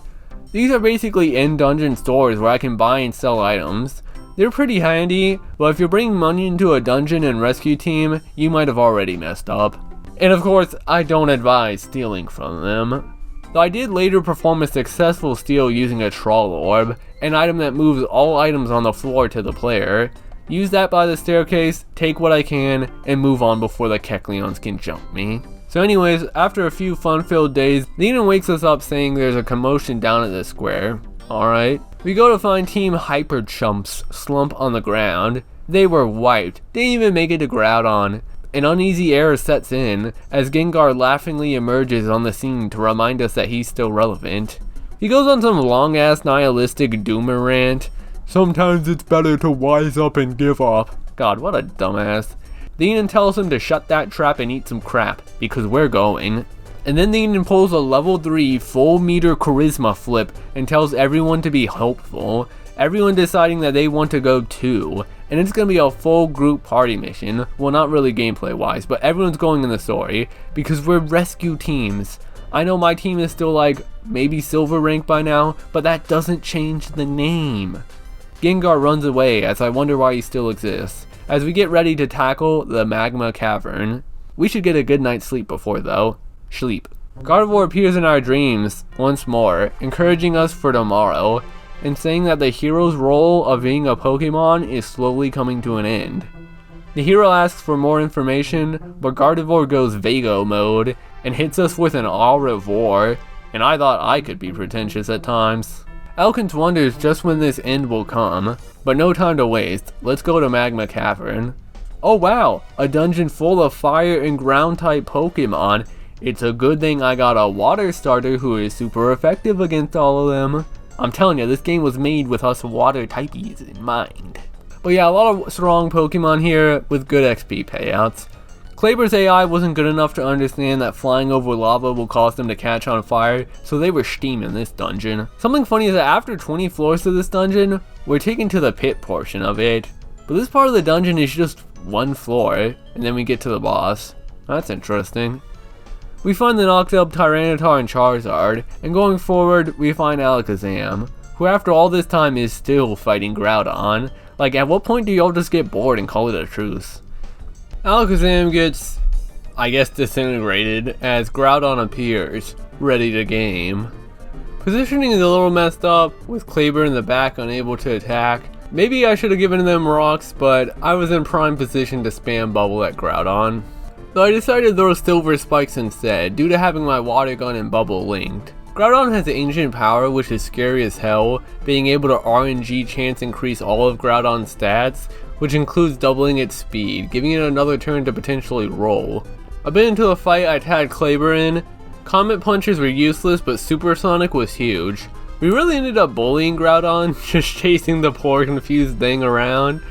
Speaker 1: These are basically in-dungeon stores where I can buy and sell items. They're pretty handy, but if you're bringing money into a dungeon and rescue team, you might have already messed up. And of course, I don't advise stealing from them. Though I did later perform a successful steal using a Troll Orb, an item that moves all items on the floor to the player. Use that by the staircase, take what I can, and move on before the Kecleons can jump me. So anyways, after a few fun-filled days, Nina wakes us up saying there's a commotion down at the square. Alright. We go to find Team Hyper Chumps slump on the ground. They were wiped. Didn't even make it to Groudon. An uneasy air sets in, as Gengar laughingly emerges on the scene to remind us that he's still relevant. He goes on some long-ass nihilistic doomer rant. Sometimes it's better to wise up and give up. God, what a dumbass. Deanon tells him to shut that trap and eat some crap, because we're going. And then Deanon pulls a level 3 full meter charisma flip and tells everyone to be hopeful. Everyone deciding that they want to go too. And it's going to be a full group party mission. Well, not really gameplay wise, but everyone's going in the story, because we're rescue teams. I know my team is still like, maybe silver rank by now, but that doesn't change the name. Gengar runs away as I wonder why he still exists, as we get ready to tackle the Magma Cavern. We should get a good night's sleep before though. Sleep. Gardevoir appears in our dreams once more, encouraging us for tomorrow, and saying that the hero's role of being a Pokemon is slowly coming to an end. The hero asks for more information, but Gardevoir goes Vago mode, and hits us with an au revoir, and I thought I could be pretentious at times. Elkins wonders just when this end will come, but no time to waste, let's go to Magma Cavern. Oh wow, a dungeon full of fire and ground type Pokemon. It's a good thing I got a water starter who is super effective against all of them. I'm telling you, this game was made with us water typies in mind. But yeah, a lot of strong Pokemon here with good XP payouts. Kleber's AI wasn't good enough to understand that flying over lava will cause them to catch on fire, so they were steaming this dungeon. Something funny is that after 20 floors to this dungeon, we're taken to the pit portion of it. But this part of the dungeon is just one floor, and then we get to the boss. That's interesting. We find the knocked up Tyranitar and Charizard, and going forward, we find Alakazam, who after all this time is still fighting Groudon. Like, at what point do y'all just get bored and call it a truce? Alakazam gets, I guess, disintegrated as Groudon appears, ready to game. Positioning is a little messed up, with Kleber in the back unable to attack. Maybe I should have given them rocks, but I was in prime position to spam bubble at Groudon. So I decided to throw silver spikes instead, due to having my water gun and bubble linked. Groudon has ancient power, which is scary as hell, being able to RNG chance increase all of Groudon's stats, which includes doubling its speed, giving it another turn to potentially roll. A bit into the fight I tagged Kleber in. Comet punches were useless, but Supersonic was huge. We really ended up bullying Groudon, just chasing the poor confused thing around.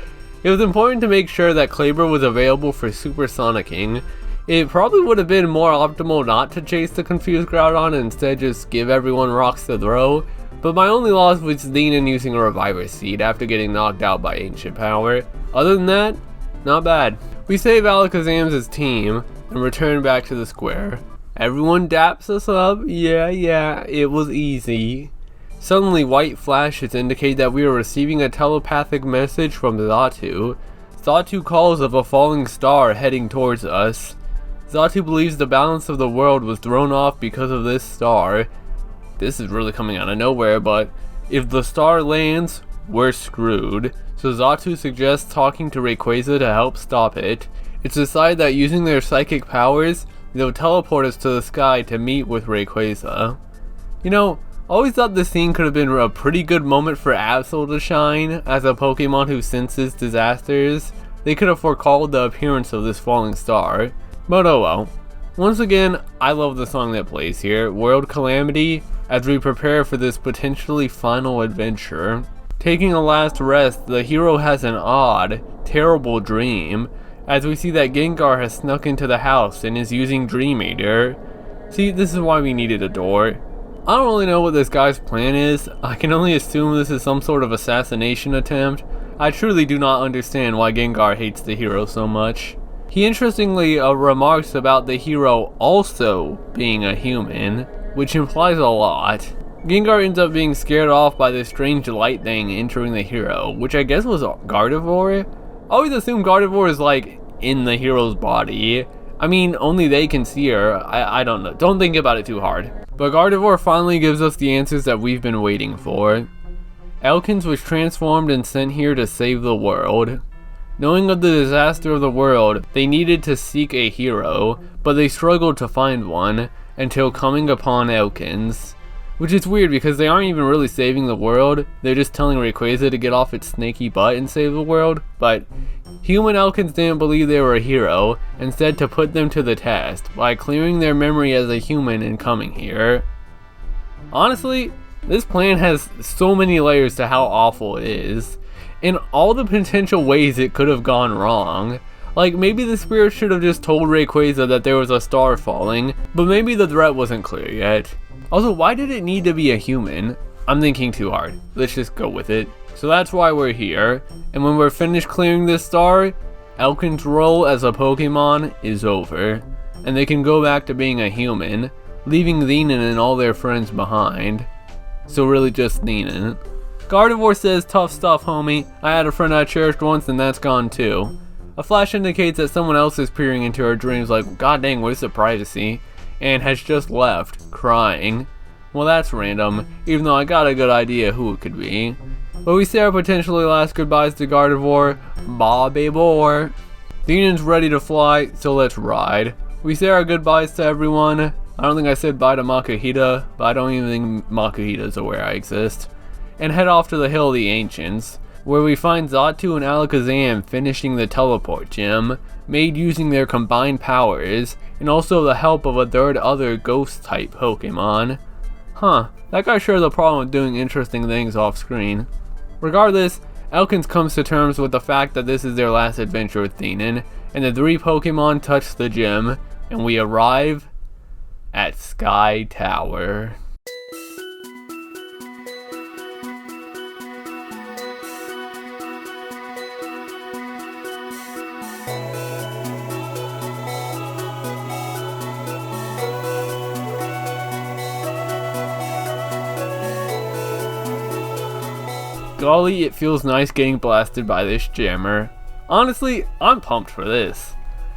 Speaker 1: It was important to make sure that Kleber was available for Supersonicking. It probably would have been more optimal not to chase the confused Groudon and instead just give everyone rocks to throw, but my only loss was Deanon using a Reviver Seed after getting knocked out by Ancient Power. Other than that, not bad. We save Alakazam's team and return back to the square. Everyone daps us up, yeah, it was easy. Suddenly white flashes indicate that we are receiving a telepathic message from Xatu. Xatu calls of a falling star heading towards us. Xatu believes the balance of the world was thrown off because of this star. This is really coming out of nowhere, but if the star lands, we're screwed. So Xatu suggests talking to Rayquaza to help stop it. It's decided that using their psychic powers, they'll teleport us to the sky to meet with Rayquaza. You know, Always thought this scene could have been a pretty good moment for Absol to shine. As a Pokemon who senses disasters, they could have forecalled the appearance of this falling star. But oh well. Once again, I love the song that plays here, World Calamity, as we prepare for this potentially final adventure. Taking a last rest, the hero has an odd, terrible dream, as we see that Gengar has snuck into the house and is using Dream Eater. See, this is why we needed a door. I don't really know what this guy's plan is. I can only assume this is some sort of assassination attempt. I truly do not understand why Gengar hates the hero so much. He interestingly remarks about the hero also being a human, which implies a lot. Gengar ends up being scared off by this strange light thing entering the hero, which I guess was Gardevoir? I always assume Gardevoir is like in the hero's body. I mean, only they can see her. I don't know. Don't think about it too hard. But Gardevoir finally gives us the answers that we've been waiting for. Elkins was transformed and sent here to save the world. Knowing of the disaster of the world, they needed to seek a hero, but they struggled to find one until coming upon Elkins. Which is weird because they aren't even really saving the world, they're just telling Rayquaza to get off its snaky butt and save the world. But human Elkins didn't believe they were a hero, instead to put them to the test by clearing their memory as a human and coming here. Honestly, this plan has so many layers to how awful it is, in all the potential ways it could have gone wrong. Like, maybe the spirit should have just told Rayquaza that there was a star falling, but maybe the threat wasn't clear yet. Also, why did it need to be a human? I'm thinking too hard. Let's just go with it. So that's why we're here, and when we're finished clearing this star, Elkin's role as a Pokemon is over, and they can go back to being a human, leaving Theenan and all their friends behind. So really just Theenan. Gardevoir says, "Tough stuff, homie. I had a friend I cherished once and that's gone too." A flash indicates that someone else is peering into her dreams like, god dang, where's the privacy? And has just left, crying. Well, that's random, even though I got a good idea who it could be. But we say our potentially last goodbyes to Gardevoir. Bobby Boar. Theenan's ready to fly, so let's ride. We say our goodbyes to everyone. I don't think I said bye to Makuhita, but I don't even think Makuhita's aware I exist. And head off to the Hill of the Ancients, where we find Xatu and Alakazam finishing the teleport gem, made using their combined powers, and also the help of a third other ghost-type Pokemon. Huh, that guy sure has a problem with doing interesting things off-screen. Regardless, Elkins comes to terms with the fact that this is their last adventure with Theenan, and the three Pokemon touch the gem, and we arrive at Sky Tower. Golly, it feels nice getting blasted by this jammer. Honestly, I'm pumped for this.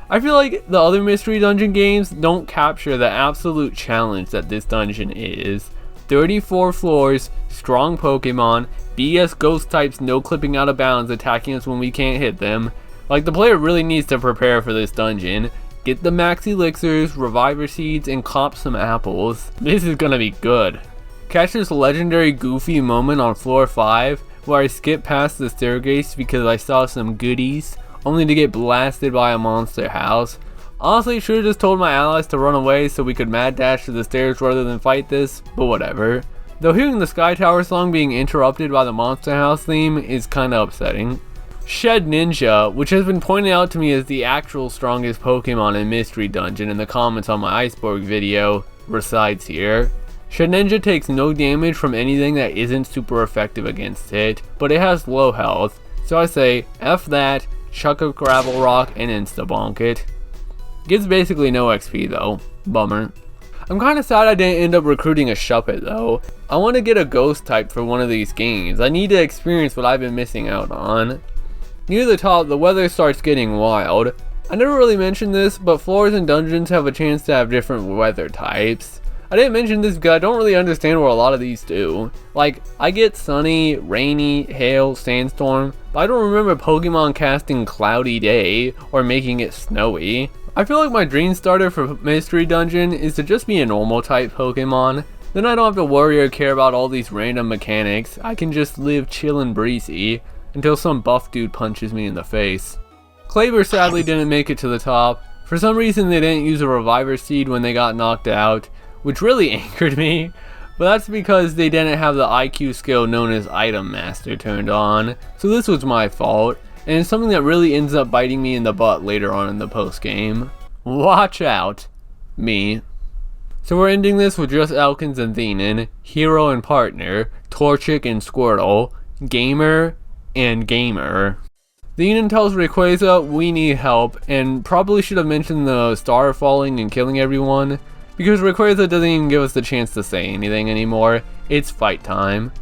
Speaker 1: I feel like the other Mystery Dungeon games don't capture the absolute challenge that this dungeon is. 34 floors, strong Pokemon, BS ghost types no clipping out of bounds attacking us when we can't hit them. Like, the player really needs to prepare for this dungeon. Get the max elixirs, reviver seeds, and cop some apples. This is gonna be good. Catch this legendary goofy moment on floor 5 where I skipped past the staircase because I saw some goodies, only to get blasted by a monster house. Honestly, should have just told my allies to run away so we could mad dash to the stairs rather than fight this, but whatever. Though hearing the Sky Tower song being interrupted by the monster house theme is kinda upsetting. Shed Ninja, which has been pointed out to me as the actual strongest Pokemon in Mystery Dungeon in the comments on my Iceberg video, resides here. Shedinja takes no damage from anything that isn't super effective against it, but it has low health, so I say F that, chuck a gravel rock, and insta-bonk it. Gets basically no XP though, bummer. I'm kinda sad I didn't end up recruiting a Shuppet though. I want to get a ghost type for one of these games. I need to experience what I've been missing out on. Near the top, the weather starts getting wild. I never really mentioned this, but floors and dungeons have a chance to have different weather types. I didn't mention this because I don't really understand what a lot of these do. Like, I get sunny, rainy, hail, sandstorm, but I don't remember Pokemon casting cloudy day or making it snowy. I feel like my dream starter for Mystery Dungeon is to just be a normal type Pokemon. Then I don't have to worry or care about all these random mechanics. I can just live chill and breezy until some buff dude punches me in the face. Kleber sadly didn't make it to the top. For some reason they didn't use a reviver seed when they got knocked out, which really angered me. But that's because they didn't have the IQ skill known as Item Master turned on. So this was my fault, and it's something that really ends up biting me in the butt later on in the post game. Watch out. Me. So we're ending this with just Elkins and Theenan, Hero and Partner, Torchic and Squirtle, Gamer and Gamer. Theenan tells Rayquaza we need help, and probably should have mentioned the star falling and killing everyone, because Rayquaza doesn't even give us the chance to say anything anymore. It's fight time.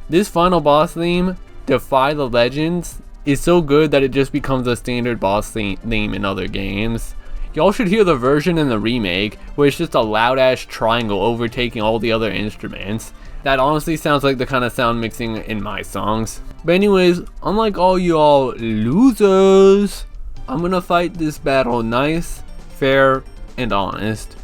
Speaker 1: This final boss theme, Defy the Legends, is so good that it just becomes a standard boss theme in other games. Y'all should hear the version in the remake, where it's just a loud ass triangle overtaking all the other instruments. That honestly sounds like the kind of sound mixing in my songs. But anyways, unlike all y'all losers, I'm gonna fight this battle nice, fair, and honest.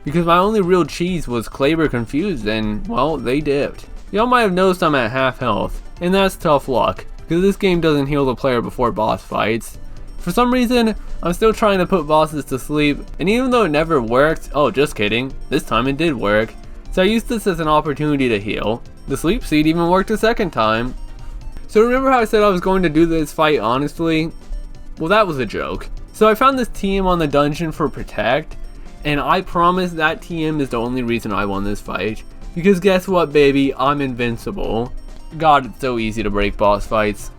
Speaker 1: Because my only real cheese was Kleber confused and, well, they dipped. Y'all might have noticed I'm at half health, and that's tough luck, because this game doesn't heal the player before boss fights. For some reason, I'm still trying to put bosses to sleep, and even though it never worked, oh just kidding, this time it did work. So I used this as an opportunity to heal. The sleep seed even worked a second time. So remember how I said I was going to do this fight honestly? Well, that was a joke. So I found this TM on the dungeon for Protect, and I promise that TM is the only reason I won this fight. Because guess what, baby, I'm invincible. God, it's so easy to break boss fights.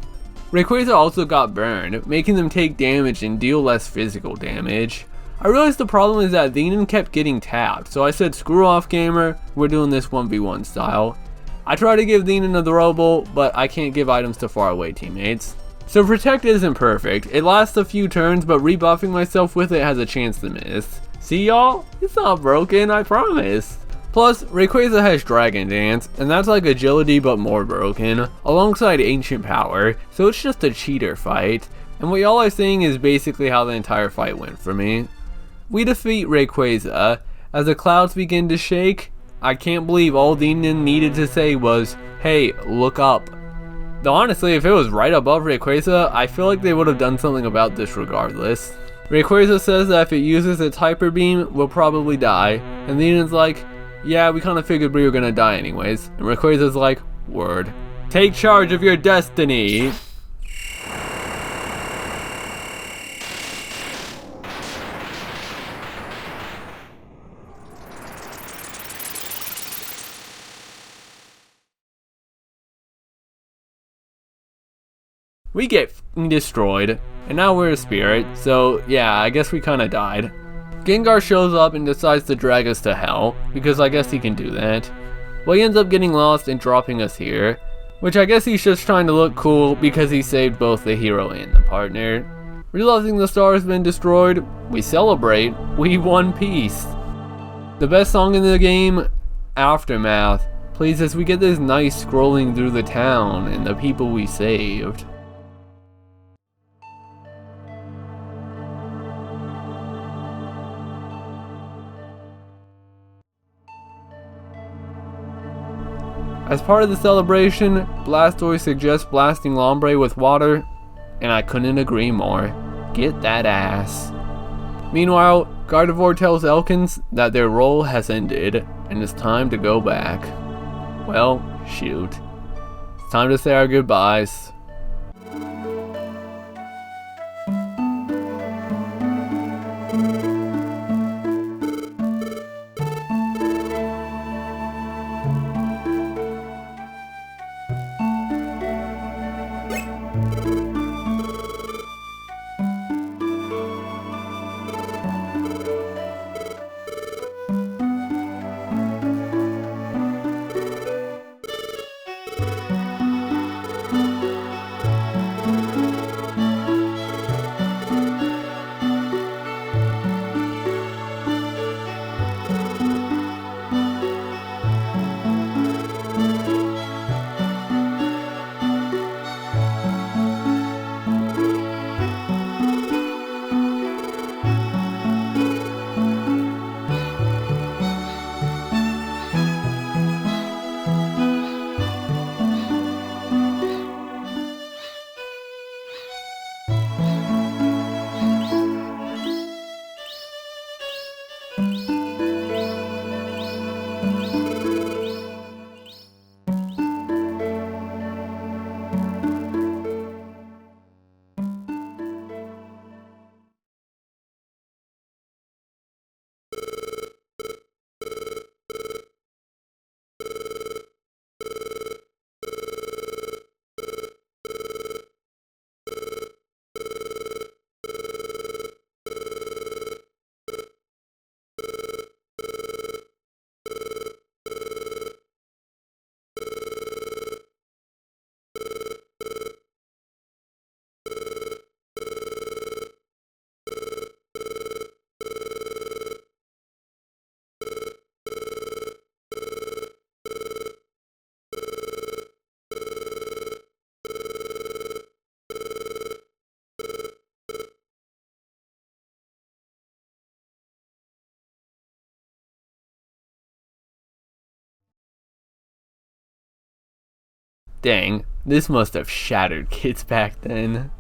Speaker 1: Rayquaza also got burned, making them take damage and deal less physical damage. I realized the problem is that Theenan kept getting tapped, so I said screw off gamer, we're doing this 1v1 style. I try to give Theenan a throwable, but I can't give items to far away teammates. So Protect isn't perfect, it lasts a few turns, but rebuffing myself with it has a chance to miss. See y'all? It's not broken, I promise. Plus, Rayquaza has Dragon Dance, and that's like Agility but more broken, alongside Ancient Power, so it's just a cheater fight. And what y'all are seeing is basically how the entire fight went for me. We defeat Rayquaza. As the clouds begin to shake, I can't believe all Theenan needed to say was, hey, look up. Though honestly, if it was right above Rayquaza, I feel like they would have done something about this regardless. Rayquaza says that if it uses its Hyper Beam, we'll probably die, and Theenan's like, yeah, we kinda figured we were gonna die anyways, and Rayquaza's like, word. Take charge of your destiny! We get f***ing destroyed, and now we're a spirit, so yeah, I guess we kinda died. Gengar shows up and decides to drag us to hell, because I guess he can do that. Well, he ends up getting lost and dropping us here, which I guess he's just trying to look cool because he saved both the hero and the partner. Realizing the star has been destroyed, we celebrate, we won peace. The best song in the game, Aftermath, plays as we get this nice scrolling through the town and the people we saved. As part of the celebration, Blastoise suggests blasting Lombre with water, and I couldn't agree more. Get that ass. Meanwhile, Gardevoir tells Elkins that their role has ended, and it's time to go back. Well, shoot. It's time to say our goodbyes. Dang, this must have shattered kids back then.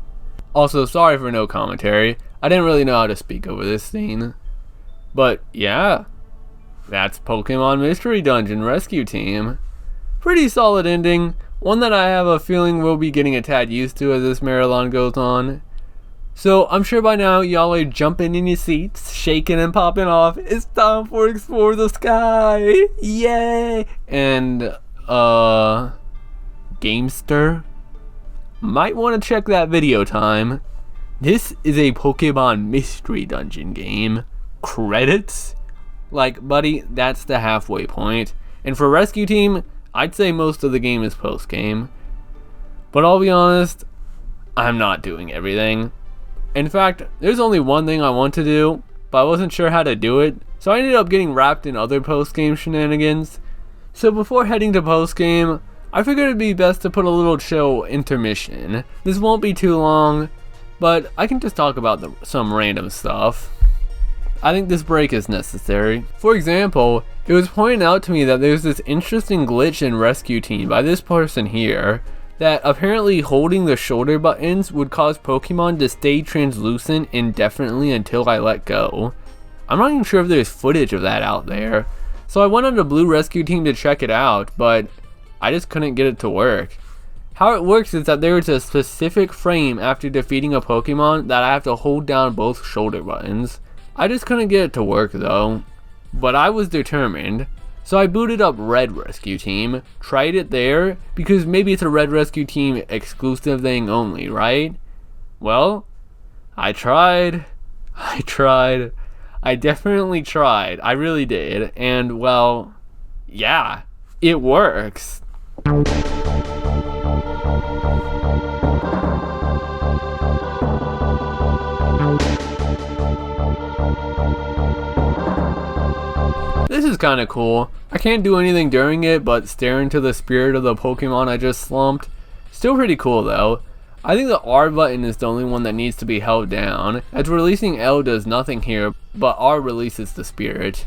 Speaker 1: Also, sorry for no commentary. I didn't really know how to speak over this scene. But yeah, that's Pokemon Mystery Dungeon Rescue Team. Pretty solid ending, one that I have a feeling we'll be getting a tad used to as this marathon goes on. So I'm sure by now y'all are jumping in your seats, shaking and popping off. It's time for Explore the Sky! Yay! And, Gamester? Might want to check that video time. This is a Pokemon Mystery Dungeon game. Credits? Like, buddy, that's the halfway point. And for Rescue Team, I'd say most of the game is post-game. But I'll be honest, I'm not doing everything. In fact, there's only one thing I want to do, but I wasn't sure how to do it, so I ended up getting wrapped in other post-game shenanigans. So before heading to post-game, I figured it'd be best to put a little chill intermission. This won't be too long, but I can just talk about some random stuff. I think this break is necessary. For example, it was pointed out to me that there's this interesting glitch in Rescue Team by this person here, that apparently holding the shoulder buttons would cause Pokemon to stay translucent indefinitely until I let go. I'm not even sure if there's footage of that out there, so I went on the Blue Rescue Team to check it out, but I just couldn't get it to work. How it works is that there is a specific frame after defeating a Pokemon that I have to hold down both shoulder buttons. I just couldn't get it to work though, but I was determined. So I booted up Red Rescue Team, tried it there, because maybe it's a Red Rescue Team exclusive thing only, right? Well, I tried, I definitely tried, I really did, and well, yeah, it works. This is kinda cool. I can't do anything during it but stare into the spirit of the Pokemon I just slumped. Still pretty cool though. I think the R button is the only one that needs to be held down, as releasing L does nothing here, but R releases the spirit.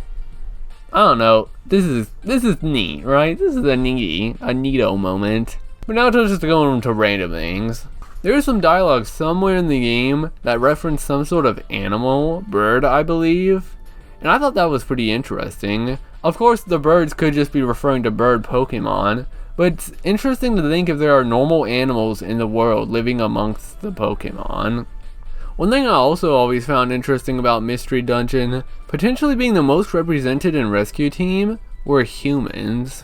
Speaker 1: I don't know, this is neat, right? This is a neato moment. But now to just go into random things. There is some dialogue somewhere in the game that referenced some sort of animal, bird I believe. And I thought that was pretty interesting. Of course, the birds could just be referring to bird Pokemon, but it's interesting to think if there are normal animals in the world living amongst the Pokemon. One thing I also always found interesting about Mystery Dungeon, potentially being the most represented in Rescue Team, were humans.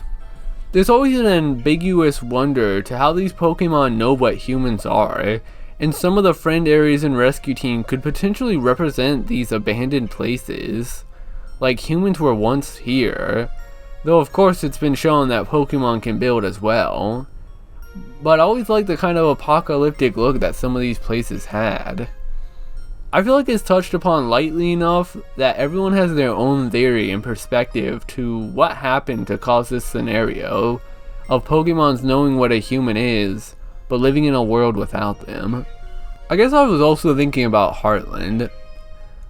Speaker 1: There's always an ambiguous wonder to how these Pokemon know what humans are, and some of the friend areas in Rescue Team could potentially represent these abandoned places. Like humans were once here, though of course it's been shown that Pokemon can build as well. But I always like the kind of apocalyptic look that some of these places had. I feel like it's touched upon lightly enough that everyone has their own theory and perspective to what happened to cause this scenario of Pokemon's knowing what a human is, but living in a world without them. I guess I was also thinking about Heartland.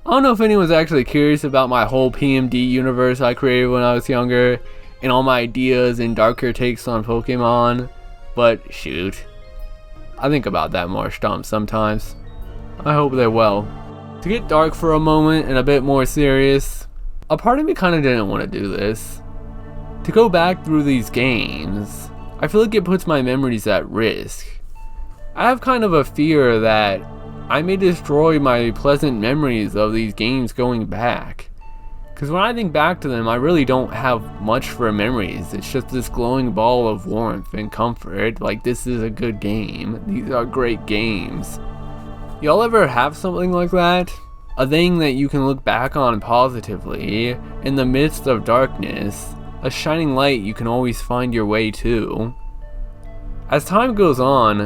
Speaker 1: I don't know if anyone's actually curious about my whole PMD universe I created when I was younger, and all my ideas and darker takes on Pokemon, but shoot. I think about that more sometimes. I hope they're well. To get dark for a moment and a bit more serious, a part of me kinda didn't want to do this. To go back through these games, I feel like it puts my memories at risk. I have kind of a fear that I may destroy my pleasant memories of these games going back. Because when I think back to them, I really don't have much for memories. It's just this glowing ball of warmth and comfort, like this is a good game. These are great games. Y'all ever have something like that? A thing that you can look back on positively, in the midst of darkness, a shining light you can always find your way to. As time goes on,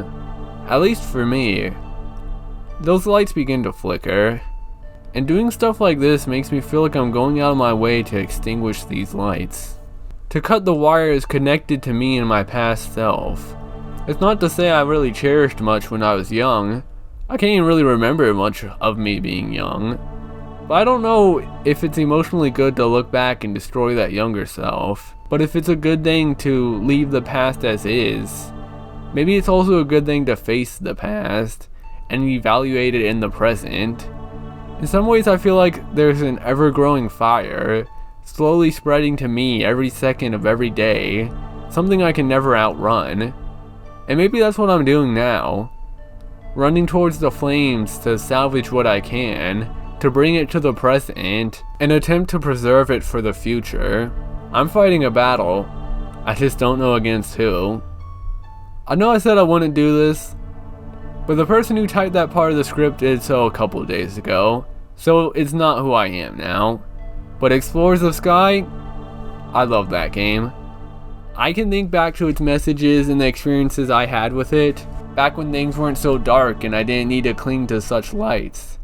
Speaker 1: at least for me, those lights begin to flicker, and doing stuff like this makes me feel like I'm going out of my way to extinguish these lights. To cut the wires connected to me and my past self. It's not to say I really cherished much when I was young. I can't even really remember much of me being young. But I don't know if it's emotionally good to look back and destroy that younger self. But if it's a good thing to leave the past as is, maybe it's also a good thing to face the past and evaluate it in the present. In some ways I feel like there's an ever-growing fire, slowly spreading to me every second of every day, something I can never outrun. And maybe that's what I'm doing now. Running towards the flames to salvage what I can, to bring it to the present, and attempt to preserve it for the future. I'm fighting a battle, I just don't know against who. I know I said I wouldn't do this, but the person who typed that part of the script did so a couple days ago, so it's not who I am now. But Explorers of Sky, I love that game. I can think back to its messages and the experiences I had with it, back when things weren't so dark and I didn't need to cling to such lights.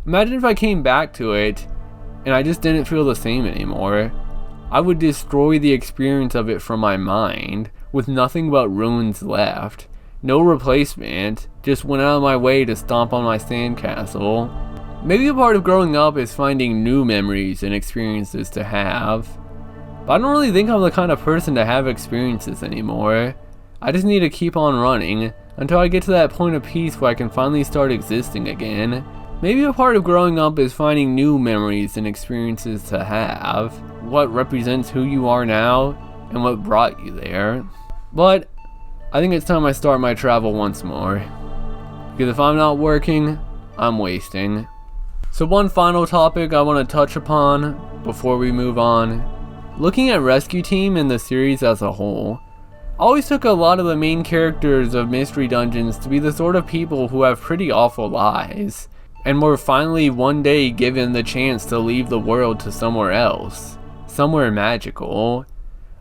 Speaker 1: Imagine if I came back to it, and I just didn't feel the same anymore. I would destroy the experience of it from my mind, with nothing but ruins left. No replacement, just went out of my way to stomp on my sandcastle. Maybe a part of growing up is finding new memories and experiences to have. But I don't really think I'm the kind of person to have experiences anymore. I just need to keep on running, until I get to that point of peace where I can finally start existing again. Maybe a part of growing up is finding new memories and experiences to have. What represents who you are now, and what brought you there. But I think it's time I start my travel once more. Because if I'm not working, I'm wasting. So one final topic I want to touch upon before we move on. Looking at Rescue Team and the series as a whole, I always took a lot of the main characters of Mystery Dungeons to be the sort of people who have pretty awful lives, and were finally one day given the chance to leave the world to somewhere else, somewhere magical.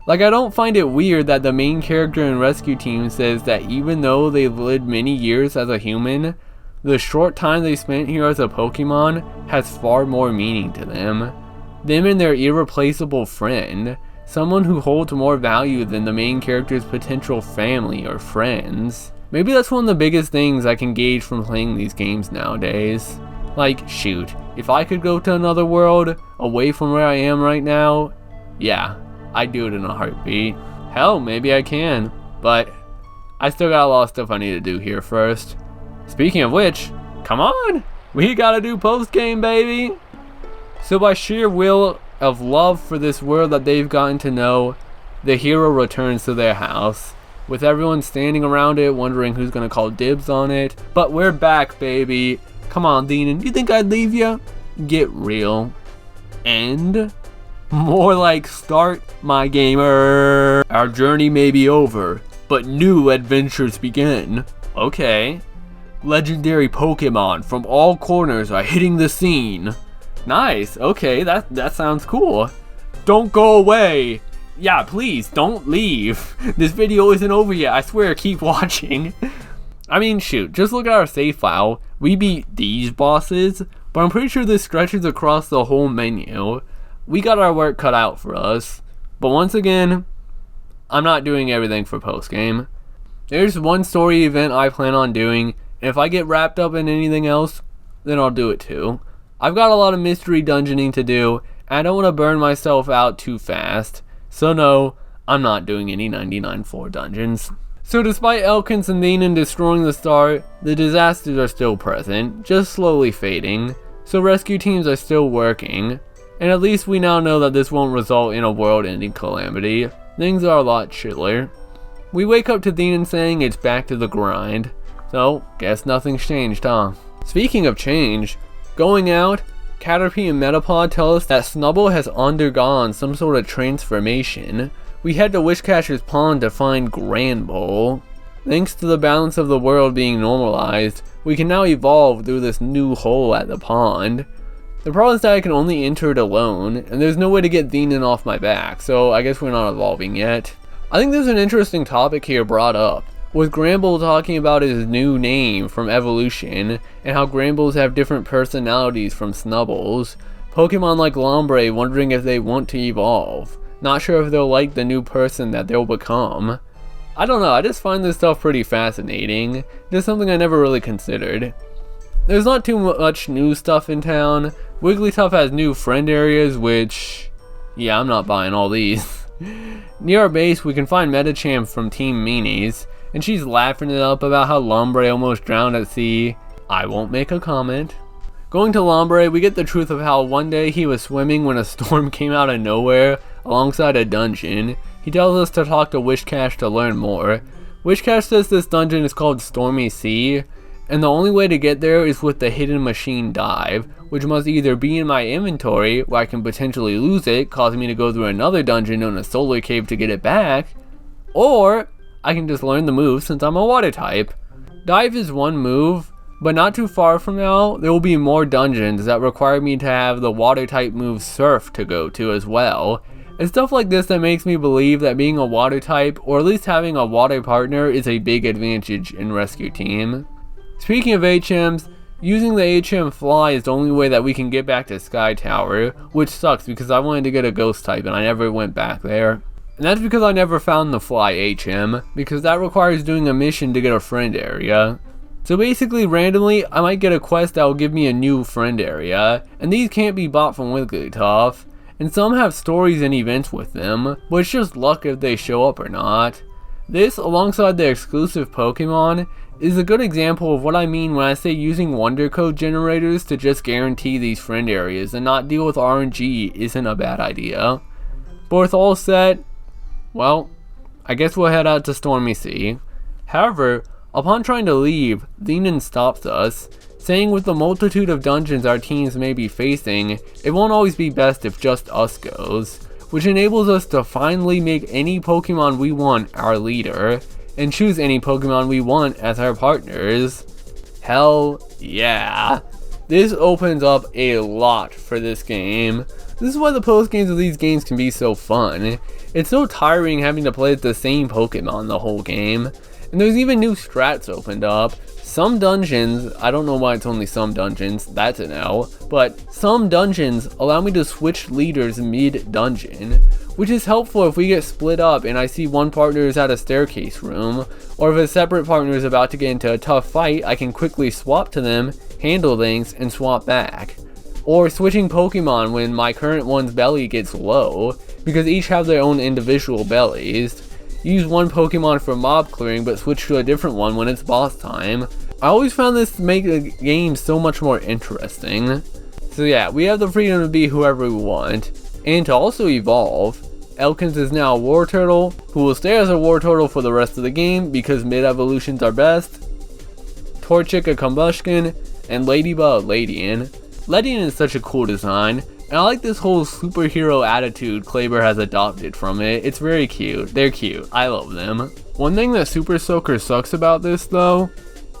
Speaker 1: Like, I don't find it weird that the main character in Rescue Team says that even though they've lived many years as a human, the short time they spent here as a Pokemon has far more meaning to them. Them and their irreplaceable friend, someone who holds more value than the main character's potential family or friends. Maybe that's one of the biggest things I can gauge from playing these games nowadays. Like, shoot, if I could go to another world, away from where I am right now, yeah, I'd do it in a heartbeat. Hell, maybe I can, but I still got a lot of stuff I need to do here first. Speaking of which, come on, we gotta do post-game, baby! So by sheer will of love for this world that they've gotten to know, the hero returns to their house, with everyone standing around it wondering who's gonna call dibs on it. But we're back, baby. Come on, Deanon, you think I'd leave ya? Get real. End? More like start, my gamer. Our journey may be over, but new adventures begin. Okay. Legendary Pokemon from all corners are hitting the scene. Nice, okay, that sounds cool. Don't go away. Yeah, please, don't leave. This video isn't over yet, I swear, keep watching. I mean, shoot, just look at our save file. We beat these bosses, but I'm pretty sure this stretches across the whole menu. We got our work cut out for us. But once again, I'm not doing everything for postgame. There's one story event I plan on doing, and if I get wrapped up in anything else, then I'll do it too. I've got a lot of mystery dungeoning to do, and I don't want to burn myself out too fast. So no, I'm not doing any 99.4 dungeons. So despite Elkins and Deanon destroying the start, the disasters are still present, just slowly fading. So rescue teams are still working, and at least we now know that this won't result in a world-ending calamity. Things are a lot chiller. We wake up to Deanon saying it's back to the grind. So, guess nothing's changed, huh? Speaking of change, going out, Caterpie and Metapod tell us that Snubbull has undergone some sort of transformation. We head to Wishcatcher's Pond to find Granbull. Thanks to the balance of the world being normalized, we can now evolve through this new hole at the pond. The problem is that I can only enter it alone, and there's no way to get Deanon off my back, so I guess we're not evolving yet. I think there's an interesting topic here brought up, with Granbull talking about his new name from evolution, and how Granbulls have different personalities from Snubbulls. Pokemon like Lombre wondering if they want to evolve, not sure if they'll like the new person that they'll become. I don't know, I just find this stuff pretty fascinating, just something I never really considered. There's not too much new stuff in town. Wigglytuff has new friend areas, which, yeah, I'm not buying all these. Near our base, we can find Metachamp from Team Meanies, and she's laughing it up about how Lombre almost drowned at sea. I won't make a comment. Going to Lombre, we get the truth of how one day he was swimming when a storm came out of nowhere alongside a dungeon. He tells us to talk to Wishcash to learn more. Wishcash says this dungeon is called Stormy Sea, and the only way to get there is with the hidden machine dive, which must either be in my inventory, where I can potentially lose it, causing me to go through another dungeon known as Solar Cave to get it back, or I can just learn the move since I'm a water type. Dive is one move, but not too far from now, there will be more dungeons that require me to have the water type move Surf to go to as well. It's stuff like this that makes me believe that being a water type, or at least having a water partner, is a big advantage in Rescue Team. Speaking of HMs, using the HM Fly is the only way that we can get back to Sky Tower, which sucks because I wanted to get a ghost type and I never went back there. And that's because I never found the Fly HM, because that requires doing a mission to get a friend area. So basically, randomly, I might get a quest that will give me a new friend area, and these can't be bought from Wigglytuff, and some have stories and events with them, but it's just luck if they show up or not. This, alongside the exclusive Pokemon, is a good example of what I mean when I say using Wonder Code generators to just guarantee these friend areas and not deal with RNG isn't a bad idea. But with all set, well, I guess we'll head out to Stormy Sea. However, upon trying to leave, Theenan stops us, saying with the multitude of dungeons our teams may be facing, it won't always be best if just us goes, which enables us to finally make any Pokemon we want our leader, and choose any Pokemon we want as our partners. Hell yeah. This opens up a lot for this game. This is why the post games of these games can be so fun. It's so tiring having to play as the same Pokemon the whole game. And there's even new strats opened up. Some dungeons, I don't know why it's only some dungeons, that's an L, but some dungeons allow me to switch leaders mid-dungeon, which is helpful if we get split up and I see one partner is at a staircase room, or if a separate partner is about to get into a tough fight, I can quickly swap to them, handle things, and swap back. Or switching Pokemon when my current one's belly gets low, because each have their own individual bellies. Use one Pokemon for mob clearing but switch to a different one when it's boss time. I always found this to make the game so much more interesting. So yeah, we have the freedom to be whoever we want, and to also evolve. Elkins is now a War Turtle, who will stay as a War Turtle for the rest of the game because mid-evolutions are best. Torchic a Combustion, and Ladybug a Ladian. Ledian is such a cool design, and I like this whole superhero attitude Kleber has adopted from it. It's very cute. They're cute. I love them. One thing that Super Soaker sucks about this though,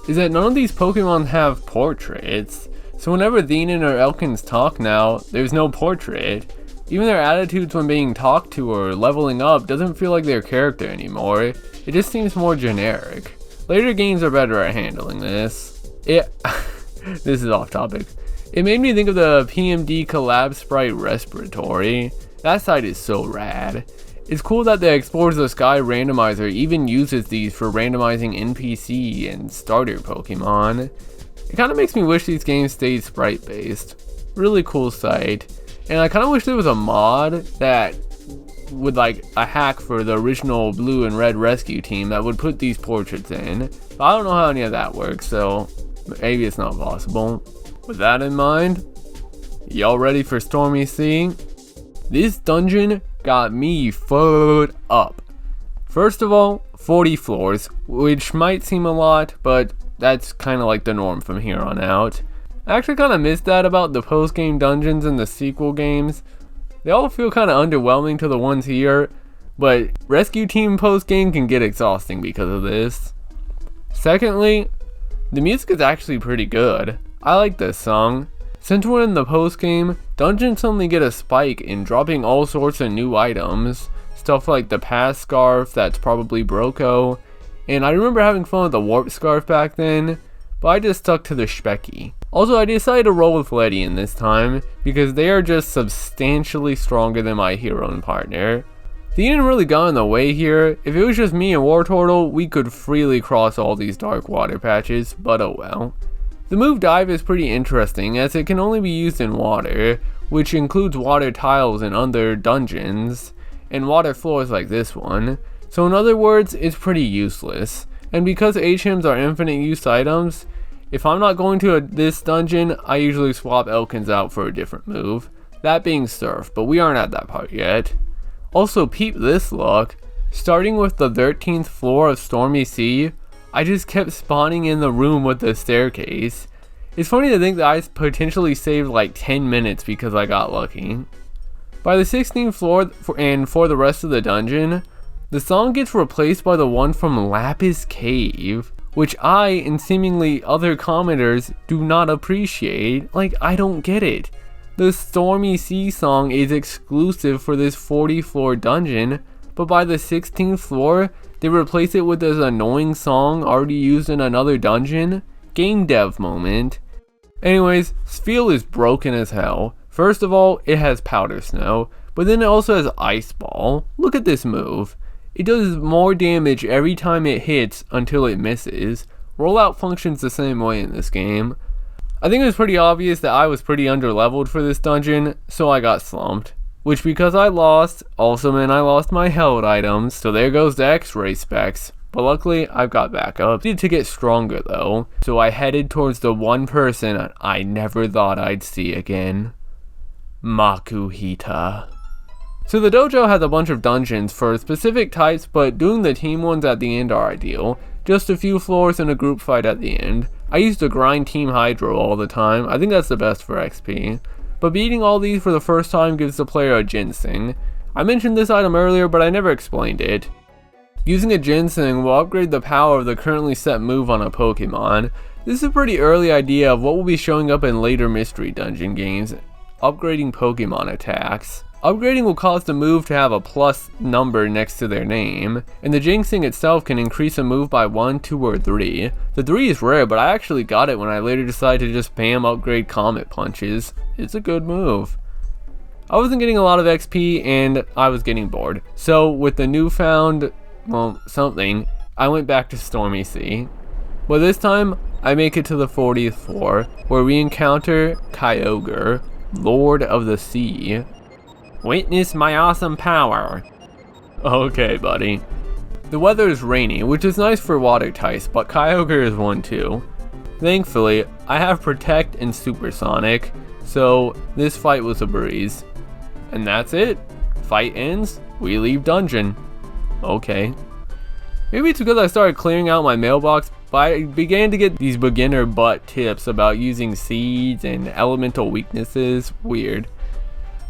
Speaker 1: is that none of these Pokemon have portraits. So whenever Theenan or Elkins talk now, there's no portrait. Even their attitudes when being talked to or leveling up doesn't feel like their character anymore. It just seems more generic. Later games are better at handling this. This is off topic. It made me think of the PMD collab sprite Respiratory. That site is so rad. It's cool that the Explores the Sky randomizer even uses these for randomizing NPC and starter Pokemon. It kind of makes me wish these games stayed sprite based. Really cool site. And I kind of wish there was a mod that would like a hack for the original blue and red rescue team that would put these portraits in. But I don't know how any of that works, so maybe it's not possible. With that in mind, y'all ready for Stormy Sea? This dungeon got me fucked up. First of all, 40 floors, which might seem a lot, but that's kind of like the norm from here on out. I actually kind of missed that about the post-game dungeons and the sequel games. They all feel kind of underwhelming to the ones here, but Rescue Team post-game can get exhausting because of this. Secondly, the music is actually pretty good. I like this song. Since we're in the post-game, dungeons suddenly get a spike in dropping all sorts of new items. Stuff like the Pass Scarf that's probably Broco, and I remember having fun with the Warp Scarf back then, but I just stuck to the Specky. Also, I decided to roll with Ledian this time, because they are just substantially stronger than my hero and partner. They didn't really got in the way here. If it was just me and War Turtle, we could freely cross all these dark water patches, but oh well. The move Dive is pretty interesting as it can only be used in water, which includes water tiles in other dungeons, and water floors like this one. So in other words, it's pretty useless. And because HMs are infinite use items, if I'm not going to this dungeon, I usually swap Elkins out for a different move. That being Surf, but we aren't at that part yet. Also, peep this luck. Starting with the 13th floor of Stormy Sea, I just kept spawning in the room with the staircase. It's funny to think that I potentially saved like 10 minutes because I got lucky. By the 16th floor and for the rest of the dungeon, the song gets replaced by the one from Lapis Cave, which I and seemingly other commenters do not appreciate. Like, I don't get it. The Stormy Sea song is exclusive for this 40th floor dungeon, but by the 16th floor, they replace it with this annoying song already used in another dungeon. Game dev moment. Anyways, Spheal is broken as hell. First of all, it has Powder Snow, but then it also has Ice Ball. Look at this move. It does more damage every time it hits until it misses. Rollout functions the same way in this game. I think it was pretty obvious that I was pretty underleveled for this dungeon, so I got slumped. Which, because I lost, also meant I lost my held items, so there goes the X-ray specs. But luckily, I've got backup. I needed to get stronger though, so I headed towards the one person I never thought I'd see again. Makuhita. So the dojo has a bunch of dungeons for specific types, but doing the team ones at the end are ideal. Just a few floors and a group fight at the end. I used to grind Team Hydro all the time. I think that's the best for XP. But beating all these for the first time gives the player a ginseng. I mentioned this item earlier, but I never explained it. Using a ginseng will upgrade the power of the currently set move on a Pokemon. This is a pretty early idea of what will be showing up in later mystery dungeon games, upgrading Pokemon attacks. Upgrading will cause the move to have a plus number next to their name, and the ginseng itself can increase a move by 1, 2, or 3. The 3 is rare, but I actually got it when I later decided to just spam upgrade Comet Punches. It's a good move. I wasn't getting a lot of XP and I was getting bored, so with the newfound, something, I went back to Stormy Sea. But this time, I make it to the 40th floor, where we encounter Kyogre, Lord of the Sea. Witness my awesome power. Okay, buddy. The weather is rainy, which is nice for water types, but Kyogre is one too. Thankfully, I have Protect and Supersonic, so this fight was a breeze. And that's it. Fight ends, we leave dungeon. Okay. Maybe it's because I started clearing out my mailbox, but I began to get these beginner butt tips about using seeds and elemental weaknesses. Weird.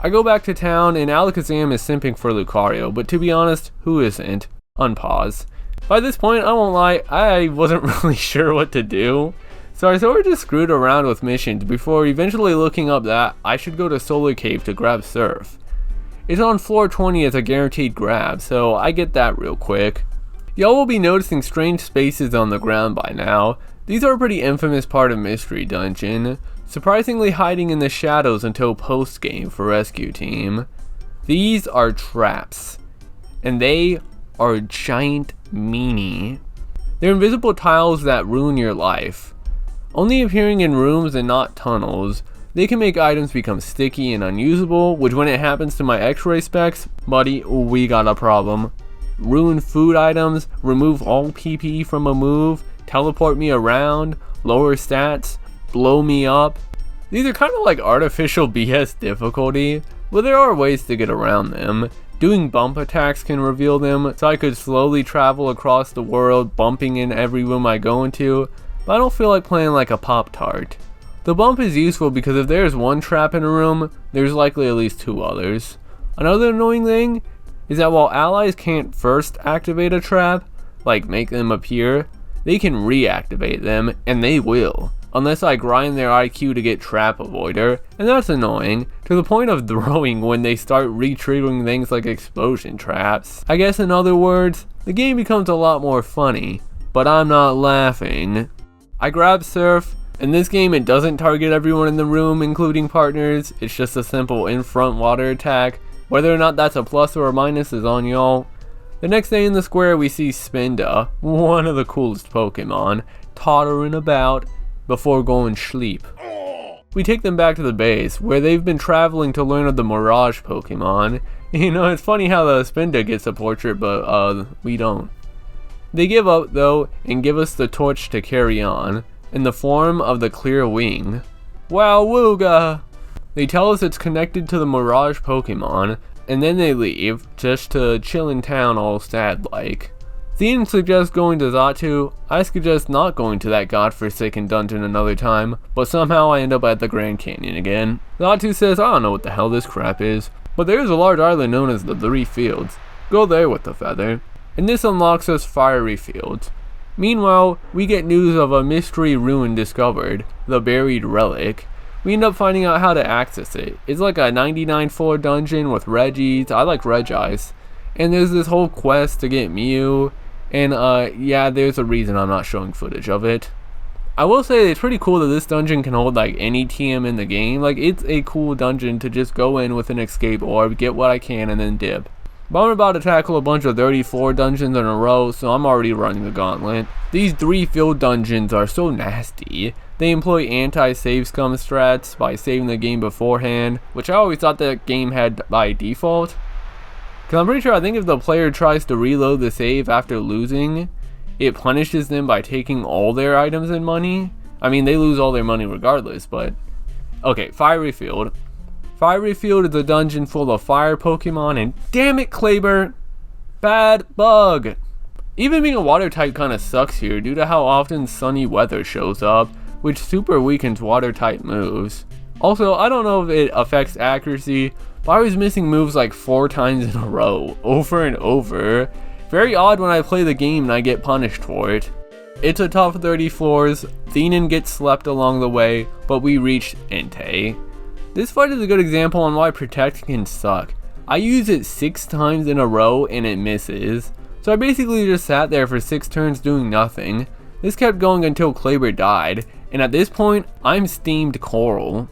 Speaker 1: I go back to town and Alakazam is simping for Lucario, but to be honest, who isn't? Unpause. By this point, I won't lie, I wasn't really sure what to do. So I sort of just screwed around with missions before eventually looking up that I should go to Solar Cave to grab Surf. It's on floor 20 as a guaranteed grab, so I get that real quick. Y'all will be noticing strange spaces on the ground by now. These are a pretty infamous part of Mystery Dungeon, surprisingly hiding in the shadows until post-game for Rescue Team. These are traps, and they are giant meanie. They're invisible tiles that ruin your life. Only appearing in rooms and not tunnels, they can make items become sticky and unusable, which when it happens to my X-ray specs, buddy, we got a problem. Ruin food items, remove all PP from a move, teleport me around, lower stats, blow me up. These are kind of like artificial BS difficulty, but there are ways to get around them. Doing bump attacks can reveal them, so I could slowly travel across the world, bumping in every room I go into, but I don't feel like playing like a Pop-Tart. The bump is useful because if there's one trap in a room, there's likely at least 2 others. Another annoying thing is that while allies can't first activate a trap, like make them appear, they can reactivate them, and they will, unless I grind their IQ to get Trap Avoider, and that's annoying, to the point of throwing when they start re-triggering things like explosion traps. I guess in other words, the game becomes a lot more funny, but I'm not laughing. I grab Surf. In this game, it doesn't target everyone in the room, including partners. It's just a simple in-front water attack. Whether or not that's a plus or a minus is on y'all. The next day in the square, we see Spinda, one of the coolest Pokemon, tottering about before going sleep. We take them back to the base, where they've been traveling to learn of the Mirage Pokemon. You know, it's funny how the Spinda gets a portrait, but we don't. They give up though and give us the torch to carry on, in the form of the clear wing. Wow wooga! They tell us it's connected to the Mirage Pokemon, and then they leave, just to chill in town all sad like. Thean suggests going to Xatu. I suggest not going to that godforsaken dungeon another time, but somehow I end up at the Grand Canyon again. Xatu says I don't know what the hell this crap is, but there is a large island known as the Three Fields. Go there with the feather. And this unlocks us Fiery Fields. Meanwhile, we get news of a mystery ruin discovered, the Buried Relic. We end up finding out how to access it. It's like a 99 floor dungeon with Reggies. I like Reggies. And there's this whole quest to get Mew. And yeah, there's a reason I'm not showing footage of it. I will say it's pretty cool that this dungeon can hold like any TM in the game. Like, it's a cool dungeon to just go in with an escape orb, get what I can, and then dip. But I'm about to tackle a bunch of 34 dungeons in a row, so I'm already running the gauntlet. These 3 field dungeons are so nasty. They employ anti-save scum strats by saving the game beforehand, which I always thought that game had by default. Cause I'm pretty sure I think if the player tries to reload the save after losing, it punishes them by taking all their items and money. I mean, they lose all their money regardless, but... Okay, Fiery Field. Fiery Field is a dungeon full of fire Pokemon, and damn it, Kleber! Bad bug! Even being a water type kinda sucks here due to how often sunny weather shows up, which super weakens water type moves. Also, I don't know if it affects accuracy, but I was missing moves like 4 times in a row, over and over. Very odd when I play the game and I get punished for it. It's a tough 30 floors, Thean gets slept along the way, but we reach Entei. This fight is a good example on why Protect can suck. I use it 6 times in a row and it misses. So I basically just sat there for 6 turns doing nothing. This kept going until Kleber died, and at this point, I'm Steamed Coral.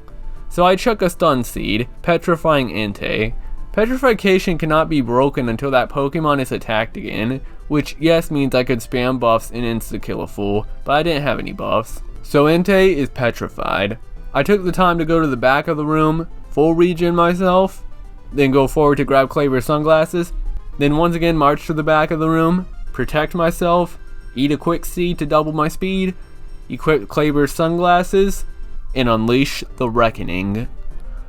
Speaker 1: So I chuck a Stun Seed, petrifying Entei. Petrification cannot be broken until that Pokemon is attacked again, which yes means I could spam buffs and insta-kill a fool, but I didn't have any buffs. So Entei is petrified. I took the time to go to the back of the room, full regen myself, then go forward to grab Kleber's sunglasses, then once again march to the back of the room, protect myself, eat a quick seed to double my speed, equip Kleber's sunglasses, and unleash the reckoning.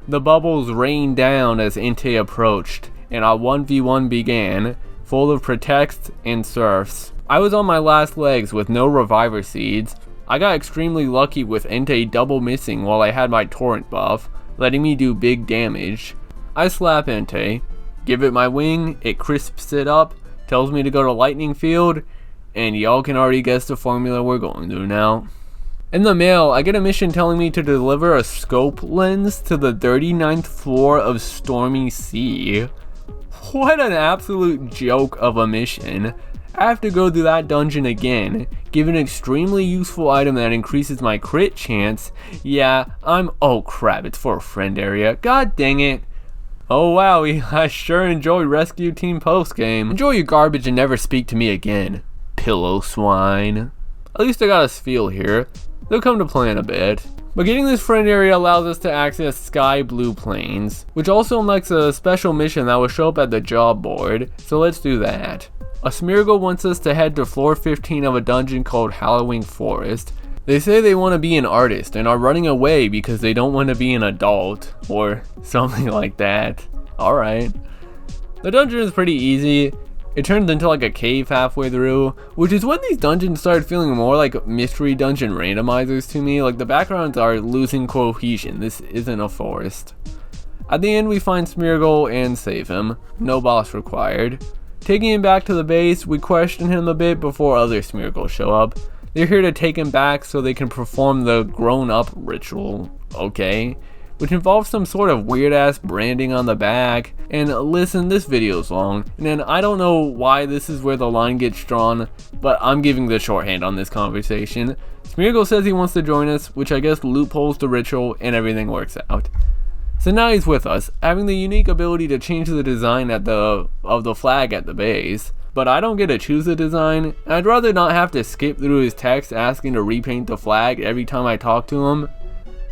Speaker 1: The bubbles rained down as Entei approached, and our 1v1 began, full of protects and surfs. I was on my last legs with no reviver seeds. I got extremely lucky with Entei double missing while I had my torrent buff, letting me do big damage. I slap Entei, give it my wing, it crisps it up, tells me to go to Lightning Field, and y'all can already guess the formula we're going through now. In the mail, I get a mission telling me to deliver a scope lens to the 39th floor of Stormy Sea. What an absolute joke of a mission. I have to go through that dungeon again, give an extremely useful item that increases my crit chance. Yeah, oh crap, it's for a friend area. God dang it. Oh wow, I sure enjoy Rescue Team postgame. Enjoy your garbage and never speak to me again, pillow swine. At least I got a feel here. They'll come to play in a bit. But getting this friend area allows us to access Sky Blue Plains, which also unlocks a special mission that will show up at the job board, so let's do that. A Smeargle wants us to head to floor 15 of a dungeon called Halloween Forest. They say they want to be an artist and are running away because they don't want to be an adult, or something like that. Alright. The dungeon is pretty easy. It turns into like a cave halfway through, which is when these dungeons started feeling more like mystery dungeon randomizers to me. Like, the backgrounds are losing cohesion. This isn't a forest. At the end we find Smeargle and save him. No boss required. Taking him back to the base, we question him a bit before other Smeargles show up. They're here to take him back so they can perform the grown-up ritual. Okay. Which involves some sort of weird ass branding on the back. And listen, this video's long, and I don't know why this is where the line gets drawn, but I'm giving the shorthand on this conversation. Smeargle says he wants to join us, which I guess loopholes the ritual and everything works out. So now he's with us, having the unique ability to change the design of the flag at the base. But I don't get to choose the design. I'd rather not have to skip through his text asking to repaint the flag every time I talk to him.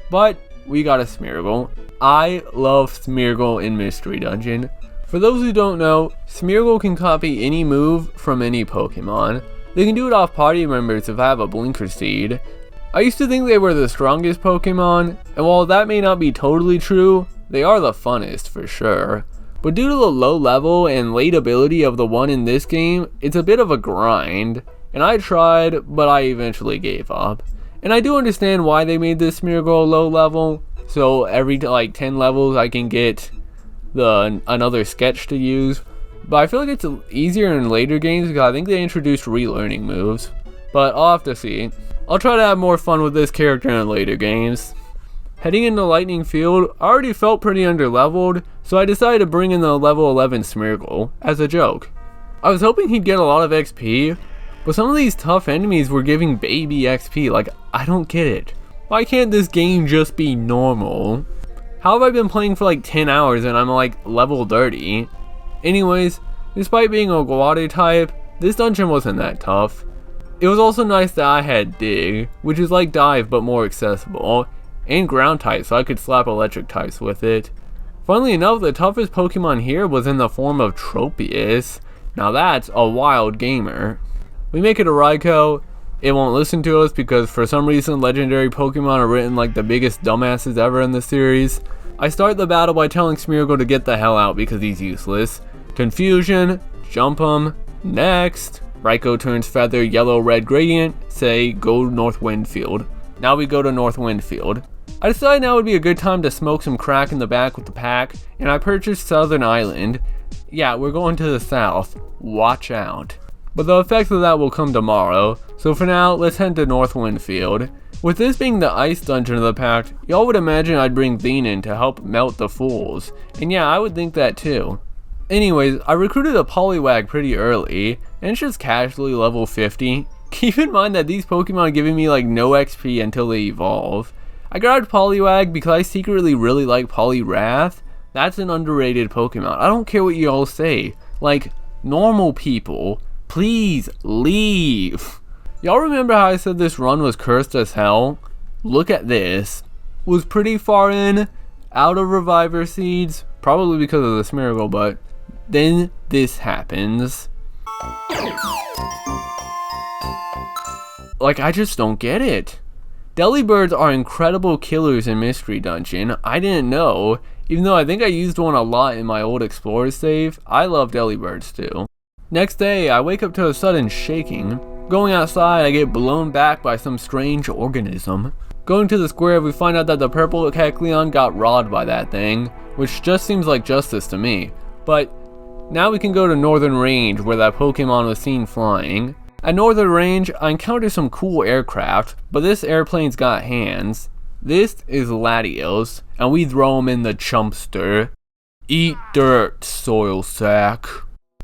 Speaker 1: But we got a Smeargle. I love Smeargle in Mystery Dungeon. For those who don't know, Smeargle can copy any move from any Pokemon. They can do it off party members if I have a Blinker Seed. I used to think they were the strongest Pokemon, and while that may not be totally true, they are the funnest for sure. But due to the low level and late ability of the one in this game, it's a bit of a grind, and I tried, but I eventually gave up. And I do understand why they made this Smeargle low level, so every like 10 levels I can get another sketch to use. But I feel like it's easier in later games because I think they introduced relearning moves. But I'll have to see. I'll try to have more fun with this character in later games. Heading into Lightning Field, I already felt pretty underleveled, so I decided to bring in the level 11 Smeargle as a joke. I was hoping he'd get a lot of XP, but some of these tough enemies were giving baby XP, like I don't get it. Why can't this game just be normal? How have I been playing for like 10 hours and I'm like level 30? Anyways, despite being a water type, this dungeon wasn't that tough. It was also nice that I had Dig, which is like Dive but more accessible, and ground type so I could slap electric types with it. Funnily enough, the toughest Pokemon here was in the form of Tropius. Now that's a wild gamer. We make it a Raikou. It won't listen to us because for some reason legendary Pokemon are written like the biggest dumbasses ever in the series. I start the battle by telling Smeargle to get the hell out because he's useless. Confusion, jump him, next. Raikou turns feather yellow-red gradient, say go North Wind Field. Now we go to North Wind Field. I decided now would be a good time to smoke some crack in the back with the pack, and I purchased Southern Island. Yeah, we're going to the south. Watch out. But the effects of that will come tomorrow, so for now, let's head to North Wind Field. With this being the ice dungeon of the pack, y'all would imagine I'd bring Bean in to help melt the fools. And yeah, I would think that too. Anyways, I recruited a Poliwag pretty early, and it's just casually level 50. Keep in mind that these Pokemon are giving me like no XP until they evolve. I grabbed Poliwag because I secretly really like Poliwrath. That's an underrated Pokemon. I don't care what y'all say. Like, normal people, please leave. Y'all remember how I said this run was cursed as hell? Look at this. Was pretty far in, out of Reviver Seeds, probably because of the Smeargle, but then this happens. Like, I just don't get it. Delibirds are incredible killers in Mystery Dungeon. I didn't know, even though I think I used one a lot in my old Explorer save. I love Delibirds too. Next day, I wake up to a sudden shaking. Going outside, I get blown back by some strange organism. Going to the square, we find out that the purple Kecleon got robbed by that thing, which just seems like justice to me. But now we can go to Northern Range where that Pokemon was seen flying. At Northern Range, I encounter some cool aircraft, but this airplane's got hands. This is Latios, and we throw him in the chumpster. Eat dirt, soil sack.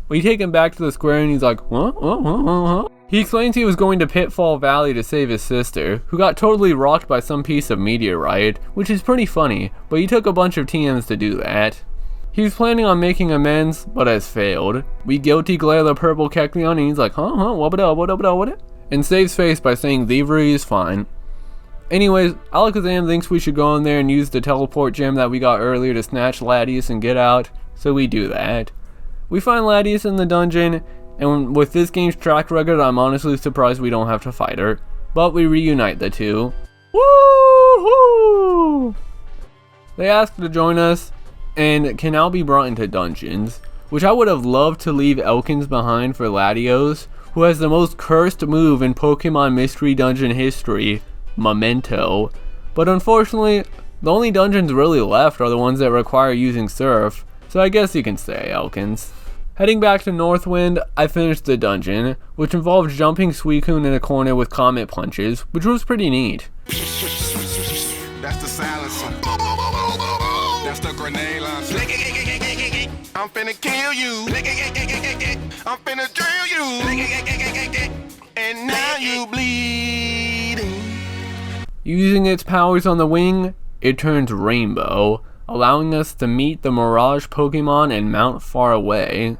Speaker 1: We take him back to the square and he's like, huh? He explains he was going to Pitfall Valley to save his sister, who got totally rocked by some piece of meteorite, which is pretty funny, but he took a bunch of TMs to do that. He was planning on making amends, but has failed. We guilty glare the purple Kecleon and he's like, what? And saves face by saying thievery is fine. Anyways, Alakazam thinks we should go in there and use the teleport gem that we got earlier to snatch Latios and get out, so we do that. We find Latios in the dungeon, and with this game's track record, I'm honestly surprised we don't have to fight her. But we reunite the two. Woohoo! They ask to join us, and can now be brought into dungeons, which I would have loved to leave Elkins behind for Latios, who has the most cursed move in Pokemon Mystery Dungeon history, Memento. But unfortunately, the only dungeons really left are the ones that require using Surf, so I guess you can stay, Elkins. Heading back to Northwind, I finished the dungeon, which involved jumping Suicune in a corner with Comet Punches, which was pretty neat.
Speaker 3: That's the silencer. That's the grenade launcher. I'm finna kill you. I'm finna drill you. And now you bleeding.
Speaker 1: Using its powers on the wing, it turns rainbow, allowing us to meet the Mirage Pokemon and mount far away.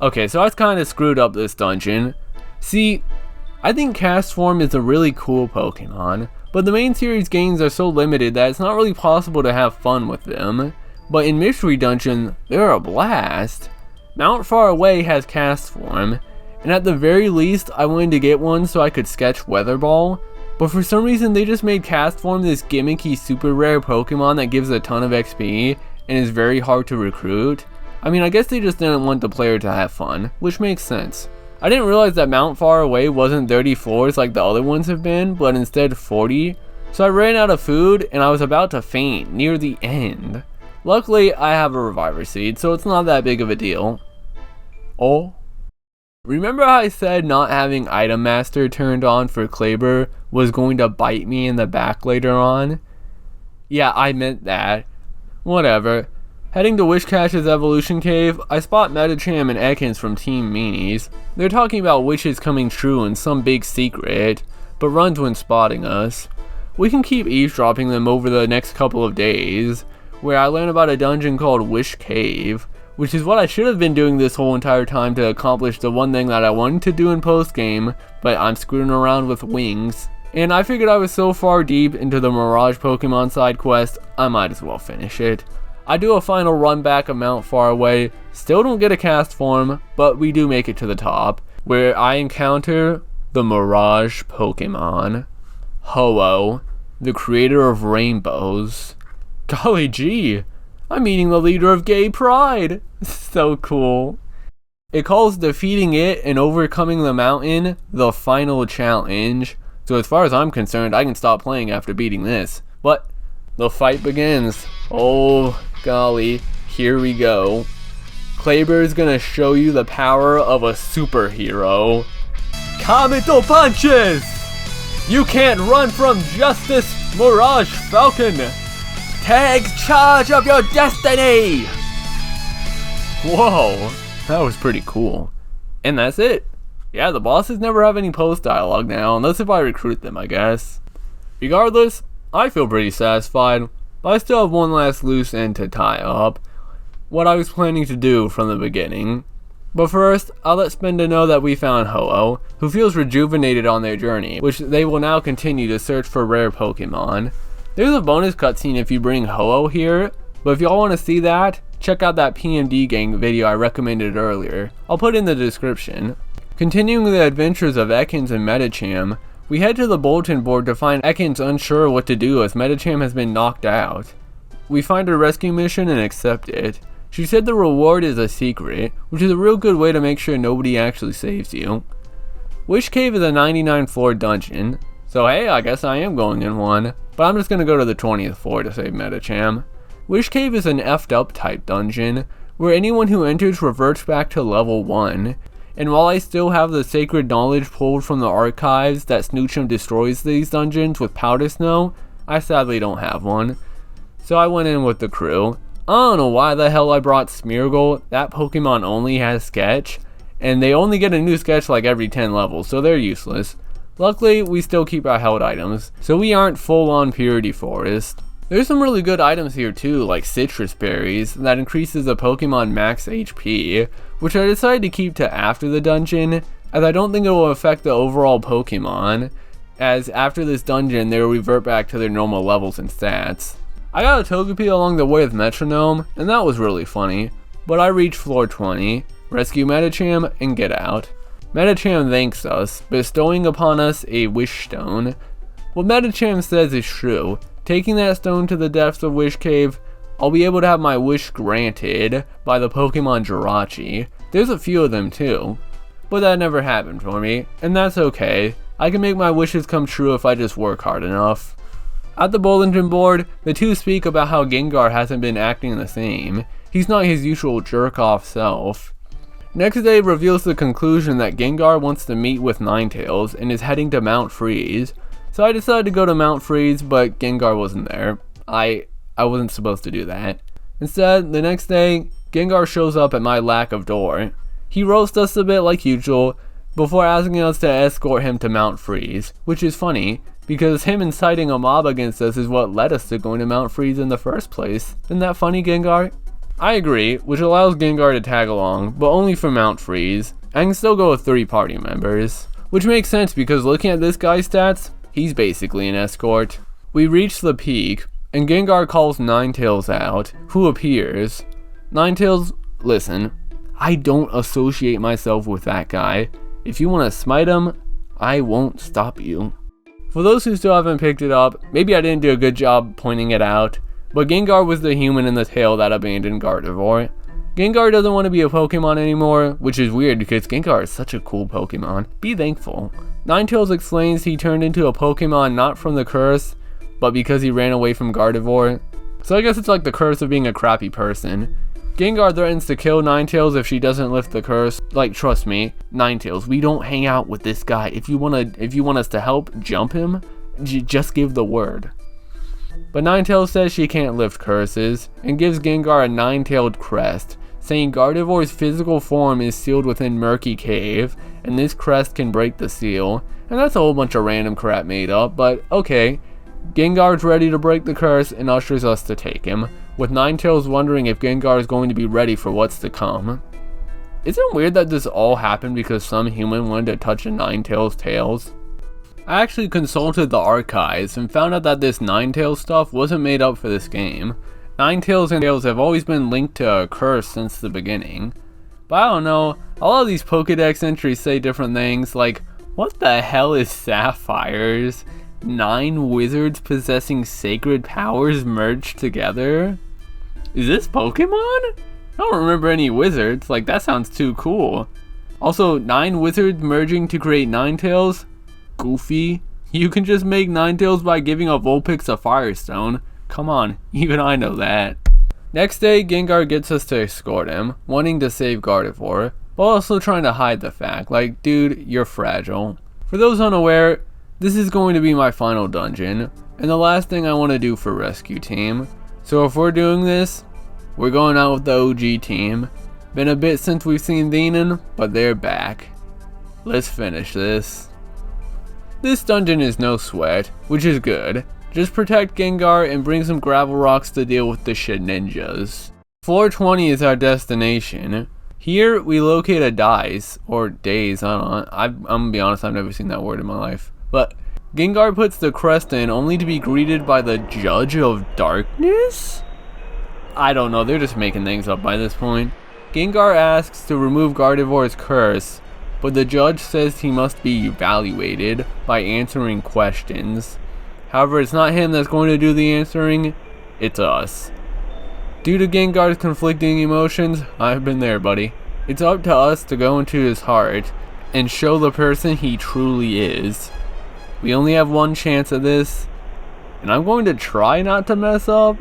Speaker 1: Okay, so I kind of screwed up this dungeon. See, I think Castform is a really cool Pokemon, but the main series games are so limited that it's not really possible to have fun with them. But in Mystery Dungeon, they're a blast. Mount Far Away has Castform, and at the very least I wanted to get one so I could sketch Weather Ball, but for some reason they just made Castform this gimmicky super rare Pokemon that gives a ton of XP and is very hard to recruit. I mean, I guess they just didn't want the player to have fun, which makes sense. I didn't realize that Mount Far Away wasn't 30 floors like the other ones have been, but instead 40. So I ran out of food and I was about to faint near the end. Luckily, I have a Reviver Seed, so it's not that big of a deal. Oh. Remember how I said not having Item Master turned on for Kleber was going to bite me in the back later on? Yeah, I meant that. Whatever. Heading to Wishcash's Evolution Cave, I spot Medicham and Ekans from Team Meanies. They're talking about wishes coming true and some big secret, but runs when spotting us. We can keep eavesdropping them over the next couple of days, where I learn about a dungeon called Wish Cave, which is what I should have been doing this whole entire time to accomplish the one thing that I wanted to do in post-game, but I'm screwing around with wings. And I figured I was so far deep into the Mirage Pokemon side quest, I might as well finish it. I do a final run back of Mount Far Away, still don't get a Castform, but we do make it to the top, where I encounter the Mirage Pokemon, Ho-Oh, the creator of Rainbows. Golly gee, I'm meeting the leader of Gay Pride! So cool. It calls defeating it and overcoming the mountain the final challenge, so as far as I'm concerned, I can stop playing after beating this. But the fight begins. Oh golly, here we go. Kleber is gonna show you the power of a superhero. Kamito punches! You can't run from justice, Mirage Falcon! Take charge of your destiny! Whoa, that was pretty cool. And that's it. Yeah, the bosses never have any post dialogue now, unless if I recruit them, I guess. Regardless, I feel pretty satisfied, but I still have one last loose end to tie up. What I was planning to do from the beginning. But first, I'll let Spenda know that we found Ho-Oh, who feels rejuvenated on their journey, which they will now continue to search for rare Pokemon. There's a bonus cutscene if you bring Ho-Oh here, but if y'all want to see that, check out that PMDGang video I recommended earlier. I'll put it in the description. Continuing the adventures of Ekans and Medicham, we head to the bulletin board to find Ekans unsure what to do as Medicham has been knocked out. We find a rescue mission and accept it. She said the reward is a secret, which is a real good way to make sure nobody actually saves you. Wish Cave is a 99 floor dungeon, so hey, I guess I am going in one, but I'm just going to go to the 20th floor to save Medicham. Wish Cave is an effed up type dungeon, where anyone who enters reverts back to level 1. And while I still have the sacred knowledge pulled from the archives that Snoochum destroys these dungeons with powder snow, I sadly don't have one. So I went in with the crew. I don't know why the hell I brought Smeargle. That Pokemon only has Sketch, and they only get a new Sketch like every 10 levels, so they're useless. Luckily, we still keep our held items, so we aren't full on Purity Forest. There's some really good items here too, like Citrus Berries, that increases the Pokemon max HP, which I decided to keep to after the dungeon, as I don't think it will affect the overall Pokemon, as after this dungeon they will revert back to their normal levels and stats. I got a Togepi along the way with Metronome, and that was really funny, but I reached floor 20, rescue Medicham, and get out. Medicham thanks us, bestowing upon us a Wish Stone. What Medicham says is true. Taking that stone to the depths of Wish Cave, I'll be able to have my wish granted by the Pokemon Jirachi. There's a few of them too, but that never happened for me, and that's okay. I can make my wishes come true if I just work hard enough. At the bulletin board, the two speak about how Gengar hasn't been acting the same. He's not his usual jerk-off self. Next day reveals the conclusion that Gengar wants to meet with Ninetales and is heading to Mount Freeze. So I decided to go to Mount Freeze, but Gengar wasn't there. I wasn't supposed to do that. Instead, the next day, Gengar shows up at my lack of door. He roasts us a bit like usual, before asking us to escort him to Mount Freeze, which is funny, because him inciting a mob against us is what led us to going to Mount Freeze in the first place. Isn't that funny, Gengar? I agree, which allows Gengar to tag along, but only for Mount Freeze. I can still go with 3 party members, which makes sense because looking at this guy's stats, he's basically an escort. We reach the peak, and Gengar calls Ninetales out, who appears. Ninetales, listen, I don't associate myself with that guy. If you want to smite him, I won't stop you. For those who still haven't picked it up, maybe I didn't do a good job pointing it out, but Gengar was the human in the tale that abandoned Gardevoir. Gengar doesn't want to be a Pokemon anymore, which is weird because Gengar is such a cool Pokemon. Be thankful. Ninetales explains he turned into a Pokemon not from the curse, but because he ran away from Gardevoir. So I guess it's like the curse of being a crappy person. Gengar threatens to kill Ninetales if she doesn't lift the curse. Like, trust me, Ninetales, we don't hang out with this guy. If you want us to help jump him, just give the word. But Ninetales says she can't lift curses, and gives Gengar a nine-tailed crest, saying Gardevoir's physical form is sealed within Murky Cave, and this crest can break the seal. And that's a whole bunch of random crap made up, but okay. Gengar's ready to break the curse and ushers us to take him, with Ninetales wondering if Gengar is going to be ready for what's to come. Isn't it weird that this all happened because some human wanted to touch a Ninetales tails? I actually consulted the archives and found out that this Ninetales stuff wasn't made up for this game. Ninetales and Tails have always been linked to a curse since the beginning. But I don't know, a lot of these Pokédex entries say different things, like, what the hell is Sapphires? 9 wizards possessing sacred powers merged together? Is this Pokemon? I don't remember any wizards, like that sounds too cool. Also, 9 wizards merging to create Ninetales? Goofy. You can just make Ninetales by giving a Vulpix a Firestone. Come on, even I know that. Next day, Gengar gets us to escort him, wanting to save Gardevoir, but also trying to hide the fact, like, dude, you're fragile. For those unaware, this is going to be my final dungeon, and the last thing I want to do for Rescue Team. So if we're doing this, we're going out with the OG team. Been a bit since we've seen Theenan, but they're back. Let's finish this. This dungeon is no sweat, which is good. Just protect Gengar and bring some gravel rocks to deal with the shit ninjas. Floor 20 is our destination. Here we locate a dice, or daze, I don't know. I'm gonna be honest, I've never seen that word in my life. But Gengar puts the crest in only to be greeted by the Judge of Darkness? I don't know, they're just making things up by this point. Gengar asks to remove Gardevoir's curse, but the judge says he must be evaluated by answering questions. However, it's not him that's going to do the answering, it's us. Due to Gengar's conflicting emotions, I've been there, buddy. It's up to us to go into his heart and show the person he truly is. We only have one chance at this, and I'm going to try not to mess up.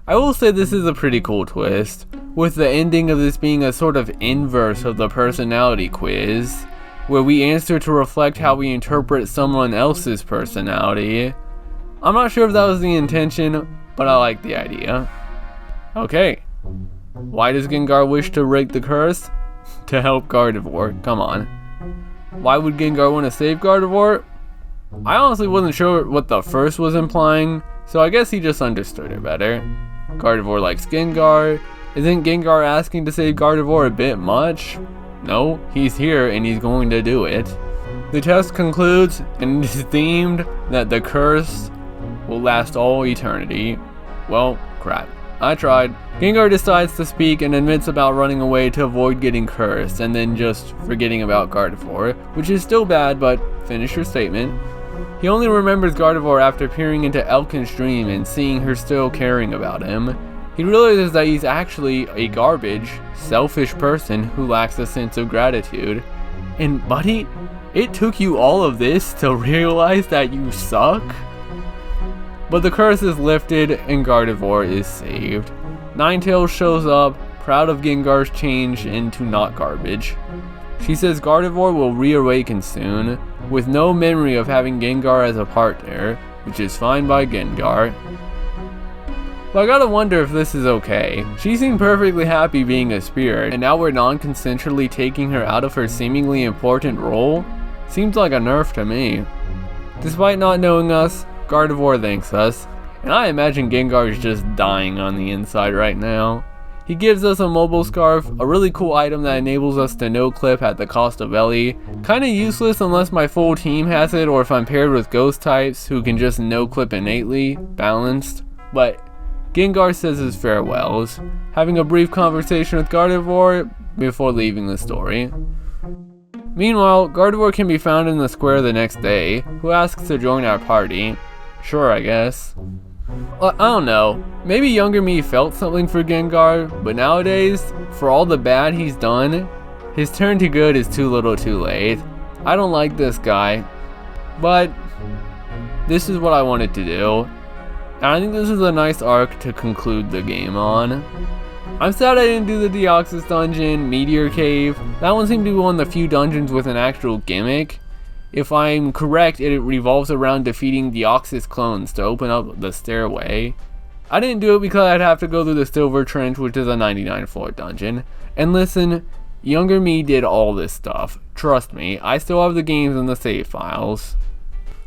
Speaker 1: I will say this is a pretty cool twist, with the ending of this being a sort of inverse of the personality quiz, where we answer to reflect how we interpret someone else's personality. I'm not sure if that was the intention, but I like the idea. Okay, why does Gengar wish to break the curse? To help Gardevoir, come on. Why would Gengar want to save Gardevoir? I honestly wasn't sure what the first was implying, so I guess he just understood it better. Gardevoir likes Gengar. Isn't Gengar asking to save Gardevoir a bit much? No, he's here and he's going to do it. The test concludes and it is themed that the curse will last all eternity. Well, crap. I tried. Gengar decides to speak and admits about running away to avoid getting cursed and then just forgetting about Gardevoir, which is still bad, but finish your statement. He only remembers Gardevoir after peering into Elkin's dream and seeing her still caring about him. He realizes that he's actually a garbage, selfish person who lacks a sense of gratitude. And buddy, it took you all of this to realize that you suck? But the curse is lifted and Gardevoir is saved. Ninetales shows up, proud of Gengar's change into not garbage. She says Gardevoir will reawaken soon, with no memory of having Gengar as a partner, which is fine by Gengar. But I gotta wonder if this is okay. She seemed perfectly happy being a spirit, and now we're non-consensually taking her out of her seemingly important role? Seems like a nerf to me. Despite not knowing us, Gardevoir thanks us, and I imagine Gengar is just dying on the inside right now. He gives us a mobile scarf, a really cool item that enables us to no-clip at the cost of Ellie. Kinda useless unless my full team has it or if I'm paired with ghost types who can just no-clip innately, balanced. But Gengar says his farewells, having a brief conversation with Gardevoir before leaving the story. Meanwhile, Gardevoir can be found in the square the next day, who asks to join our party. Sure, I guess. I don't know, maybe younger me felt something for Gengar, but nowadays, for all the bad he's done, his turn to good is too little too late. I don't like this guy, but this is what I wanted to do, and I think this is a nice arc to conclude the game on. I'm sad I didn't do the Deoxys dungeon, Meteor Cave. That one seemed to be one of the few dungeons with an actual gimmick. If I'm correct, it revolves around defeating Deoxys clones to open up the stairway. I didn't do it because I'd have to go through the Silver Trench, which is a 99 floor dungeon. And listen, younger me did all this stuff. Trust me, I still have the games and the save files.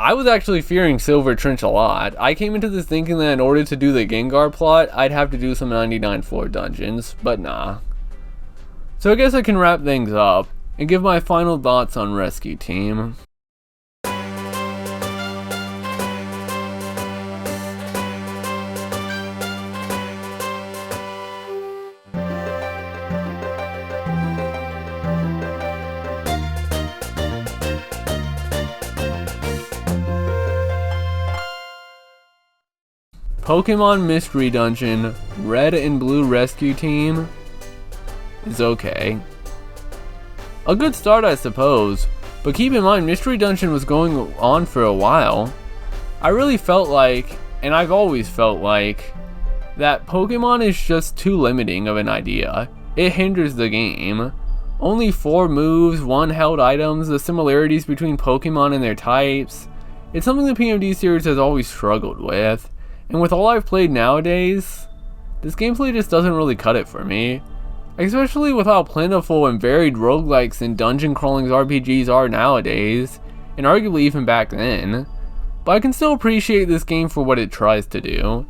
Speaker 1: I was actually fearing Silver Trench a lot. I came into this thinking that in order to do the Gengar plot, I'd have to do some 99 floor dungeons, but nah. So I guess I can wrap things up and give my final thoughts on Rescue Team. Pokemon Mystery Dungeon Red and Blue Rescue Team is okay. A good start, I suppose, but keep in mind Mystery Dungeon was going on for a while. I really felt like, and I've always felt like, that Pokemon is just too limiting of an idea. It hinders the game. Only 4 moves, 1 held items, the similarities between Pokemon and their types. It's something the PMD series has always struggled with. And with all I've played nowadays, this gameplay just doesn't really cut it for me. Especially with how plentiful and varied roguelikes and dungeon crawling RPGs are nowadays, and arguably even back then. But I can still appreciate this game for what it tries to do.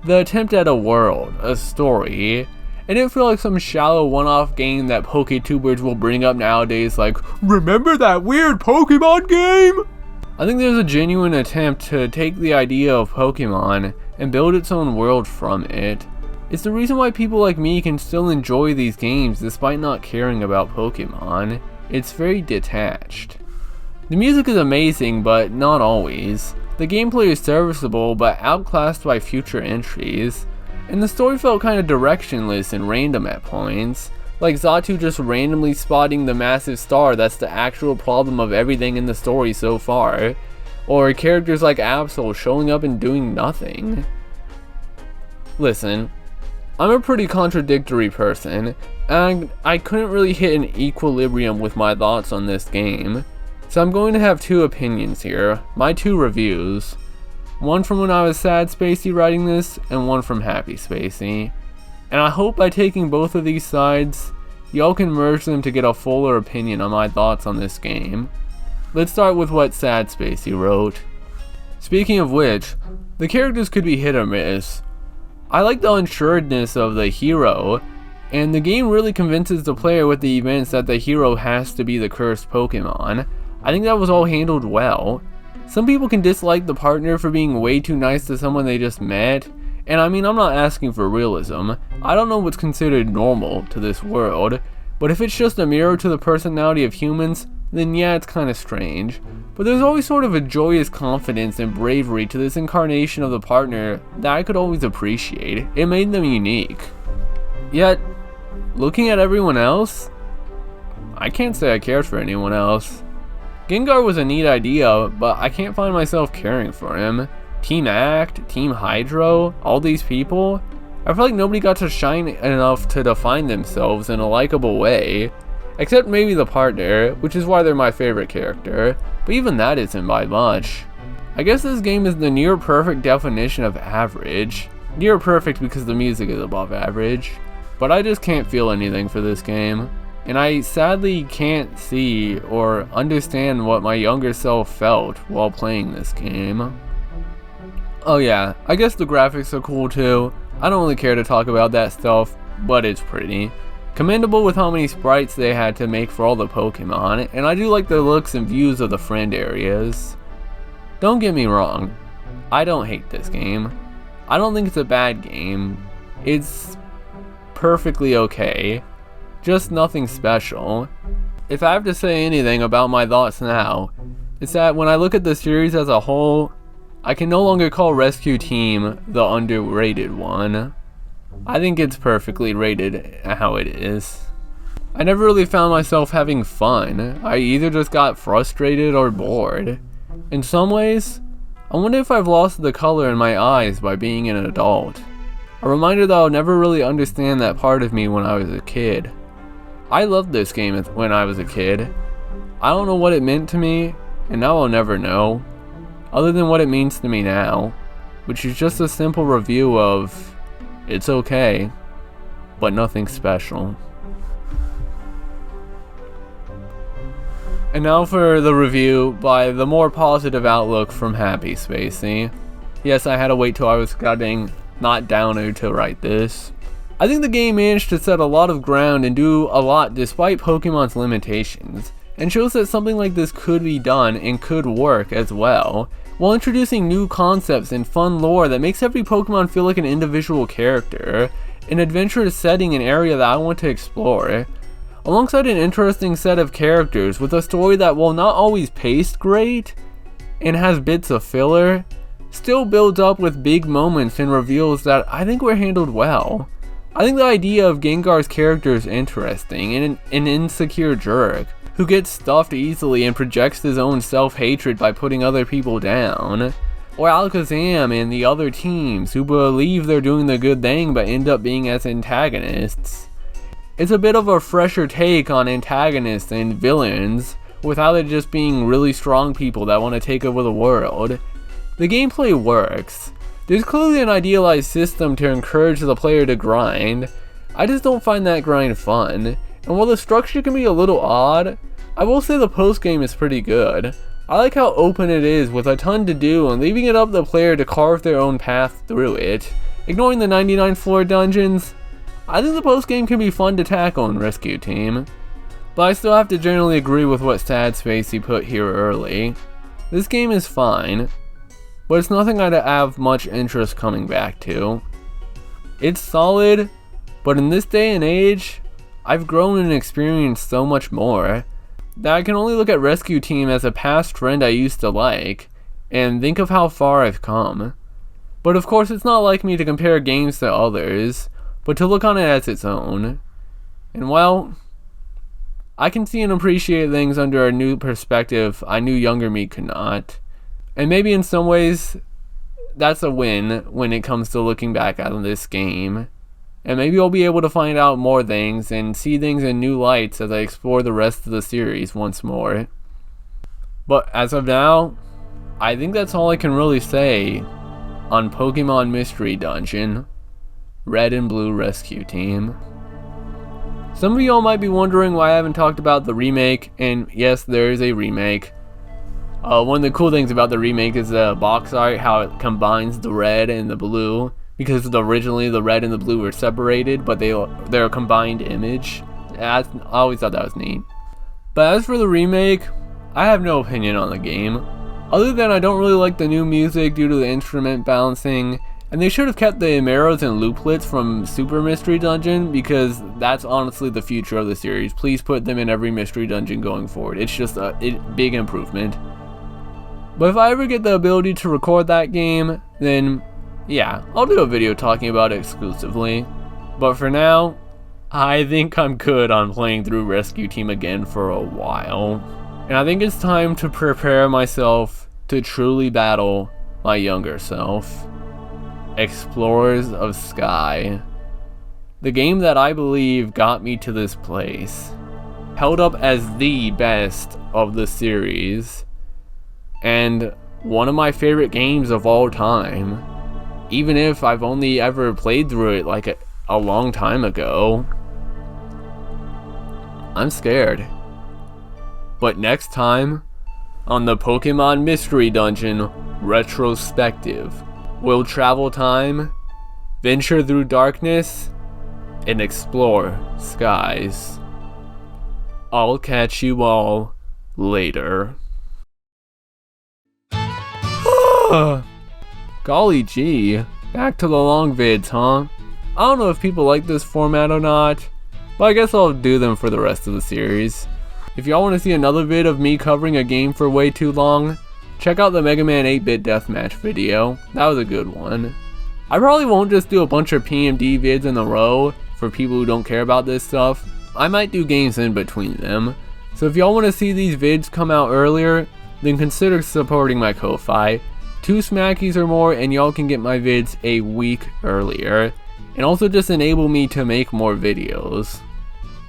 Speaker 1: The attempt at a world, a story. It didn't feel like some shallow one-off game that PokeTubers will bring up nowadays like, remember that weird Pokemon game? I think there's a genuine attempt to take the idea of Pokemon and build its own world from it. It's the reason why people like me can still enjoy these games despite not caring about Pokemon. It's very detached. The music is amazing, but not always. The gameplay is serviceable, but outclassed by future entries. And the story felt kind of directionless and random at points. Like Xatu just randomly spotting the massive star that's the actual problem of everything in the story so far. Or characters like Absol showing up and doing nothing. Listen, I'm a pretty contradictory person, and I couldn't really hit an equilibrium with my thoughts on this game. So I'm going to have 2 opinions here, my 2 reviews. One from when I was sad Spacey writing this, and one from happy Spacey. And I hope by taking both of these sides, y'all can merge them to get a fuller opinion on my thoughts on this game. Let's start with what Sad Spacey wrote. Speaking of which, the characters could be hit or miss. I like the unsuredness of the hero, and the game really convinces the player with the events that the hero has to be the cursed Pokemon. I think that was all handled well. Some people can dislike the partner for being way too nice to someone they just met. And I mean, I'm not asking for realism. I don't know what's considered normal to this world, but if it's just a mirror to the personality of humans, then yeah, it's kinda strange. But there's always sort of a joyous confidence and bravery to this incarnation of the partner that I could always appreciate. It made them unique. Yet, looking at everyone else, I can't say I cared for anyone else. Gengar was a neat idea, but I can't find myself caring for him. Team Act, Team Hydro, all these people, I feel like nobody got to shine enough to define themselves in a likable way. Except maybe the partner, which is why they're my favorite character, but even that isn't by much. I guess this game is the near perfect definition of average. Near perfect because the music is above average, but I just can't feel anything for this game. And I sadly can't see or understand what my younger self felt while playing this game. Oh yeah, I guess the graphics are cool too. I don't really care to talk about that stuff, but it's pretty. Commendable with how many sprites they had to make for all the Pokemon, and I do like the looks and views of the friend areas. Don't get me wrong, I don't hate this game. I don't think it's a bad game. It's perfectly okay, just nothing special. if I have to say anything about my thoughts now, it's that when I look at the series as a whole, I can no longer call Rescue Team the underrated one. I think it's perfectly rated how it is. I never really found myself having fun. I either just got frustrated or bored. In some ways, I wonder if I've lost the color in my eyes by being an adult. A reminder that I'll never really understand that part of me when I was a kid. I loved this game when I was a kid. I don't know what it meant to me, and now I'll never know, other than what it means to me now, which is just a simple review of, it's okay, but nothing special. And now for the review by the more positive outlook from Happy Spacey. Yes, I had to wait till I was getting not downer to write this. I think the game managed to set a lot of ground and do a lot despite Pokemon's limitations, and shows that something like this could be done and could work as well, while introducing new concepts and fun lore that makes every Pokemon feel like an individual character, an adventurous setting and area that I want to explore, alongside an interesting set of characters with a story that, while not always paced great, and has bits of filler, still builds up with big moments and reveals that I think were handled well. I think the idea of Gengar's character is interesting, and an insecure jerk, who gets stuffed easily and projects his own self-hatred by putting other people down. Or Alakazam and the other teams, who believe they're doing the good thing but end up being as antagonists. It's a bit of a fresher take on antagonists and villains, without it just being really strong people that want to take over the world. The gameplay works. There's clearly an idealized system to encourage the player to grind. I just don't find that grind fun, and while the structure can be a little odd, I will say the post-game is pretty good. I like how open it is with a ton to do and leaving it up to the player to carve their own path through it. Ignoring the 99 floor dungeons, I think the post-game can be fun to tackle in Rescue Team. But I still have to generally agree with what Sad Spacey put here early. This game is fine, but it's nothing I'd have much interest coming back to. It's solid, but in this day and age, I've grown and experienced so much more that I can only look at Rescue Team as a past friend I used to like, and think of how far I've come. But of course it's not like me to compare games to others, but to look on it as its own. And well, I can see and appreciate things under a new perspective I knew younger me could not. And maybe in some ways, that's a win when it comes to looking back at this game. And maybe I'll be able to find out more things and see things in new lights as I explore the rest of the series once more. But as of now, I think that's all I can really say on Pokemon Mystery Dungeon, Red and Blue Rescue Team. Some of y'all might be wondering why I haven't talked about the remake, and yes, there is a remake. One of the cool things about the remake is the box art, how it combines the red and the blue, because originally the red and the blue were separated, but they're a combined image. I always thought that was neat. But as for the remake, I have no opinion on the game, other than I don't really like the new music due to the instrument balancing, and they should have kept the Emeros and Looplets from Super Mystery Dungeon, because that's honestly the future of the series. Please put them in every Mystery Dungeon going forward. It's just a big improvement. But if I ever get the ability to record that game, then yeah, I'll do a video talking about it exclusively. But for now, I think I'm good on playing through Rescue Team again for a while. And I think it's time to prepare myself to truly battle my younger self. Explorers of Sky. The game that I believe got me to this place. Held up as the best of the series. And one of my favorite games of all time. Even if I've only ever played through it like a long time ago. I'm scared. But next time, on the Pokemon Mystery Dungeon Retrospective, we'll travel time, venture through darkness, and explore skies. I'll catch you all later. Golly gee, back to the long vids, huh? I don't know if people like this format or not, but I guess I'll do them for the rest of the series. If y'all want to see another vid of me covering a game for way too long, check out the Mega Man 8-bit deathmatch video. That was a good one. I probably won't just do a bunch of PMD vids in a row for people who don't care about this stuff. I might do games in between them. So if y'all want to see these vids come out earlier, then consider supporting my Ko-Fi. 2 smackies or more and y'all can get my vids a week earlier. And also just enable me to make more videos.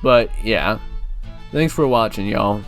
Speaker 1: But yeah, thanks for watching y'all.